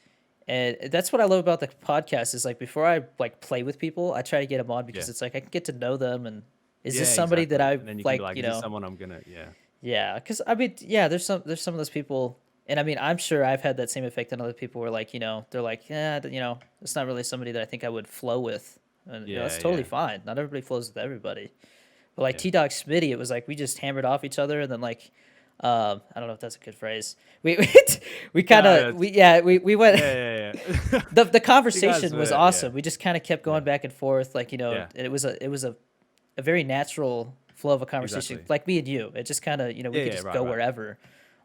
and that's what I love about the podcast is like before I like play with people, I try to get them on because yeah, it's like I can get to know them and is this yeah. somebody that Exactly. I And then you can be like, like, is this someone I'm gonna? Yeah, yeah, because I mean, yeah, there's some of those people, and I mean, I'm sure I've had that same effect on other people where like, they're like, yeah, it's not really somebody that I think I would flow with, and that's yeah, totally yeah, fine. Not everybody flows with everybody. But like yeah. T Dog Smitty, it was like we just hammered off each other, and then like, I don't know if that's a good phrase. We kind No, of that's we went. yeah, yeah, yeah. The You guys conversation was were, yeah, awesome. We just kind of kept yeah, going back and forth, like yeah. it was a very natural flow of a conversation, Exactly. like me and you. It just kind of we Yeah, could yeah. just Right, go right. wherever.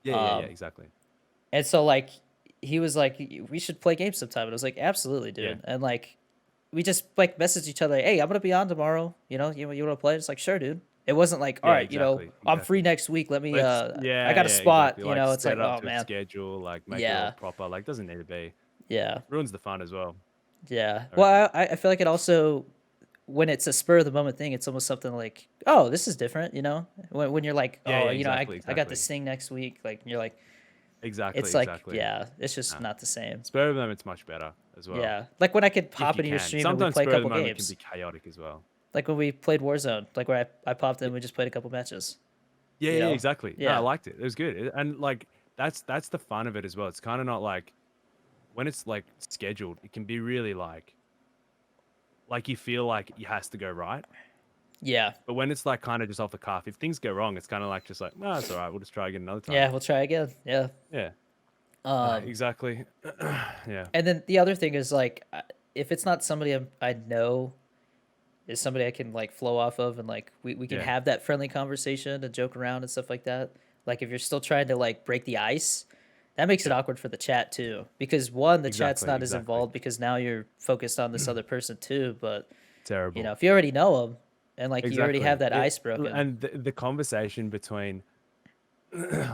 Yeah, yeah, yeah. Um, Exactly. and so like he was like, we should play games sometime. And I was like, absolutely, Yeah, dude. And like we just like messaged each other, like, hey, I'm gonna be on tomorrow. You want to play? It's like, sure, dude. It wasn't like, all yeah. right, Exactly. I'm free Exactly. next week. Let me I Yeah, got a yeah, spot. exactly. Like It's like, set up oh to a man, schedule, like make it all yeah, proper. Like doesn't need to be. yeah, Ruins the fun as well. yeah. I reckon. Well, I feel like it also when it's a spur of the moment thing, it's almost something like, oh, this is different. When you're like, Yeah, oh, yeah, exactly, I got exactly, this thing next week. Like you're like, exactly, it's like, exactly. yeah, it's just Nah. not the same. Spur of the moment's much better as well. Yeah, like when I could If hop you into your can. stream and we Sometimes play a spur of the couple moment can be games. chaotic as well. Like when we played Warzone, like where I popped in, Yeah, we just played a couple matches. yeah, You yeah, know? exactly. No, I Yeah, liked it. It was good. And like that's the fun of it as well. It's kind of not like when it's like scheduled, it can be really like you feel like it has to go right. yeah, But when it's like kind of just off the cuff, if things go wrong, it's kind of like just like, no, it's all right. We'll just try again another time. yeah. We'll try again. Yeah, Yeah. Um, Exactly. Yeah. and then the other thing is like, if it's not somebody I know, is somebody I can like flow off of, and like we can Yeah. have that friendly conversation and joke around and stuff like that. Like if you're still trying to like break the ice, that makes it Yeah. awkward for the chat too. Because one, the chat's Exactly. not as Exactly. involved because now you're focused on this other person too. But Terrible. if you already know them and like you already have Exactly. that ice broken, And the conversation between,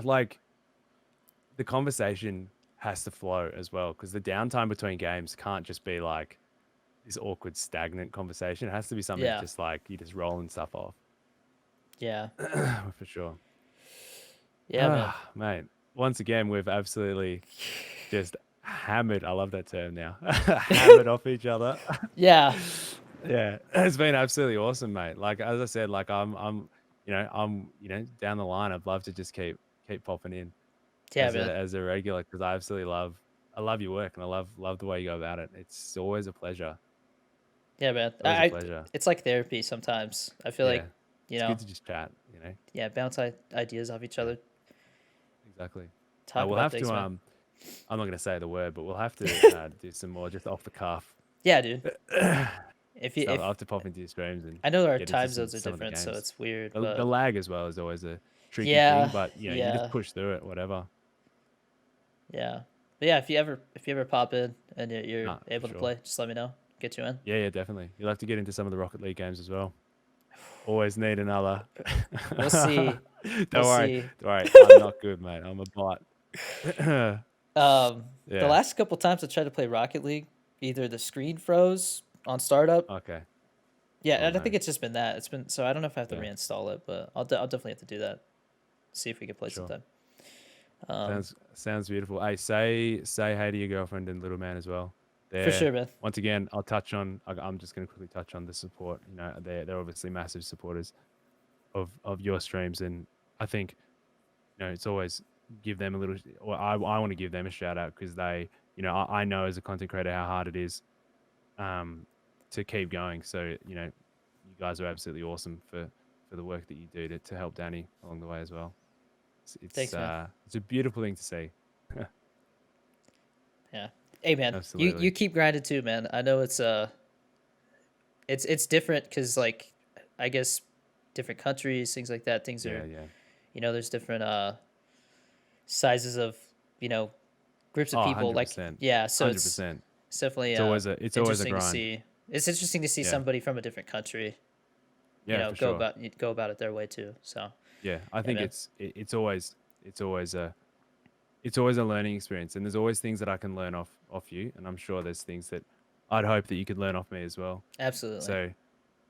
like, the conversation has to flow as well, because the downtime between games can't just be like this awkward, stagnant conversation. It has to be something that yeah, just like you just rolling stuff off. yeah, For sure. yeah, man, Ah, mate. Once again, we've absolutely just hammered. I love that term now. Hammered off each other. yeah, Yeah, it's been absolutely awesome, mate. Like as I said, like down the line, I'd love to just keep popping in yeah, man, as a regular, because I love your work, and I love the way you go about it. It's always a pleasure. yeah, man. Always a pleasure. It's like therapy sometimes. I feel Yeah, like you it's know, good to just chat. yeah, bounce ideas off each Yeah, other, exactly. talk We'll about have to things, man. I'm not gonna say the word, but we'll have to do some more just off the cuff. Yeah, dude. If you So I'll if have to pop into your streams and I know our get into time zones are some of the different, so games. it's weird, The but lag as well is always a tricky thing, yeah, but you just yeah, push through it, whatever. yeah. But yeah, if you ever pop in and you're Nah, for able to sure. play, just let me know. Get you in. Yeah, yeah, definitely. You'll have to get into some of the Rocket League games as well. Always need another. We'll see. Don't We'll worry. see. Don't worry. I'm not good, mate. I'm a bot. The Yeah. last couple times I tried to play Rocket League, either the screen froze on startup. Okay. Yeah, Oh and I no. think it's just been that. It's been so I don't know if I have to Yeah. reinstall it, but I'll definitely have to do that. See if we can play Sure. sometime. Um, Sounds beautiful. Hey, say hey to your girlfriend and little man as well. for They're sure, man. Once again, I'm just going to quickly touch on the support. They're obviously massive supporters of your streams, and I think it's always give them a little. Or I want to give them a shout out, because they, I know as a content creator how hard it is, to keep going. So you guys are absolutely awesome for the work that you do to help Danny along the way as well. Thanks, man. It's a beautiful thing to see. Yeah. Hey, man. You Absolutely. keep grinding too, man. I know it's different because like I guess different countries, things like that. Things Yeah, are yeah. there's different sizes of groups of Oh, people. Like 100%. yeah, so it's 100%. it's definitely It's always a interesting to grind. see. It's interesting to see Yeah. somebody from a different country, Yeah, for sure. go about it their way too. So Yeah, I yeah, think man. it's always a learning experience, and there's always things that I can learn off you, and I'm sure there's things that I'd hope that you could learn off me as well. Absolutely. So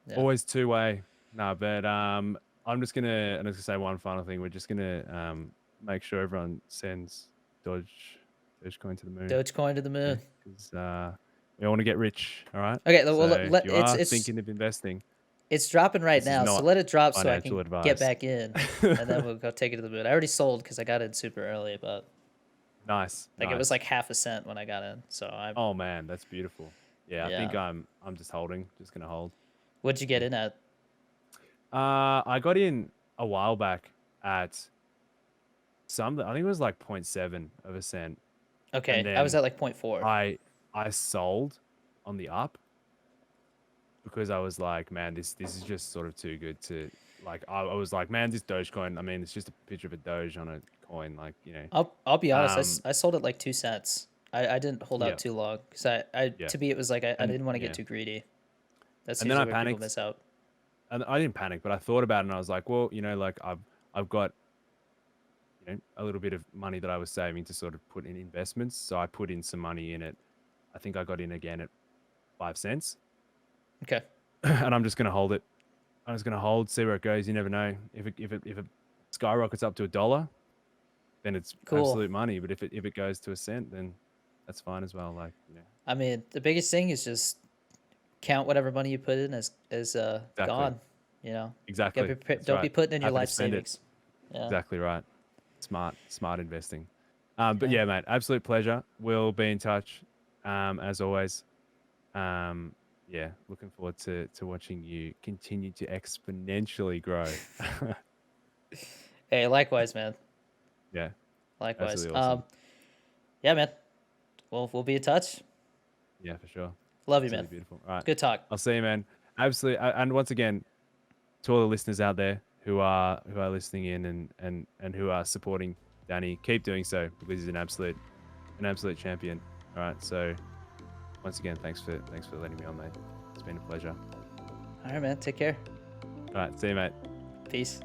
Yeah. always two-way. No, but I'm just gonna say one final thing. We're just gonna make sure everyone sends Dogecoin to the moon. Dogecoin to the moon. Because we all want to get rich. All right. Okay, So well if let you are thinking of investing, it's dropping right this is now, so not let it drop so I financial can get advice. back in, and then we'll go take it to the moon. I already sold because I got in super early, but Nice, like it was nice. like half a cent when I got in. So I Oh man, that's beautiful. Yeah, I think yeah. I'm just holding, just gonna hold. What'd you get in at? I got in a while back at I think it was like 0.7 of a cent, and Okay, I was then at like point 0.4. I sold on the up, because I was like, man, this is just sort of too good to, like. I was like, man, this Dogecoin. I mean, it's just a picture of a Doge on a coin, like. I'll be honest. Um, I sold it like 2 cents. I didn't hold out yeah, too long because I yeah, to me it was like I and didn't want to get yeah, too greedy. That's and then I usually where people panicked, miss out. and I didn't panic, but I thought about it, and I was like, well, like I've got a little bit of money that I was saving to sort of put in investments, so I put in some money in it. I think I got in again at 5 cents, Okay, and I'm just gonna hold it. I'm just gonna hold, see where it goes. You never know. If it skyrockets up to $1, then it's cool. absolute money. But if it goes to a cent, then that's fine as well. Like, I mean, the biggest thing is just count whatever money you put in as exactly, gone. You know, exactly. That's don't be right. putting in your Happy to life spend it. savings. Yeah, Exactly right. Smart investing. But yeah. yeah, mate, absolute pleasure. We'll be in touch, as always. Um, yeah, looking forward to watching you continue to exponentially grow. Hey, likewise, man. Yeah, Likewise. absolutely awesome. Yeah, man. We'll be in touch. Yeah, for sure. Love you, It's really man. beautiful. All right. Good talk. I'll see you, man. Absolutely. And once again, to all the listeners out there who are listening in and who are supporting Danny, keep doing so because he's an absolute champion. All right. So once again, thanks for letting me on, mate. It's been a pleasure. All right, man. Take care. All right. See you, mate. Peace.